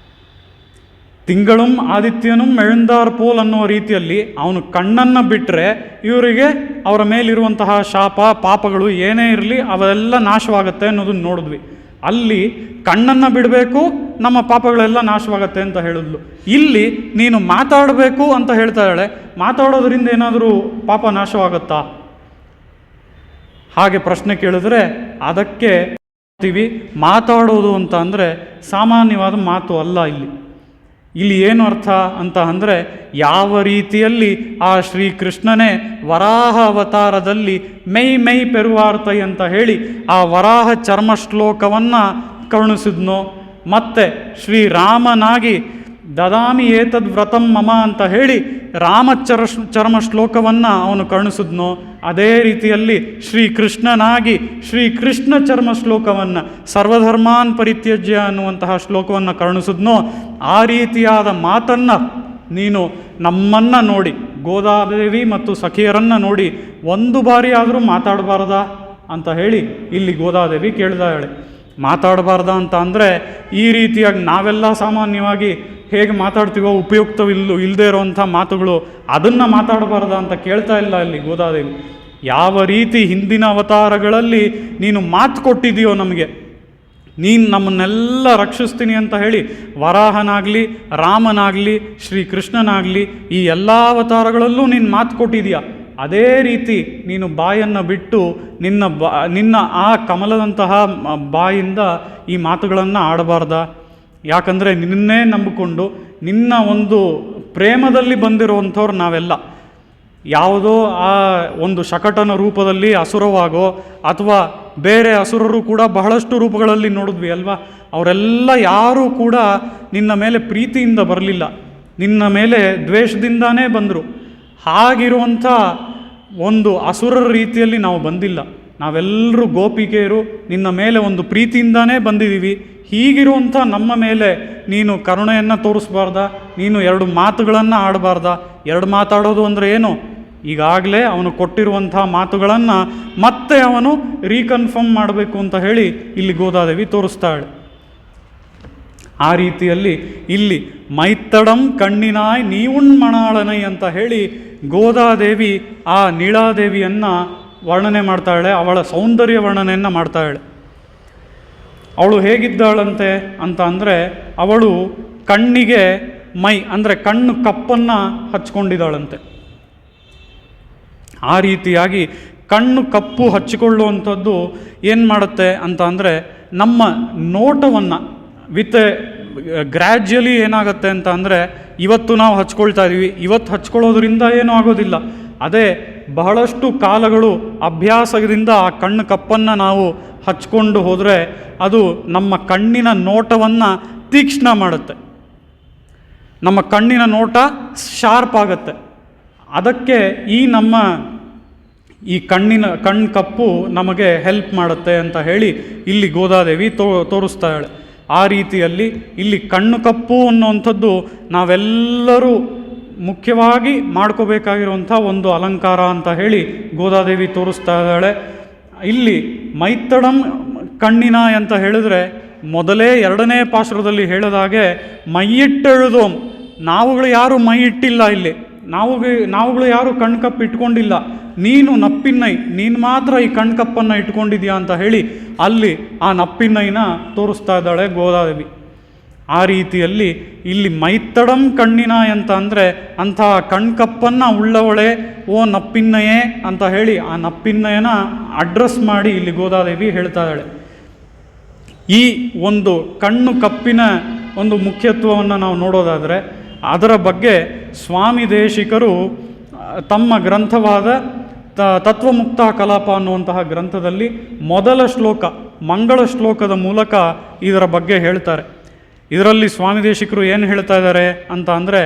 ತಿಂಗಳಂ ಆದಿತ್ಯನಂ ಮೆഴുಂದಾರ್ ಪೋಲ್ ಅನ್ನೋ ರೀತಿಯಲ್ಲಿ ಅವನು ಕಣ್ಣನ್ನು ಬಿಟ್ಟರೆ ಇವರಿಗೆ ಅವರ ಮೇಲಿರುವಂತಹ ಶಾಪ ಪಾಪಗಳು ಏನೇ ಇರಲಿ ಅವೆಲ್ಲ ನಾಶವಾಗತ್ತೆ ಅನ್ನೋದನ್ನು ನೋಡಿದ್ವಿ. ಅಲ್ಲಿ ಕಣ್ಣನ್ನು ಬಿಡಬೇಕು, ನಮ್ಮ ಪಾಪಗಳೆಲ್ಲ ನಾಶವಾಗತ್ತೆ ಅಂತ ಹೇಳಿದ್ಲು. ಇಲ್ಲಿ ನೀನು ಮಾತಾಡಬೇಕು ಅಂತ ಹೇಳ್ತಾ ಇದ್ದಾಳೆ. ಮಾತಾಡೋದ್ರಿಂದ ಏನಾದರೂ ಪಾಪ ನಾಶವಾಗುತ್ತಾ? ಹಾಗೆ ಪ್ರಶ್ನೆ ಕೇಳಿದ್ರೆ ಅದಕ್ಕೆ ಮಾತಾಡೋದು ಅಂತ ಅಂದರೆ ಸಾಮಾನ್ಯವಾದ ಮಾತು ಅಲ್ಲ. ಇಲ್ಲಿ ಏನು ಅರ್ಥ ಅಂತ ಅಂದರೆ ಯಾವ ರೀತಿಯಲ್ಲಿ ಆ ಶ್ರೀಕೃಷ್ಣನೇ ವರಾಹ ಅವತಾರದಲ್ಲಿ ಮೈ ಪೆರುವಾರ್ತೈ ಅಂತ ಹೇಳಿ ಆ ವರಾಹ ಚರ್ಮ ಶ್ಲೋಕವನ್ನು ಕರುಣಿಸಿದ್ನೋ, ಮತ್ತು ಶ್ರೀರಾಮನಾಗಿ ದದಾಮಿ ಏತದ್ ವ್ರತಂ ಮಮ ಅಂತ ಹೇಳಿ ಚರ್ಮ ಶ್ಲೋಕವನ್ನು ಅವನು ಕರುಣಿಸಿದ್ನೋ, ಅದೇ ರೀತಿಯಲ್ಲಿ ಶ್ರೀಕೃಷ್ಣನಾಗಿ ಶ್ರೀಕೃಷ್ಣ ಚರ್ಮ ಶ್ಲೋಕವನ್ನು ಸರ್ವಧರ್ಮಾನ್ ಪರಿತ್ಯಜ್ಯ ಅನ್ನುವಂತಹ ಶ್ಲೋಕವನ್ನು ಕರುಣಿಸಿದ್ನೋ, ಆ ರೀತಿಯಾದ ಮಾತನ್ನು ನೀನು ನಮ್ಮನ್ನು ನೋಡಿ, ಗೋದಾದೇವಿ ಮತ್ತು ಸಖಿಯರನ್ನು ನೋಡಿ ಒಂದು ಬಾರಿ ಆದರೂ ಮಾತಾಡಬಾರ್ದಾ ಅಂತ ಹೇಳಿ ಇಲ್ಲಿ ಗೋದಾದೇವಿ ಕೇಳಿದಾಳೆ. ಮಾತಾಡಬಾರ್ದ ಅಂತ ಅಂದರೆ ಈ ರೀತಿಯಾಗಿ ನಾವೆಲ್ಲ ಸಾಮಾನ್ಯವಾಗಿ ಹೇಗೆ ಮಾತಾಡ್ತೀವೋ ಇಲ್ಲದೇ ಇರೋವಂಥ ಮಾತುಗಳು ಅದನ್ನು ಮಾತಾಡಬಾರ್ದ ಅಂತ ಕೇಳ್ತಾ ಇಲ್ಲ ಇಲ್ಲಿ ಗೋದಾದೇವಿ. ಯಾವ ರೀತಿ ಹಿಂದಿನ ಅವತಾರಗಳಲ್ಲಿ ನೀನು ಮಾತು ಕೊಟ್ಟಿದೆಯೋ ನಮಗೆ, ನೀನು ನಮ್ಮನ್ನೆಲ್ಲ ರಕ್ಷಿಸ್ತೀನಿ ಅಂತ ಹೇಳಿ ವರಾಹನಾಗಲಿ ರಾಮನಾಗಲಿ ಶ್ರೀಕೃಷ್ಣನಾಗಲಿ ಈ ಎಲ್ಲ ಅವತಾರಗಳಲ್ಲೂ ನೀನು ಮಾತು ಕೊಟ್ಟಿದೀಯ. ಅದೇ ರೀತಿ ನೀನು ಬಾಯನ್ನು ಬಿಟ್ಟು ನಿನ್ನ ಆ ಕಮಲದಂತಹ ಬಾಯಿಂದ ಈ ಮಾತುಗಳನ್ನು ಆಡಬಾರ್ದ? ಯಾಕಂದರೆ ನಿನ್ನೇ ನಂಬಿಕೊಂಡು ನಿನ್ನ ಒಂದು ಪ್ರೇಮದಲ್ಲಿ ಬಂದಿರುವಂಥವ್ರು ನಾವೆಲ್ಲ. ಯಾವುದೋ ಆ ಒಂದು ಶಕಟನ ರೂಪದಲ್ಲಿ ಅಸುರವಾಗೋ ಅಥವಾ ಬೇರೆ ಅಸುರರು ಕೂಡ ಬಹಳಷ್ಟು ರೂಪಗಳಲ್ಲಿ ನೋಡಿದ್ವಿ ಅಲ್ವಾ. ಅವರೆಲ್ಲ ಯಾರೂ ಕೂಡ ನಿನ್ನ ಮೇಲೆ ಪ್ರೀತಿಯಿಂದ ಬರಲಿಲ್ಲ, ನಿನ್ನ ಮೇಲೆ ದ್ವೇಷದಿಂದಾನೇ ಬಂದರು. ಹಾಗಿರುವಂಥ ಒಂದು ಅಸುರರ ರೀತಿಯಲ್ಲಿ ನಾವು ಬಂದಿಲ್ಲ. ನಾವೆಲ್ಲರೂ ಗೋಪಿಕೆಯರು, ನಿನ್ನ ಮೇಲೆ ಒಂದು ಪ್ರೀತಿಯಿಂದಾನೇ ಬಂದಿದ್ದೀವಿ. ಹೀಗಿರುವಂಥ ನಮ್ಮ ಮೇಲೆ ನೀನು ಕರುಣೆಯನ್ನು ತೋರಿಸ್ಬಾರ್ದ? ನೀನು ಎರಡು ಮಾತುಗಳನ್ನು ಆಡಬಾರ್ದ? ಎರಡು ಮಾತಾಡೋದು ಅಂದರೆ ಏನು? ಈಗಾಗಲೇ ಅವನು ಕೊಟ್ಟಿರುವಂಥ ಮಾತುಗಳನ್ನು ಮತ್ತೆ ಅವನು ರೀಕನ್ಫರ್ಮ್ ಮಾಡಬೇಕು ಅಂತ ಹೇಳಿ ಇಲ್ಲಿ ಗೋದಾದೇವಿ ತೋರಿಸ್ತಾಳೆ. ಆ ರೀತಿಯಲ್ಲಿ ಇಲ್ಲಿ ಮೈತ್ತಡಂ ಕಣ್ಣಿನಾಯ್ ನೀವುಣ್ಮಣಾಳನೈ ಅಂತ ಹೇಳಿ ಗೋದಾದೇವಿ ಆ ನೀಳಾದೇವಿಯನ್ನು ವರ್ಣನೆ ಮಾಡ್ತಾಳೆ, ಅವಳ ಸೌಂದರ್ಯ ವರ್ಣನೆಯನ್ನು ಮಾಡ್ತಾಳೆ. ಅವಳು ಹೇಗಿದ್ದಾಳಂತೆ ಅಂತ ಅಂದರೆ ಅವಳು ಕಣ್ಣಿಗೆ ಮೈ ಅಂದರೆ ಕಣ್ಣು ಕಪ್ಪನ್ನು ಹಚ್ಕೊಂಡಿದ್ದಾಳಂತೆ. ಆ ರೀತಿಯಾಗಿ ಕಣ್ಣು ಕಪ್ಪು ಹಚ್ಚಿಕೊಳ್ಳುವಂಥದ್ದು ಏನು ಮಾಡುತ್ತೆ ಅಂತ ಅಂದರೆ ನಮ್ಮ ನೋಟವನ್ನು ಗ್ರ್ಯಾಜುಯಲಿ ಏನಾಗುತ್ತೆ ಅಂತ ಅಂದರೆ ಇವತ್ತು ನಾವು ಹಚ್ಕೊಳ್ತಾ ಇದ್ದೀವಿ, ಇವತ್ತು ಹಚ್ಕೊಳ್ಳೋದ್ರಿಂದ ಏನೂ ಆಗೋದಿಲ್ಲ. ಅದೇ ಬಹಳಷ್ಟು ಕಾಲಗಳು ಅಭ್ಯಾಸದಿಂದ ಆ ಕಣ್ಣು ಕಪ್ಪನ್ನು ನಾವು ಹಚ್ಕೊಂಡು ಹೋದರೆ ಅದು ನಮ್ಮ ಕಣ್ಣಿನ ನೋಟವನ್ನು ತೀಕ್ಷ್ಣ ಮಾಡುತ್ತೆ, ನಮ್ಮ ಕಣ್ಣಿನ ನೋಟ ಶಾರ್ಪ್ ಆಗುತ್ತೆ. ಅದಕ್ಕೆ ನಮ್ಮ ಕಣ್ಣು ಕಪ್ಪು ನಮಗೆ ಹೆಲ್ಪ್ ಮಾಡುತ್ತೆ ಅಂತ ಹೇಳಿ ಇಲ್ಲಿ ಗೋದಾದೇವಿ ತೋರಿಸ್ತಾಳೆ. ಆ ರೀತಿಯಲ್ಲಿ ಇಲ್ಲಿ ಕಣ್ಣು ಕಪ್ಪು ಅನ್ನುವಂಥದ್ದು ನಾವೆಲ್ಲರೂ ಮುಖ್ಯವಾಗಿ ಮಾಡ್ಕೋಬೇಕಾಗಿರುವಂಥ ಒಂದು ಅಲಂಕಾರ ಅಂತ ಹೇಳಿ ಗೋದಾದೇವಿ ತೋರಿಸ್ತಾ ಇದ್ದಾಳೆ. ಇಲ್ಲಿ ಮೈತ್ತಡಂ ಕಣ್ಣಿನ ಅಂತ ಹೇಳಿದ್ರೆ ಮೊದಲೇ 2ನೇ ಪಾಶುರದಲ್ಲಿ ಹೇಳಿದಾಗೆ ಮೈಯಿಟ್ಟೆಳುದೋಂ, ನಾವುಗಳು ಯಾರು ಮೈ ಇಟ್ಟಿಲ್ಲ, ಇಲ್ಲಿ ನಾವುಗಳು ಯಾರು ಕಣ್ಕಪ್ಪು ಇಟ್ಕೊಂಡಿಲ್ಲ, ನೀನು ನಪ್ಪಿನ್ನೈ, ನೀನು ಮಾತ್ರ ಈ ಕಣ್ಕಪ್ಪನ್ನು ಇಟ್ಕೊಂಡಿದ್ಯಾ ಅಂತ ಹೇಳಿ ಅಲ್ಲಿ ಆ ನಪ್ಪಿನ್ನೈನ ತೋರಿಸ್ತಾ ಇದ್ದಾಳೆ ಗೋದಾದೇವಿ. ಆ ರೀತಿಯಲ್ಲಿ ಇಲ್ಲಿ ಮೈತ್ತಡಂ ಕಣ್ಣಿನ ಅಂತ ಅಂದರೆ ಅಂತಹ ಕಣ್ಕಪ್ಪನ್ನು ಉಳ್ಳವಳೆ ಓ ನಪ್ಪಿನ್ನಯೇ ಅಂತ ಹೇಳಿ ಆ ನಪ್ಪಿನ್ನಯನ ಅಡ್ರೆಸ್ ಮಾಡಿ ಇಲ್ಲಿ ಗೋದಾದೇವಿ ಹೇಳ್ತಾ ಇದ್ದಾಳೆ. ಈ ಒಂದು ಕಣ್ಣು ಕಪ್ಪಿನ ಒಂದು ಮುಖ್ಯತ್ವವನ್ನು ನಾವು ನೋಡೋದಾದರೆ ಅದರ ಬಗ್ಗೆ ಸ್ವಾಮಿ ದೇಶಿಕರು ತಮ್ಮ ಗ್ರಂಥವಾದ ತತ್ವಮುಕ್ತ ಕಲಾಪ ಅನ್ನುವಂತಹ ಗ್ರಂಥದಲ್ಲಿ ಮೊದಲ ಶ್ಲೋಕ ಮಂಗಳ ಶ್ಲೋಕದ ಮೂಲಕ ಇದರ ಬಗ್ಗೆ ಹೇಳ್ತಾರೆ. ಇದರಲ್ಲಿ ಸ್ವಾಮಿ ದೇಶಿಕರು ಏನು ಹೇಳ್ತಾ ಇದ್ದಾರೆ ಅಂತ ಅಂದರೆ,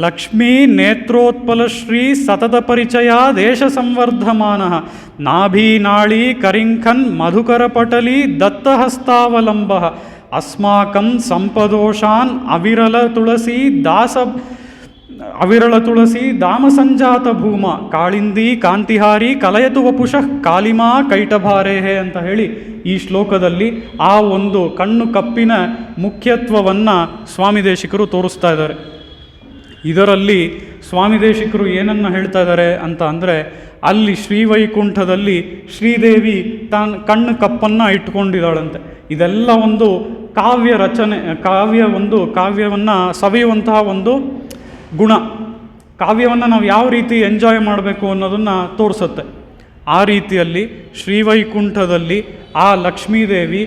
ಲಕ್ಷ್ಮೀ ನೇತ್ರೋತ್ಪಲ ಶ್ರೀ ಸತತ ಪರಿಚಯ ದೇಶ ಸಂವರ್ಧಮಾನ ನಾಭೀನಾಳಿ ಕರಿಂಖನ್ ಮಧುಕರ ಪಟಲಿ ದತ್ತಹಸ್ತಾವಲಂಬ ಅಸ್ಮಾಕಂ ಸಂಪದೋಷಾನ್ ಅವಿರಳ ತುಳಸಿ ದಾಮ ಸಂಜಾತ ಭೂಮ ಕಾಳಿಂದಿ ಕಾಂತಿಹಾರಿ ಕಲಯತು ವಪುಷಃ ಕಾಲಿಮಾ ಕೈಟಭಾರೇಹೆ ಅಂತ ಹೇಳಿ ಈ ಶ್ಲೋಕದಲ್ಲಿ ಆ ಒಂದು ಕಣ್ಣು ಕಪ್ಪಿನ ಮುಖ್ಯತ್ವವನ್ನು ಸ್ವಾಮಿ ದೇಶಿಕರು ತೋರಿಸ್ತಾ ಇದ್ದಾರೆ. ಇದರಲ್ಲಿ ಸ್ವಾಮಿ ದೇಶಿಕರು ಏನನ್ನು ಹೇಳ್ತಾ ಇದ್ದಾರೆ ಅಂತ ಅಂದರೆ, ಅಲ್ಲಿ ಶ್ರೀವೈಕುಂಠದಲ್ಲಿ ಶ್ರೀದೇವಿ ಕಣ್ಣು ಕಪ್ಪನ್ನು ಇಟ್ಕೊಂಡಿದ್ದಾಳಂತೆ. ಇದೆಲ್ಲ ಒಂದು ಕಾವ್ಯ ರಚನೆ, ಕಾವ್ಯವನ್ನು ಸವಿಯುವಂತಹ ಒಂದು ಗುಣ, ಕಾವ್ಯವನ್ನು ನಾವು ಯಾವ ರೀತಿ ಎಂಜಾಯ್ ಮಾಡಬೇಕು ಅನ್ನೋದನ್ನು ತೋರಿಸುತ್ತೆ. ಆ ರೀತಿಯಲ್ಲಿ ಶ್ರೀವೈಕುಂಠದಲ್ಲಿ ಆ ಲಕ್ಷ್ಮೀದೇವಿ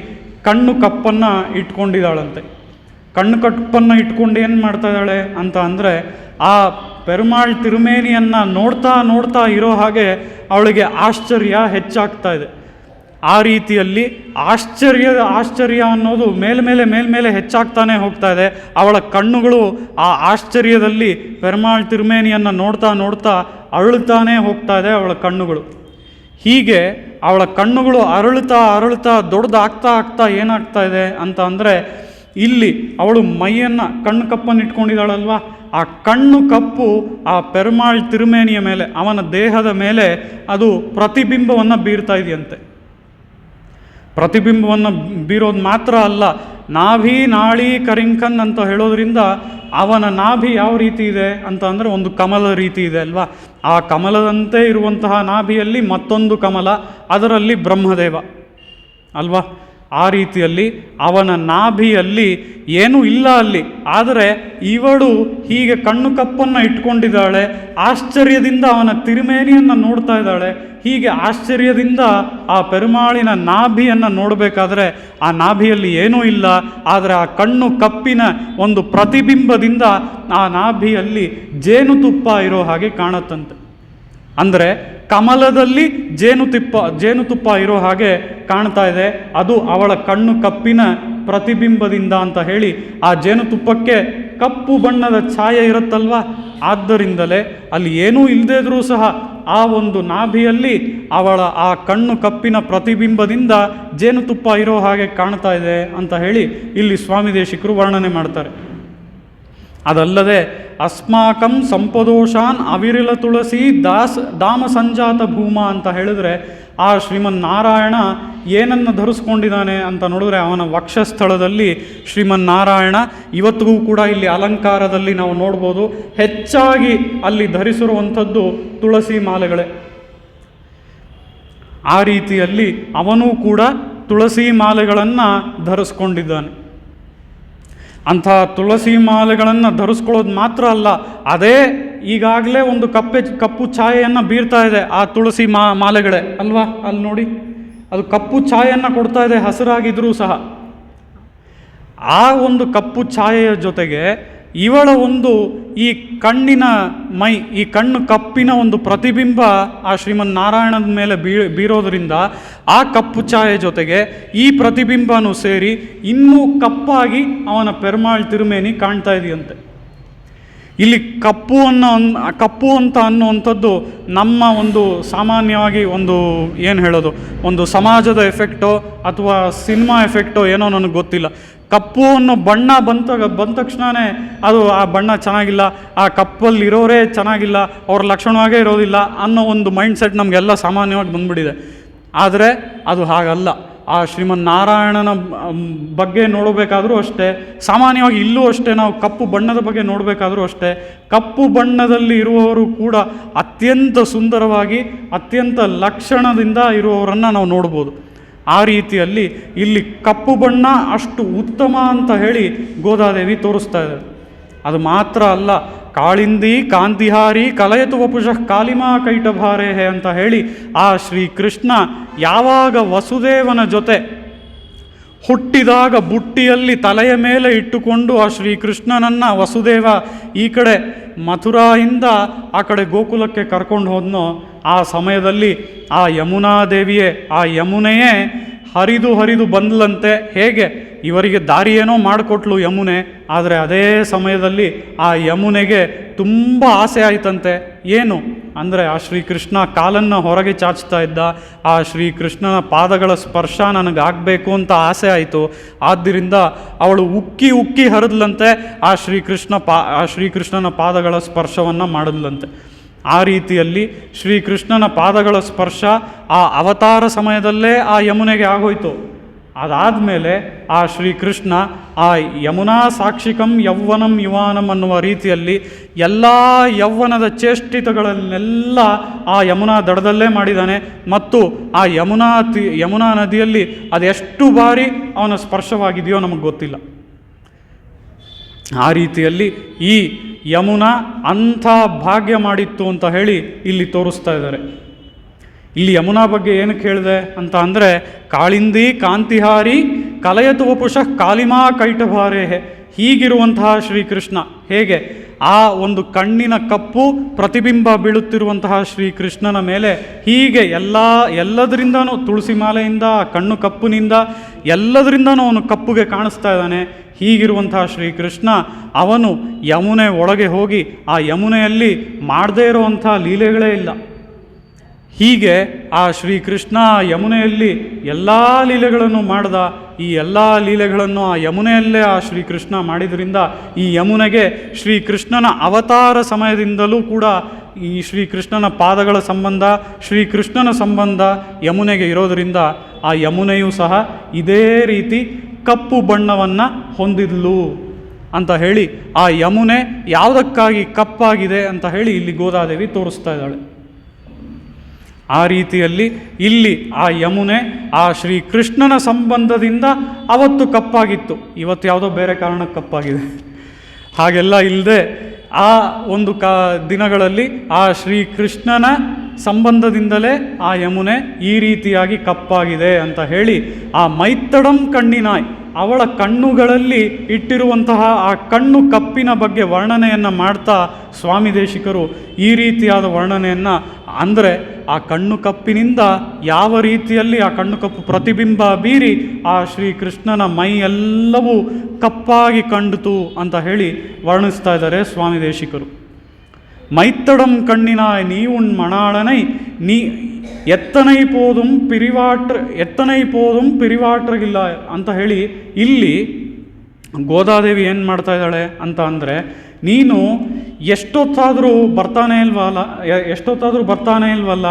ಕಣ್ಣು ಕಪ್ಪನ್ನು ಇಟ್ಕೊಂಡಿದ್ದಾಳಂತೆ. ಕಣ್ಣು ಕಪ್ಪನ್ನು ಇಟ್ಕೊಂಡು ಏನು ಮಾಡ್ತಾ ಇದ್ದಾಳೆ ಅಂತ ಅಂದರೆ, ಆ ಪೆರುಮಾಳ್ ತಿರುಮೇನಿಯನ್ನು ನೋಡ್ತಾ ಇರೋ ಹಾಗೆ ಅವಳಿಗೆ ಆಶ್ಚರ್ಯ ಹೆಚ್ಚಾಗ್ತಾ ಇದೆ. ಆ ರೀತಿಯಲ್ಲಿ ಆಶ್ಚರ್ಯ ಅನ್ನೋದು ಮೇಲ್ಮೇಲೆ ಹೆಚ್ಚಾಗ್ತಾನೆ ಹೋಗ್ತಾ ಇದೆ. ಅವಳ ಕಣ್ಣುಗಳು ಆ ಆಶ್ಚರ್ಯದಲ್ಲಿ ಪೆರುಮಾಳ್ ತಿರುಮೇನಿಯನ್ನು ನೋಡ್ತಾ ಅರಳುತ್ತಾನೆ ಹೋಗ್ತಾ ಇದೆ ಅವಳ ಕಣ್ಣುಗಳು. ಹೀಗೆ ಅವಳ ಕಣ್ಣುಗಳು ಅರಳುತ್ತಾ ದೊಡ್ಡದಾಗ್ತಾ ಏನಾಗ್ತಾ ಇದೆ ಅಂತ ಅಂದರೆ, ಇಲ್ಲಿ ಅವಳು ಮೈಯನ್ನು ಕಣ್ಣು ಕಪ್ಪನ್ನು ಇಟ್ಕೊಂಡಿದ್ದಾಳಲ್ವ, ಆ ಕಣ್ಣು ಕಪ್ಪು ಆ ಪೆರುಮಾಳ್ ತಿರುಮೇನಿಯ ಮೇಲೆ, ಅವನ ದೇಹದ ಮೇಲೆ ಅದು ಪ್ರತಿಬಿಂಬವನ್ನು ಬೀರ್ತಾ ಇದೆಯಂತೆ. ಪ್ರತಿಬಿಂಬವನ್ನು ಬೀರೋದು ಮಾತ್ರ ಅಲ್ಲ, ನಾಭಿ ನಾಳಿ ಕರಿಂಕನ್ ಅಂತ ಹೇಳೋದ್ರಿಂದ ಅವನ ನಾಭಿ ಯಾವ ರೀತಿ ಇದೆ ಅಂತ ಅಂದರೆ ಒಂದು ಕಮಲ ರೀತಿ ಇದೆ ಅಲ್ವಾ. ಆ ಕಮಲದಂತೆ ಇರುವಂತಹ ನಾಭಿಯಲ್ಲಿ ಮತ್ತೊಂದು ಕಮಲ, ಅದರಲ್ಲಿ ಬ್ರಹ್ಮದೇವ ಅಲ್ವಾ. ಆ ರೀತಿಯಲ್ಲಿ ಅವನ ನಾಭಿಯಲ್ಲಿ ಏನೂ ಇಲ್ಲ ಅಲ್ಲಿ, ಆದರೆ ಇವಳು ಹೀಗೆ ಕಣ್ಣು ಕಪ್ಪನ್ನು ಇಟ್ಕೊಂಡಿದ್ದಾಳೆ, ಆಶ್ಚರ್ಯದಿಂದ ಅವನ ತಿರುಮೇನಿಯನ್ನು ನೋಡ್ತಾ ಇದ್ದಾಳೆ. ಹೀಗೆ ಆಶ್ಚರ್ಯದಿಂದ ಆ ಪೆರುಮಾಳಿನ ನಾಭಿಯನ್ನು ನೋಡಬೇಕಾದ್ರೆ ಆ ನಾಭಿಯಲ್ಲಿ ಏನೂ ಇಲ್ಲ, ಆದರೆ ಆ ಕಣ್ಣು ಕಪ್ಪಿನ ಒಂದು ಪ್ರತಿಬಿಂಬದಿಂದ ಆ ನಾಭಿಯಲ್ಲಿ ಜೇನುತುಪ್ಪ ಇರೋ ಹಾಗೆ ಕಾಣುತ್ತಂತೆ. ಅಂದರೆ ಕಮಲದಲ್ಲಿ ಜೇನುತುಪ್ಪ ಇರೋ ಹಾಗೆ ಕಾಣ್ತಾ ಇದೆ, ಅದು ಅವಳ ಕಣ್ಣು ಕಪ್ಪಿನ ಪ್ರತಿಬಿಂಬದಿಂದ ಅಂತ ಹೇಳಿ. ಆ ಜೇನುತುಪ್ಪಕ್ಕೆ ಕಪ್ಪು ಬಣ್ಣದ ಛಾಯೆ ಇರುತ್ತಲ್ವ, ಆದ್ದರಿಂದಲೇ ಅಲ್ಲಿ ಏನೂ ಇಲ್ಲದೇ ಇದ್ರೂ ಸಹ ಆ ಒಂದು ನಾಭಿಯಲ್ಲಿ ಅವಳ ಆ ಕಣ್ಣು ಕಪ್ಪಿನ ಪ್ರತಿಬಿಂಬದಿಂದ ಜೇನುತುಪ್ಪ ಇರೋ ಹಾಗೆ ಕಾಣ್ತಾ ಇದೆ ಅಂತ ಹೇಳಿ ಇಲ್ಲಿ ಸ್ವಾಮಿ ದೇಶಿಕರು ವರ್ಣನೆ ಮಾಡ್ತಾರೆ. ಅದಲ್ಲದೆ ಅಸ್ಮಾಕಂ ಸಂಪದೋಷಾನ್ ಅವಿರಳ ತುಳಸಿ ದಾಮ ಸಂಜಾತ ಭೂಮ ಅಂತ ಹೇಳಿದ್ರೆ, ಆ ಶ್ರೀಮನ್ನಾರಾಯಣ ಏನನ್ನು ಧರಿಸ್ಕೊಂಡಿದ್ದಾನೆ ಅಂತ ನೋಡಿದ್ರೆ ಅವನ ವಕ್ಷಸ್ಥಳದಲ್ಲಿ ಶ್ರೀಮನ್ನಾರಾಯಣ ಇವತ್ತಿಗೂ ಕೂಡ ಇಲ್ಲಿ ಅಲಂಕಾರದಲ್ಲಿ ನಾವು ನೋಡ್ಬೋದು, ಹೆಚ್ಚಾಗಿ ಅಲ್ಲಿ ಧರಿಸಿರುವಂಥದ್ದು ತುಳಸಿ ಮಾಲೆಗಳೇ. ಆ ರೀತಿಯಲ್ಲಿ ಅವನೂ ಕೂಡ ತುಳಸಿ ಮಾಲೆಗಳನ್ನು ಧರಿಸ್ಕೊಂಡಿದ್ದಾನೆ. ಅಂಥ ತುಳಸಿ ಮಾಲೆಗಳನ್ನು ಧರಿಸ್ಕೊಳ್ಳೋದು ಮಾತ್ರ ಅಲ್ಲ, ಅದೇ ಈಗಾಗಲೇ ಒಂದು ಕಪ್ಪು ಛಾಯೆಯನ್ನು ಬೀರ್ತಾ ಇದೆ ಆ ತುಳಸಿ ಮಾಲೆಗಳೇ ಅಲ್ವಾ. ಅಲ್ಲಿ ನೋಡಿ, ಅದು ಕಪ್ಪು ಛಾಯೆಯನ್ನು ಕೊಡ್ತಾ ಇದೆ ಹಸಿರಾಗಿದ್ರೂ ಸಹ. ಆ ಒಂದು ಕಪ್ಪು ಛಾಯೆಯ ಜೊತೆಗೆ ಇವಳ ಒಂದು ಈ ಕಣ್ಣಿನ ಈ ಕಣ್ಣು ಕಪ್ಪಿನ ಒಂದು ಪ್ರತಿಬಿಂಬ ಆ ಶ್ರೀಮನ್ನಾರಾಯಣದ ಮೇಲೆ ಬೀರೋದ್ರಿಂದ ಆ ಕಪ್ಪು ಛಾಯೆ ಜೊತೆಗೆ ಈ ಪ್ರತಿಬಿಂಬನೂ ಸೇರಿ ಇನ್ನೂ ಕಪ್ಪಾಗಿ ಅವನ ಪೆರ್ಮಾಳ್ ತಿರುಮೇನಿ ಕಾಣ್ತಾ ಇದೆಯಂತೆ. ಇಲ್ಲಿ ಕಪ್ಪು ಅಂತ ಅನ್ನುವಂಥದ್ದು ನಮ್ಮ ಒಂದು ಸಾಮಾನ್ಯವಾಗಿ ಒಂದು ಏನು ಹೇಳೋದು, ಒಂದು ಸಮಾಜದ ಎಫೆಕ್ಟೋ ಅಥವಾ ಸಿನಿಮಾ ಎಫೆಕ್ಟೋ ಏನೋ ನನಗೆ ಗೊತ್ತಿಲ್ಲ. ಕಪ್ಪು ಅನ್ನೋ ಬಣ್ಣ ಬಂದ ತಕ್ಷಣವೇ ಅದು ಆ ಬಣ್ಣ ಚೆನ್ನಾಗಿಲ್ಲ, ಆ ಕಪ್ಪಲ್ಲಿ ಇರೋರೇ ಚೆನ್ನಾಗಿಲ್ಲ, ಅವ್ರ ಲಕ್ಷಣವಾಗೇ ಇರೋದಿಲ್ಲ ಅನ್ನೋ ಒಂದು ಮೈಂಡ್ಸೆಟ್ ನಮಗೆಲ್ಲ ಸಾಮಾನ್ಯವಾಗಿ ಬಂದ್ಬಿಟ್ಟಿದೆ. ಆದರೆ ಅದು ಹಾಗಲ್ಲ. ಆ ಶ್ರೀಮನ್ನಾರಾಯಣನ ಬಗ್ಗೆ ನೋಡಬೇಕಾದ್ರೂ ಅಷ್ಟೇ, ಸಾಮಾನ್ಯವಾಗಿ ಇಲ್ಲೂ ಅಷ್ಟೇ, ನಾವು ಕಪ್ಪು ಬಣ್ಣದ ಬಗ್ಗೆ ನೋಡಬೇಕಾದ್ರೂ ಅಷ್ಟೇ, ಕಪ್ಪು ಬಣ್ಣದಲ್ಲಿ ಇರುವವರು ಕೂಡ ಅತ್ಯಂತ ಸುಂದರವಾಗಿ ಅತ್ಯಂತ ಲಕ್ಷಣದಿಂದ ಇರುವವರನ್ನು ನಾವು ನೋಡ್ಬೋದು. ಆ ರೀತಿಯಲ್ಲಿ ಇಲ್ಲಿ ಕಪ್ಪು ಬಣ್ಣ ಅಷ್ಟು ಉತ್ತಮ ಅಂತ ಹೇಳಿ ಗೋದಾದೇವಿ ತೋರಿಸ್ತಾ ಇದ್ದಾರೆ. ಅದು ಮಾತ್ರ ಅಲ್ಲ, ಕಾಳಿಂದಿ ಕಾಂತಿಹಾರಿ ಕಲಯತು ವಪುಷಃ ಕಾಲಿಮಾ ಕೈಟಭಾರೇಹೆ ಅಂತ ಹೇಳಿ ಆ ಶ್ರೀಕೃಷ್ಣ ಯಾವಾಗ ವಸುದೇವನ ಜೊತೆ ಹುಟ್ಟಿದಾಗ ಬುಟ್ಟಿಯಲ್ಲಿ ತಲೆಯ ಮೇಲೆ ಇಟ್ಟುಕೊಂಡು ಆ ಶ್ರೀಕೃಷ್ಣನನ್ನು ವಸುದೇವ ಈ ಕಡೆ ಮಥುರಾಯಿಂದ ಆ ಕಡೆ ಗೋಕುಲಕ್ಕೆ ಕರ್ಕೊಂಡು ಹೋದ್ನೋ, ಆ ಸಮಯದಲ್ಲಿ ಆ ಯಮುನಾದೇವಿಯೇ, ಆ ಯಮುನೆಯೇ ಹರಿದು ಬಂದ್ಲಂತೆ. ಹೇಗೆ ಇವರಿಗೆ ದಾರಿಯೇನೋ ಮಾಡಿಕೊಟ್ಲು ಯಮುನೆ, ಆದರೆ ಅದೇ ಸಮಯದಲ್ಲಿ ಆ ಯಮುನೆಗೆ ತುಂಬ ಆಸೆ ಆಯ್ತಂತೆ. ಏನು ಅಂದರೆ ಆ ಶ್ರೀಕೃಷ್ಣ ಕಾಲನ್ನು ಹೊರಗೆ ಚಾಚ್ತಾ ಇದ್ದ, ಆ ಶ್ರೀಕೃಷ್ಣನ ಪಾದಗಳ ಸ್ಪರ್ಶ ನನಗಾಗಬೇಕು ಅಂತ ಆಸೆ ಆಯಿತು. ಆದ್ದರಿಂದ ಅವಳು ಉಕ್ಕಿ ಹರಿದ್ಲಂತೆ, ಆ ಶ್ರೀಕೃಷ್ಣನ ಪಾದಗಳ ಸ್ಪರ್ಶವನ್ನು ಮಾಡಿದ್ಲಂತೆ. ಆ ರೀತಿಯಲ್ಲಿ ಶ್ರೀಕೃಷ್ಣನ ಪಾದಗಳ ಸ್ಪರ್ಶ ಆ ಅವತಾರ ಸಮಯದಲ್ಲೇ ಆ ಯಮುನೆಗೆ ಆಗೋಯ್ತು. ಅದಾದಮೇಲೆ ಆ ಶ್ರೀಕೃಷ್ಣ ಆ ಯಮುನಾ ಸಾಕ್ಷಿಕಂ ಯೌವನಂ ಯುವಾನಂ ಅನ್ನುವ ರೀತಿಯಲ್ಲಿ ಎಲ್ಲ ಯೌವನದ ಚೇಷ್ಟಿತಗಳನ್ನೆಲ್ಲ ಆ ಯಮುನಾ ದಡದಲ್ಲೇ ಮಾಡಿದ್ದಾನೆ. ಮತ್ತು ಆ ಯಮುನಾ ನದಿಯಲ್ಲಿ ಅದೆಷ್ಟು ಬಾರಿ ಅವನ ಸ್ಪರ್ಶವಾಗಿದೆಯೋ ನಮಗೆ ಗೊತ್ತಿಲ್ಲ. ಆ ರೀತಿಯಲ್ಲಿ ಈ ಯಮುನಾ ಅಂಥ ಭಾಗ್ಯ ಮಾಡಿತ್ತು ಅಂತ ಹೇಳಿ ಇಲ್ಲಿ ತೋರಿಸ್ತಾ ಇದ್ದಾರೆ. ಇಲ್ಲಿ ಯಮುನಾ ಬಗ್ಗೆ ಏನಕ್ಕೆ ಹೇಳಿದೆ ಅಂತ ಅಂದರೆ, ಕಾಳಿಂದಿ ಕಾಂತಿಹಾರಿ ಕಲಯತು ವಪುಷಃ ಕಾಲಿಮಾ ಕೈಟಭಾರೇಹೆ, ಹೀಗಿರುವಂತಹ ಶ್ರೀಕೃಷ್ಣ ಹೇಗೆ ಆ ಒಂದು ಕಣ್ಣಿನ ಕಪ್ಪು ಪ್ರತಿಬಿಂಬ ಬೀಳುತ್ತಿರುವಂತಹ ಶ್ರೀಕೃಷ್ಣನ ಮೇಲೆ ಹೀಗೆ ಎಲ್ಲದರಿಂದನೂ ತುಳಸಿ ಮಾಲೆಯಿಂದ ಕಣ್ಣು ಕಪ್ಪುನಿಂದ ಎಲ್ಲದರಿಂದನೂ ಅವನು ಕಪ್ಪುಗೆ ಕಾಣಿಸ್ತಾ ಇದ್ದಾನೆ. ಹೀಗಿರುವಂತಹ ಶ್ರೀಕೃಷ್ಣ ಅವನು ಯಮುನೆ ಒಳಗೆ ಹೋಗಿ ಆ ಯಮುನೆಯಲ್ಲಿ ಮಾಡದೇ ಇರುವಂಥ ಲೀಲೆಗಳೇ ಇಲ್ಲ. ಹೀಗೆ ಆ ಶ್ರೀಕೃಷ್ಣ ಯಮುನೆಯಲ್ಲಿ ಎಲ್ಲ ಲೀಲೆಗಳನ್ನು ಮಾಡ್ದ. ಈ ಎಲ್ಲ ಲೀಲೆಗಳನ್ನು ಆ ಯಮುನೆಯಲ್ಲೇ ಆ ಶ್ರೀಕೃಷ್ಣ ಮಾಡಿದ್ರಿಂದ ಈ ಯಮುನೆಗೆ ಶ್ರೀಕೃಷ್ಣನ ಅವತಾರ ಸಮಯದಿಂದಲೂ ಕೂಡ ಈ ಶ್ರೀಕೃಷ್ಣನ ಪಾದಗಳ ಸಂಬಂಧ, ಶ್ರೀಕೃಷ್ಣನ ಸಂಬಂಧ ಯಮುನೆಗೆ ಇರೋದರಿಂದ ಆ ಯಮುನೆಯೂ ಸಹ ಇದೇ ರೀತಿ ಕಪ್ಪು ಬಣ್ಣವನ್ನು ಹೊಂದಿದ್ಲು ಅಂತ ಹೇಳಿ ಆ ಯಮುನೆ ಯಾವುದಕ್ಕಾಗಿ ಕಪ್ಪಾಗಿದೆ ಅಂತ ಹೇಳಿ ಇಲ್ಲಿ ಗೋದಾದೇವಿ ತೋರಿಸ್ತಾ ಇದ್ದಾಳೆ. ಆ ರೀತಿಯಲ್ಲಿ ಇಲ್ಲಿ ಆ ಯಮುನೆ ಆ ಶ್ರೀಕೃಷ್ಣನ ಸಂಬಂಧದಿಂದ ಅವತ್ತು ಕಪ್ಪಾಗಿತ್ತು, ಇವತ್ತು ಯಾವುದೋ ಬೇರೆ ಕಾರಣಕ್ಕೆ ಕಪ್ಪಾಗಿದೆ. ಹಾಗೆಲ್ಲ ಇಲ್ಲದೆ ಆ ಒಂದು ದಿನಗಳಲ್ಲಿ ಆ ಶ್ರೀಕೃಷ್ಣನ ಸಂಬಂಧದಿಂದಲೇ ಆ ಯಮುನೆ ಈ ರೀತಿಯಾಗಿ ಕಪ್ಪಾಗಿದೆ ಅಂತ ಹೇಳಿ ಆ ಮೈತ್ತಡಂ ಕಣ್ಣಿನಾಯ್, ಅವಳ ಕಣ್ಣುಗಳಲ್ಲಿ ಇಟ್ಟಿರುವಂತಹ ಆ ಕಣ್ಣು ಕಪ್ಪಿನ ಬಗ್ಗೆ ವರ್ಣನೆಯನ್ನು ಮಾಡ್ತಾ ಸ್ವಾಮಿ ದೇಶಿಕರು ಈ ರೀತಿಯಾದ ವರ್ಣನೆಯನ್ನು, ಅಂದರೆ ಆ ಕಣ್ಣು ಕಪ್ಪಿನಿಂದ ಯಾವ ರೀತಿಯಲ್ಲಿ ಆ ಕಣ್ಣು ಕಪ್ಪು ಪ್ರತಿಬಿಂಬ ಬೀರಿ ಆ ಶ್ರೀಕೃಷ್ಣನ ಮೈ ಎಲ್ಲವೂ ಕಪ್ಪಾಗಿ ಕಂಡಿತು ಅಂತ ಹೇಳಿ ವರ್ಣಿಸ್ತಾ ಇದ್ದಾರೆ ಸ್ವಾಮಿ ದೇಶಿಕರು. மைத்தடம் கண்ணினாய் நீ உன் மணாளனை நீ ಎತ್ತನೈ போதும் ಪಿರಿವಾಟ್ರಗಿಲ್ಲ ಅಂತ ಹೇಳಿ ಇಲ್ಲಿ ಗೋದಾದೇವಿ ಏನು ಮಾಡ್ತಾ ಇದ್ದಾಳೆ ಅಂತ ಅಂದರೆ, ನೀನು ಎಷ್ಟೊತ್ತಾದರೂ ಬರ್ತಾನೆ ಇಲ್ವಲ್ಲ,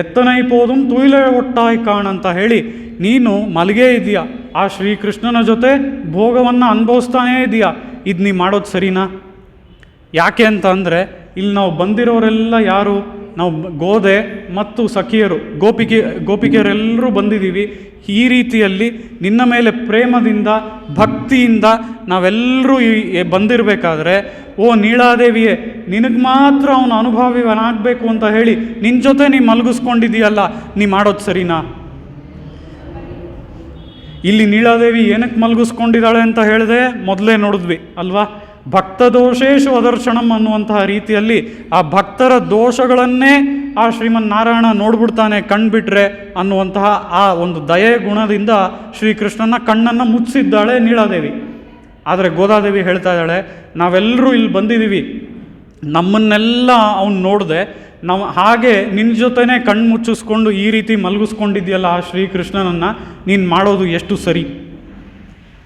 ಎತ್ತನೈ ಪೋದುಂ ತುಯಿಲೆ ಒಟ್ಟಾಯ್ ಕಾಣ್ ಅಂತ ಹೇಳಿ ನೀನು ಮಲಗೇ ಇದೆಯಾ, ಆ ಶ್ರೀಕೃಷ್ಣನ ಜೊತೆ ಭೋಗವನ್ನು ಅನುಭವಿಸ್ತಾನೇ ಇದೆಯಾ, ಇದು ನೀ ಮಾಡೋದು ಸರಿನಾ? ಯಾಕೆ ಅಂತ ಅಂದರೆ ಇಲ್ಲಿ ನಾವು ಬಂದಿರೋರೆಲ್ಲ ಯಾರು, ನಾವು ಗೋದೆ ಮತ್ತು ಸಖಿಯರು ಗೋಪಿಕೆಯರೆಲ್ಲರೂ ಬಂದಿದ್ದೀವಿ. ಈ ರೀತಿಯಲ್ಲಿ ನಿನ್ನ ಮೇಲೆ ಪ್ರೇಮದಿಂದ ಭಕ್ತಿಯಿಂದ ನಾವೆಲ್ಲರೂ ಬಂದಿರಬೇಕಾದ್ರೆ, ಓ ನೀಳಾದೇವಿಯೇ, ನಿನಗೆ ಮಾತ್ರ ಅವನು ಅನುಭವಿವನಾಗಬೇಕು ಅಂತ ಹೇಳಿ ನಿನ್ನ ಜೊತೆ ನೀ ಮಲಗಿಸ್ಕೊಂಡಿದೀಯಲ್ಲ, ನೀ ಮಾಡೋದು ಸರಿನಾ? ಇಲ್ಲಿ ನೀಳಾದೇವಿ ಏನಕ್ಕೆ ಮಲಗಿಸ್ಕೊಂಡಿದ್ದಾಳೆ ಅಂತ ಹೇಳಿದೆ ಮೊದಲೇ ನೋಡಿದ್ವಿ ಅಲ್ವಾ? ಭಕ್ತ ದೋಷೇಶು ಅದರ್ಶನಂ ಅನ್ನುವಂತಹ ರೀತಿಯಲ್ಲಿ ಆ ಭಕ್ತರ ದೋಷಗಳನ್ನೇ ಆ ಶ್ರೀಮನ್ನಾರಾಯಣ ನೋಡ್ಬಿಡ್ತಾನೆ ಕಣ್ಬಿಟ್ರೆ ಅನ್ನುವಂತಹ ಆ ಒಂದು ದಯೆ ಗುಣದಿಂದ ಶ್ರೀಕೃಷ್ಣನ ಕಣ್ಣನ್ನು ಮುಚ್ಚಿದ್ದಾಳೆ ನೀಳಾದೇವಿ. ಆದರೆ ಗೋದಾದೇವಿ ಹೇಳ್ತಾ ಇದ್ದಾಳೆ, ನಾವೆಲ್ಲರೂ ಇಲ್ಲಿ ಬಂದಿದ್ದೀವಿ, ನಮ್ಮನ್ನೆಲ್ಲ ಅವನು ನೋಡಿದೆ, ನಾವು ಹಾಗೆ ನಿನ್ನ ಜೊತೆನೇ ಕಣ್ಣು ಮುಚ್ಚಿಸ್ಕೊಂಡು ಈ ರೀತಿ ಮಲಗಿಸ್ಕೊಂಡಿದ್ಯಲ್ಲ ಆ ಶ್ರೀಕೃಷ್ಣನನ್ನು, ನೀನು ಮಾಡೋದು ಎಷ್ಟು ಸರಿ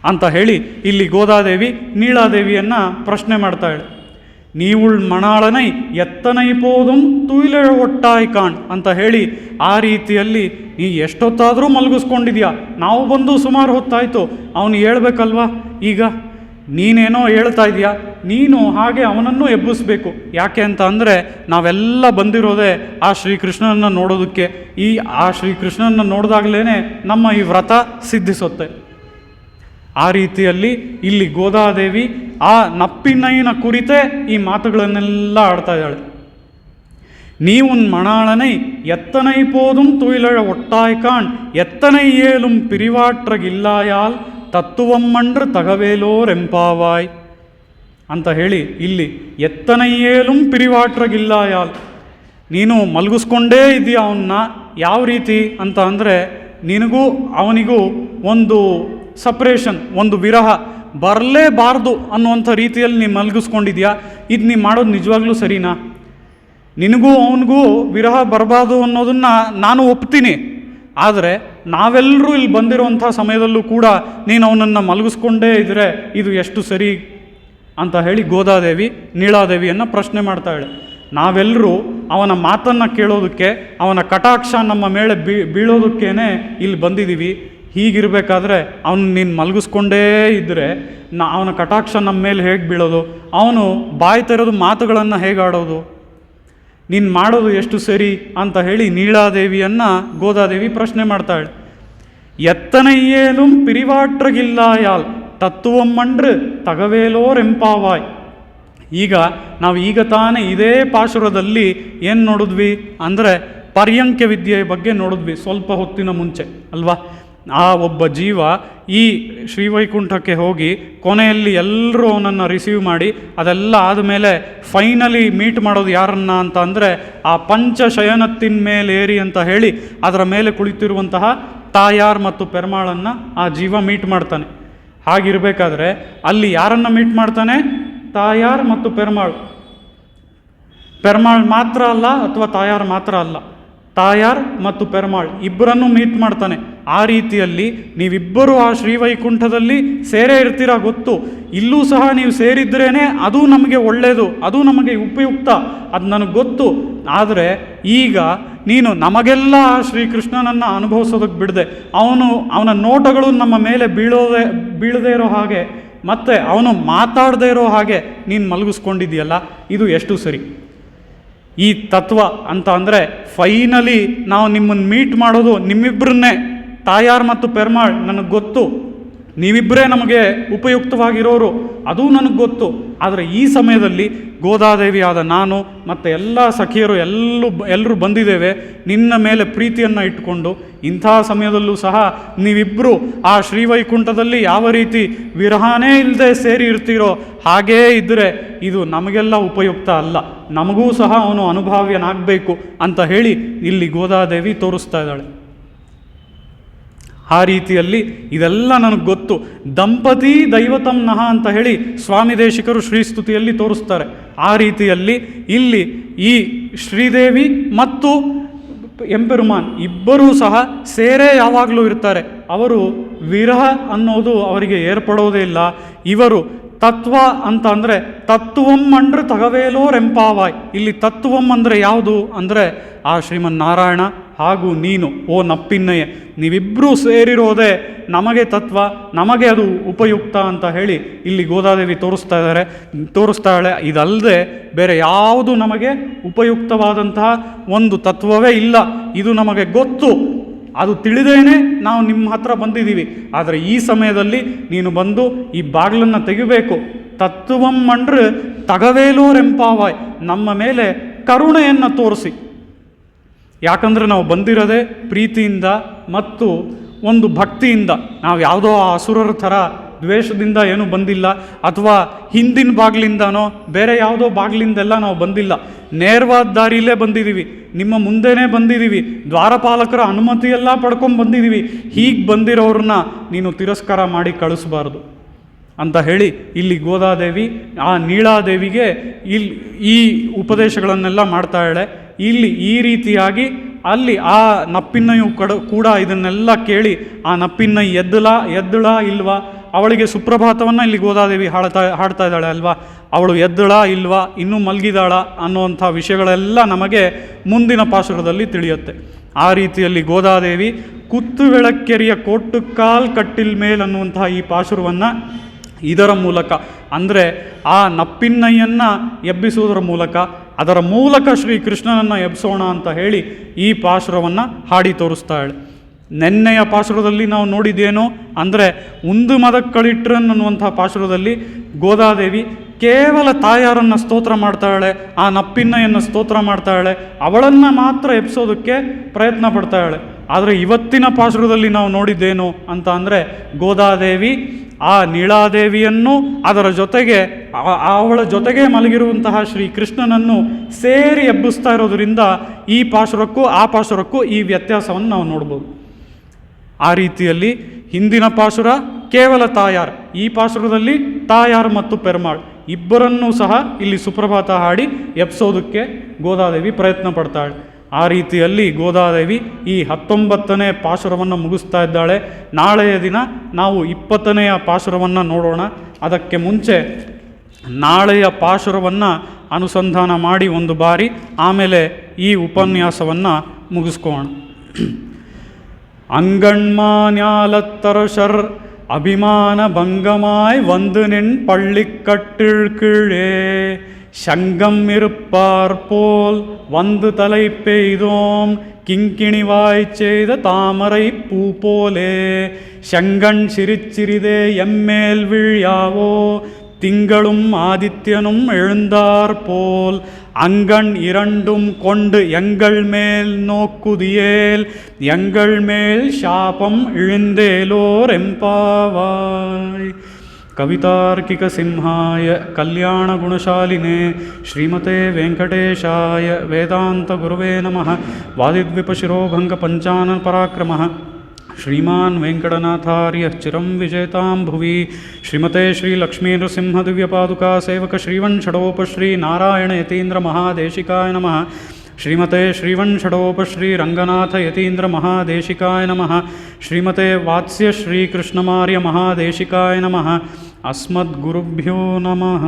ಅಂತ ಹೇಳಿ ಇಲ್ಲಿ ಗೋದಾದೇವಿ ನೀಳಾದೇವಿಯನ್ನು ಪ್ರಶ್ನೆ ಮಾಡ್ತಾಳೆ. ನೀವುಳ್ ಮಣಾಳನೈ ಎತ್ತನೈ ಪೋದುಂ ತುಯಿಲೆ ಒಟ್ಟಾಯ್ ಕಾಣ್ ಅಂತ ಹೇಳಿ ಆ ರೀತಿಯಲ್ಲಿ ನೀ ಎಷ್ಟೊತ್ತಾದರೂ ಮಲಗಿಸ್ಕೊಂಡಿದ್ಯಾ, ನಾವು ಬಂದು ಸುಮಾರು ಹೊತ್ತಾಯಿತು, ಅವನು ಹೇಳ್ಬೇಕಲ್ವಾ? ಈಗ ನೀನೇನೋ ಹೇಳ್ತಾ ಇದೆಯಾ, ನೀನು ಹಾಗೆ ಅವನನ್ನು ಎಬ್ಬಿಸ್ಬೇಕು. ಯಾಕೆ ಅಂತ ಅಂದರೆ ನಾವೆಲ್ಲ ಬಂದಿರೋದೇ ಆ ಶ್ರೀಕೃಷ್ಣನನ್ನು ನೋಡೋದಕ್ಕೆ. ಆ ಶ್ರೀಕೃಷ್ಣನನ್ನು ನೋಡಿದಾಗಲೇ ನಮ್ಮ ಈ ವ್ರತ ಸಿದ್ಧಿಸುತ್ತೆ. ಆ ರೀತಿಯಲ್ಲಿ ಇಲ್ಲಿ ಗೋದಾದೇವಿ ಆ ನಪ್ಪಿನೈನ ಕುರಿತೇ ಈ ಮಾತುಗಳನ್ನೆಲ್ಲ ಆಡ್ತಾ ಇದ್ದಾಳೆ. ನೀವುನ್ ಮಣಾಳನೈ ಎತ್ತನೈ ಪೋದುಂ ತುಯಿಲಳ ಒಟ್ಟಾಯ್ ಕಾಣ್ ಎತ್ತನೈ ಏಲುಂ ಪಿರಿವಾಟ್ರಗಿಲ್ಲಾಯಾಲ್ ತತ್ತುವಮ್ಮಂಡ್ರ ತಗವೇಲೋರೆಂಪಾವಾಯ್ ಅಂತ ಹೇಳಿ ಇಲ್ಲಿ ಎತ್ತನಯ್ಯೇಲುಂ ಪಿರಿವಾಟ್ರಗಿಲ್ಲಾಯಾಲ್, ನೀನು ಮಲಗಿಸ್ಕೊಂಡೇ ಇದೆಯಾ ಅವನ್ನ. ಯಾವ ರೀತಿ ಅಂತ ಅಂದರೆ ನಿನಗೂ ಅವನಿಗೂ ಒಂದು ಸಪ್ರೇಷನ್, ಒಂದು ವಿರಹ ಬರಲೇಬಾರ್ದು ಅನ್ನುವಂಥ ರೀತಿಯಲ್ಲಿ ನೀನು ಮಲಗಿಸ್ಕೊಂಡಿದ್ಯಾ. ಇದು ನೀನು ಮಾಡೋದು ನಿಜವಾಗ್ಲೂ ಸರಿನಾ? ನಿನಗೂ ಅವನಿಗೂ ವಿರಹ ಬರಬಾರ್ದು ಅನ್ನೋದನ್ನು ನಾನು ಒಪ್ತೀನಿ. ಆದರೆ ನಾವೆಲ್ಲರೂ ಇಲ್ಲಿ ಬಂದಿರುವಂಥ ಸಮಯದಲ್ಲೂ ಕೂಡ ನೀನು ಅವನನ್ನು ಮಲಗಿಸ್ಕೊಂಡೇ ಇದ್ದರೆ ಇದು ಎಷ್ಟು ಸರಿ ಅಂತ ಹೇಳಿ ಗೋದಾದೇವಿ ನೀಳಾದೇವಿಯನ್ನು ಪ್ರಶ್ನೆ ಮಾಡ್ತಾಳೆ. ನಾವೆಲ್ಲರೂ ಅವನ ಮಾತನ್ನು ಕೇಳೋದಕ್ಕೆ, ಅವನ ಕಟಾಕ್ಷ ನಮ್ಮ ಮೇಲೆ ಬೀಳೋದಕ್ಕೇ ಇಲ್ಲಿ ಬಂದಿದ್ದೀವಿ. ಹೀಗಿರಬೇಕಾದ್ರೆ ಅವನು ನೀನು ಮಲಗಿಸ್ಕೊಂಡೇ ಇದ್ದರೆ ಅವನ ಕಟಾಕ್ಷ ನಮ್ಮ ಮೇಲೆ ಹೇಗೆ ಬೀಳೋದು? ಅವನು ಬಾಯಿ ತೆರೆದು ಮಾತುಗಳನ್ನು ಹೇಗೆ ಆಡೋದು? ನೀನು ಮಾಡೋದು ಎಷ್ಟು ಸರಿ ಅಂತ ಹೇಳಿ ನೀಳಾದೇವಿಯನ್ನು ಗೋದಾದೇವಿ ಪ್ರಶ್ನೆ ಮಾಡ್ತಾಳೆ. ಎತ್ತನಯ್ಯೇಲುಂ ಪಿರಿವಾಟ್ರಗಿಲ್ಲಾಯಾಲ್ ತತ್ತುವಮ್ಮಂಡ್ರು ತಗವೇಲೋರೆಂಪಾವಾಯ್. ಈಗ ತಾನೇ ಇದೇ ಪಾಶುರದಲ್ಲಿ ಏನು ನೋಡಿದ್ವಿ ಅಂದರೆ ಪರ್ಯಂಕ್ಯ ವಿದ್ಯೆಯ ಬಗ್ಗೆ ನೋಡಿದ್ವಿ ಸ್ವಲ್ಪ ಹೊತ್ತಿನ ಮುಂಚೆ ಅಲ್ವಾ? ಆ ಒಬ್ಬ ಜೀವ ಈ ಶ್ರೀವೈಕುಂಠಕ್ಕೆ ಹೋಗಿ ಕೊನೆಯಲ್ಲಿ ಎಲ್ಲರೂ ಅವನನ್ನು ರಿಸೀವ್ ಮಾಡಿ ಅದೆಲ್ಲ ಆದಮೇಲೆ ಫೈನಲಿ ಮೀಟ್ ಮಾಡೋದು ಯಾರನ್ನ ಅಂತ ಅಂದರೆ ಆ ಪಂಚಶಯನತ್ತಿನ ಮೇಲೇರಿ ಅಂತ ಹೇಳಿ ಅದರ ಮೇಲೆ ಕುಳಿತಿರುವಂತಹ ತಾಯಾರ್ ಮತ್ತು ಪೆರ್ಮಾಳನ್ನು ಆ ಜೀವ ಮೀಟ್ ಮಾಡ್ತಾನೆ. ಹಾಗಿರಬೇಕಾದ್ರೆ ಅಲ್ಲಿ ಯಾರನ್ನು ಮೀಟ್ ಮಾಡ್ತಾನೆ? ತಾಯಾರ್ ಮತ್ತು ಪೆರ್ಮಾಳ್ ಮಾತ್ರ ಅಲ್ಲ, ಅಥವಾ ತಾಯಾರ್ ಮಾತ್ರ ಅಲ್ಲ, ತಾಯಾರ್ ಮತ್ತು ಪೆರ್ಮಾಳ್ ಇಬ್ಬರನ್ನು ಮೀಟ್ ಮಾಡ್ತಾನೆ. ಆ ರೀತಿಯಲ್ಲಿ ನೀವಿಬ್ಬರು ಆ ಶ್ರೀವೈಕುಂಠದಲ್ಲಿ ಸೇರೇ ಇರ್ತೀರ ಗೊತ್ತು. ಇಲ್ಲೂ ಸಹ ನೀವು ಸೇರಿದ್ರೇ ಅದು ನಮಗೆ ಒಳ್ಳೆಯದು, ಅದು ನಮಗೆ ಉಪಯುಕ್ತ, ಅದು ನನಗೆ ಗೊತ್ತು. ಆದರೆ ಈಗ ನೀನು ನಮಗೆಲ್ಲ ಆ ಶ್ರೀಕೃಷ್ಣನನ್ನು ಅನುಭವಿಸೋದಕ್ಕೆ ಬಿಡದೆ, ಅವನ ನೋಟಗಳು ನಮ್ಮ ಮೇಲೆ ಬೀಳದೇ ಇರೋ ಹಾಗೆ ಮತ್ತು ಅವನು ಮಾತಾಡದೇ ಇರೋ ಹಾಗೆ ನೀನು ಮಲಗಿಸ್ಕೊಂಡಿದೆಯಲ್ಲ, ಇದು ಎಷ್ಟು ಸರಿ? ಈ ತತ್ವ ಅಂತ ಅಂದರೆ ಫೈನಲಿ ನಾವು ನಿಮ್ಮನ್ನು ಮೀಟ್ ಮಾಡೋದು ನಿಮ್ಮಿಬ್ಬರನ್ನೇ, ತಾಯಾರ್ ಮತ್ತು ಪೆರ್ಮಾಳ್ ನನಗೆ ಗೊತ್ತು, ನೀವಿಬ್ಬರೇ ನಮಗೆ ಉಪಯುಕ್ತವಾಗಿರೋರು, ಅದೂ ನನಗೆ ಗೊತ್ತು. ಆದರೆ ಈ ಸಮಯದಲ್ಲಿ ಗೋದಾದೇವಿ ಆದ ನಾನು ಮತ್ತು ಎಲ್ಲ ಸಖಿಯರು ಎಲ್ಲರೂ ಬಂದಿದ್ದೇವೆ ನಿನ್ನ ಮೇಲೆ ಪ್ರೀತಿಯನ್ನು ಇಟ್ಟುಕೊಂಡು. ಇಂಥ ಸಮಯದಲ್ಲೂ ಸಹ ನೀವಿಬ್ಬರು ಆ ಶ್ರೀವೈಕುಂಠದಲ್ಲಿ ಯಾವ ರೀತಿ ವಿರಹನೇ ಇಲ್ಲದೆ ಸೇರಿ ಇರ್ತೀರೋ ಹಾಗೇ ಇದ್ದರೆ ಇದು ನಮಗೆಲ್ಲ ಉಪಯುಕ್ತ ಅಲ್ಲ, ನಮಗೂ ಸಹ ಅವನು ಅನುಭಾವ್ಯನಾಗಬೇಕು ಅಂತ ಹೇಳಿ ಇಲ್ಲಿ ಗೋದಾದೇವಿ ತೋರಿಸ್ತಾ ಇದ್ದಾಳೆ. ಆ ರೀತಿಯಲ್ಲಿ ಇದೆಲ್ಲ ನನಗೆ ಗೊತ್ತು. ದಂಪತಿ ದೈವತಂ ನಹ ಅಂತ ಹೇಳಿ ಸ್ವಾಮಿ ದೇಶಿಕರು ಶ್ರೀಸ್ತುತಿಯಲ್ಲಿ ತೋರಿಸ್ತಾರೆ. ಆ ರೀತಿಯಲ್ಲಿ ಇಲ್ಲಿ ಈ ಶ್ರೀದೇವಿ ಮತ್ತು ಎಂಪೆರುಮಾನ್ ಇಬ್ಬರೂ ಸಹ ಸೇರೇ ಯಾವಾಗಲೂ ಇರ್ತಾರೆ. ಅವರು ವಿರಹ ಅನ್ನೋದು ಅವರಿಗೆ ಏರ್ಪಡೋದೇ ಇಲ್ಲ. ಇವರು ತತ್ವ ಅಂತ ಅಂದರೆ ತತ್ವಂ ಅಂಡ್ರೆ ತಗವೇಲೋರೆಂಪಾವಾಯ್. ಇಲ್ಲಿ ತತ್ವಂ ಅಂದರೆ ಯಾವುದು ಅಂದರೆ ಆ ಶ್ರೀಮನ್ನಾರಾಯಣ ಹಾಗೂ ನೀನು, ಓ ನಪ್ಪಿನ್ನಯ್ಯ, ನೀವಿಬ್ಬರೂ ಸೇರಿರೋದೇ ನಮಗೆ ತತ್ವ, ನಮಗೆ ಅದು ಉಪಯುಕ್ತ ಅಂತ ಹೇಳಿ ಇಲ್ಲಿ ಗೋದಾದೇವಿ ತೋರಿಸ್ತಾಳೆ. ಇದಲ್ಲದೆ ಬೇರೆ ಯಾವುದು ನಮಗೆ ಉಪಯುಕ್ತವಾದಂತಹ ಒಂದು ತತ್ವವೇ ಇಲ್ಲ. ಇದು ನಮಗೆ ಗೊತ್ತು, ಅದು ತಿಳಿದೇನೆ ನಾವು ನಿಮ್ಮ ಹತ್ರ ಬಂದಿದ್ದೀವಿ. ಆದರೆ ಈ ಸಮಯದಲ್ಲಿ ನೀನು ಬಂದು ಈ ಬಾಗಿಲನ್ನು ತೆಗಿಬೇಕು. ತತ್ವಂ ಮಂಡ್ರೆ ತಗವೇಲೋರೆಂಪಾವಾಯ್, ನಮ್ಮ ಮೇಲೆ ಕರುಣೆಯನ್ನು ತೋರಿಸಿ. ಯಾಕಂದರೆ ನಾವು ಬಂದಿರೋದೇ ಪ್ರೀತಿಯಿಂದ ಮತ್ತು ಒಂದು ಭಕ್ತಿಯಿಂದ. ನಾವು ಯಾವುದೋ ಅಸುರರ ಥರ ದ್ವೇಷದಿಂದ ಏನೂ ಬಂದಿಲ್ಲ, ಅಥವಾ ಹಿಂದಿನ ಬಾಗಿಲಿಂದನೋ ಬೇರೆ ಯಾವುದೋ ಬಾಗಿಲಿಂದೆಲ್ಲ ನಾವು ಬಂದಿಲ್ಲ. ನೇರವಾದ ದಾರಿಯಲ್ಲೇ ಬಂದಿದ್ದೀವಿ, ನಿಮ್ಮ ಮುಂದೆನೇ ಬಂದಿದ್ದೀವಿ, ದ್ವಾರಪಾಲಕರ ಅನುಮತಿಯೆಲ್ಲ ಪಡ್ಕೊಂಡು ಬಂದಿದ್ದೀವಿ. ಹೀಗೆ ಬಂದಿರೋರನ್ನ ನೀನು ತಿರಸ್ಕಾರ ಮಾಡಿ ಕಳಿಸಬಾರ್ದು ಅಂತ ಹೇಳಿ ಇಲ್ಲಿ ಗೋದಾದೇವಿ ಆ ನೀಳಾದೇವಿಗೆ ಈ ಉಪದೇಶಗಳನ್ನೆಲ್ಲ ಮಾಡ್ತಾಳೆ. ಇಲ್ಲಿ ಈ ರೀತಿಯಾಗಿ ಅಲ್ಲಿ ಆ ನಪ್ಪಿನ್ನಯು ಕೂಡ ಇದನ್ನೆಲ್ಲ ಕೇಳಿ ಆ ನಪ್ಪಿನ್ನ ಎದ್ದಳ ಇಲ್ವಾ, ಅವಳಿಗೆ ಸುಪ್ರಭಾತವನ್ನು ಇಲ್ಲಿ ಗೋದಾದೇವಿ ಹಾಡ್ತಾ ಇದ್ದಾಳೆ ಅಲ್ವಾ, ಅವಳು ಎದ್ದಳ ಇಲ್ವಾ, ಇನ್ನೂ ಮಲಗಿದಾಳ ಅನ್ನುವಂಥ ವಿಷಯಗಳೆಲ್ಲ ನಮಗೆ ಮುಂದಿನ ಪಾಶುರದಲ್ಲಿ ತಿಳಿಯುತ್ತೆ. ಆ ರೀತಿಯಲ್ಲಿ ಗೋದಾದೇವಿ ಕುತ್ತು ಬೆಳಕ್ಕೆರಿಯ ಕೋಟುಕಾಲ್ ಕಟ್ಟಿಲ್ ಮೇಲ್ ಅನ್ನುವಂತಹ ಈ ಪಾಶುರವನ್ನು ಇದರ ಮೂಲಕ, ಅಂದರೆ ಆ ನಪ್ಪಿನ್ನಯ್ಯನ್ನು ಎಬ್ಬಿಸುವುದರ ಮೂಲಕ, ಅದರ ಮೂಲಕ ಶ್ರೀಕೃಷ್ಣನನ್ನು ಎಬ್ಬಿಸೋಣ ಅಂತ ಹೇಳಿ ಈ ಪಾಶುರವನ್ನು ಹಾಡಿ ತೋರಿಸ್ತಾಳೆ. ನೆನ್ನೆಯ ಪಾಶುರದಲ್ಲಿ ನಾವು ನೋಡಿದ್ದೇನು ಅಂದರೆ ಒಂದು ಮದಕ್ಕಳಿಟ್ರನ್ ಅನ್ನುವಂಥ ಪಾಶುರದಲ್ಲಿ ಗೋದಾದೇವಿ ಕೇವಲ ತಾಯಾರನ್ನು ಸ್ತೋತ್ರ ಮಾಡ್ತಾಳೆ, ಆ ನಪ್ಪಿನ್ನಯನ್ನು ಸ್ತೋತ್ರ ಮಾಡ್ತಾಳೆ, ಅವಳನ್ನು ಮಾತ್ರ ಎಬ್ಸೋದಕ್ಕೆ ಪ್ರಯತ್ನ ಪಡ್ತಾಳೆ. ಆದರೆ ಇವತ್ತಿನ ಪಾಶುರದಲ್ಲಿ ನಾವು ನೋಡಿದ್ದೇನು ಅಂತ ಅಂದರೆ ಗೋದಾದೇವಿ ಆ ನೀಳಾದೇವಿಯನ್ನು ಅದರ ಜೊತೆಗೆ ಅವಳ ಜೊತೆಗೆ ಮಲಗಿರುವಂತಹ ಶ್ರೀಕೃಷ್ಣನನ್ನು ಸೇರಿ ಎಬ್ಬಿಸ್ತಾ ಇರೋದರಿಂದ ಈ ಪಾಶುರಕ್ಕೂ ಆ ಪಾಶುರಕ್ಕೂ ಈ ವ್ಯತ್ಯಾಸವನ್ನು ನಾವು ನೋಡ್ಬೋದು. ಆ ರೀತಿಯಲ್ಲಿ ಹಿಂದಿನ ಪಾಶುರ ಕೇವಲ ತಾಯಾರ್, ಈ ಪಾಶುರದಲ್ಲಿ ತಾಯಾರ್ ಮತ್ತು ಪೆರ್ಮಾಳ್ ಇಬ್ಬರನ್ನೂ ಸಹ ಇಲ್ಲಿ ಸುಪ್ರಭಾತ ಹಾಡಿ ಎಬ್ಸೋದಕ್ಕೆ ಗೋದಾದೇವಿ ಪ್ರಯತ್ನ ಪಡ್ತಾಳೆ. ಆ ರೀತಿಯಲ್ಲಿ ಗೋದಾದೇವಿ ಈ 19ನೇ ಪಾಶುರವನ್ನು ಮುಗಿಸ್ತಾ ಇದ್ದಾಳೆ. ನಾಳೆಯ ದಿನ ನಾವು 20ನೆಯ ಪಾಶುರವನ್ನು ನೋಡೋಣ. ಅದಕ್ಕೆ ಮುಂಚೆ ನಾಳೆಯ ಪಾಶುರವನ್ನು ಅನುಸಂಧಾನ ಮಾಡಿ ಒಂದು ಬಾರಿ ಆಮೇಲೆ ಈ ಉಪನ್ಯಾಸವನ್ನು ಮುಗಿಸ್ಕೋಣ. அங்கண்மாஞாலத்தரசர் அபிமான பங்கமாய் வந்து நின் பள்ளிக்கட்டில் கீழே சங்கம் இருப்பார் போல் வந்து தலை பெய்தோம் கிங்கிணிவாய் செய்த தாமரை பூ போலே செங்கண் சிரிச்சிறிதே எம்மேல் விழியாவோ திங்களும் ஆதித்யனும் எழுந்தார் போல் அங்கண் இரண்டும் கொண்டு எங்கள் மேல் நோக்குதியேல் எங்கள் மேல் சாபம் இழிந்தேலோர் எம்பாவாய். ಕವಿತಾರ್ಕಿಕ ಸಿಂಹಾಯ ಕಲ್ಯಾಣ ಗುಣಶಾಲಿನೇ ಶ್ರೀಮತೆ ವೆಂಕಟೇಶಾಯ ವೇದಾಂತ ಗುರುವೇ ನಮಃ. ವಾದಿದ್ವಿಪಶಿರೋಭಂಗ ಪಂಚಾನನ ಪರಾಕ್ರಮಃ ಶ್ರೀಮಾನ್ ವೆಂಕಟನಾಥಾರ್ಯ ಚಿರಂ ವಿಜೇತಾಂ ಭುವಿ. ಶ್ರೀಮತೆ ಶ್ರೀ ಲಕ್ಷ್ಮೀ ನೃಸಿಂಹ ದಿವ್ಯಪಾದುಕಾ ಸೇವಕ ಶ್ರೀವನ್-ಷಡೋಪಶ್ರೀ ನಾರಾಯಣ ಯತೀಂದ್ರ ಮಹಾದೇಶಿಕಾಯ ನಮಃ. ಶ್ರೀಮತೆ ಶ್ರೀವನ್-ಷಡೋಪಶ್ರೀ ರಂಗನಾಥ ಯತೀಂದ್ರ ಮಹಾದೇಶಿಕಾಯ ನಮಃ. ಶ್ರೀಮತೆ ವಾತ್ಸ್ಯ ಶ್ರೀಕೃಷ್ಣಮಾರ್ಯ ಮಹಾದೇಶಿಕಾಯ ನಮಃ. ಅಸ್ಮದ್ಗುರುಭ್ಯೋ ನಮಃ.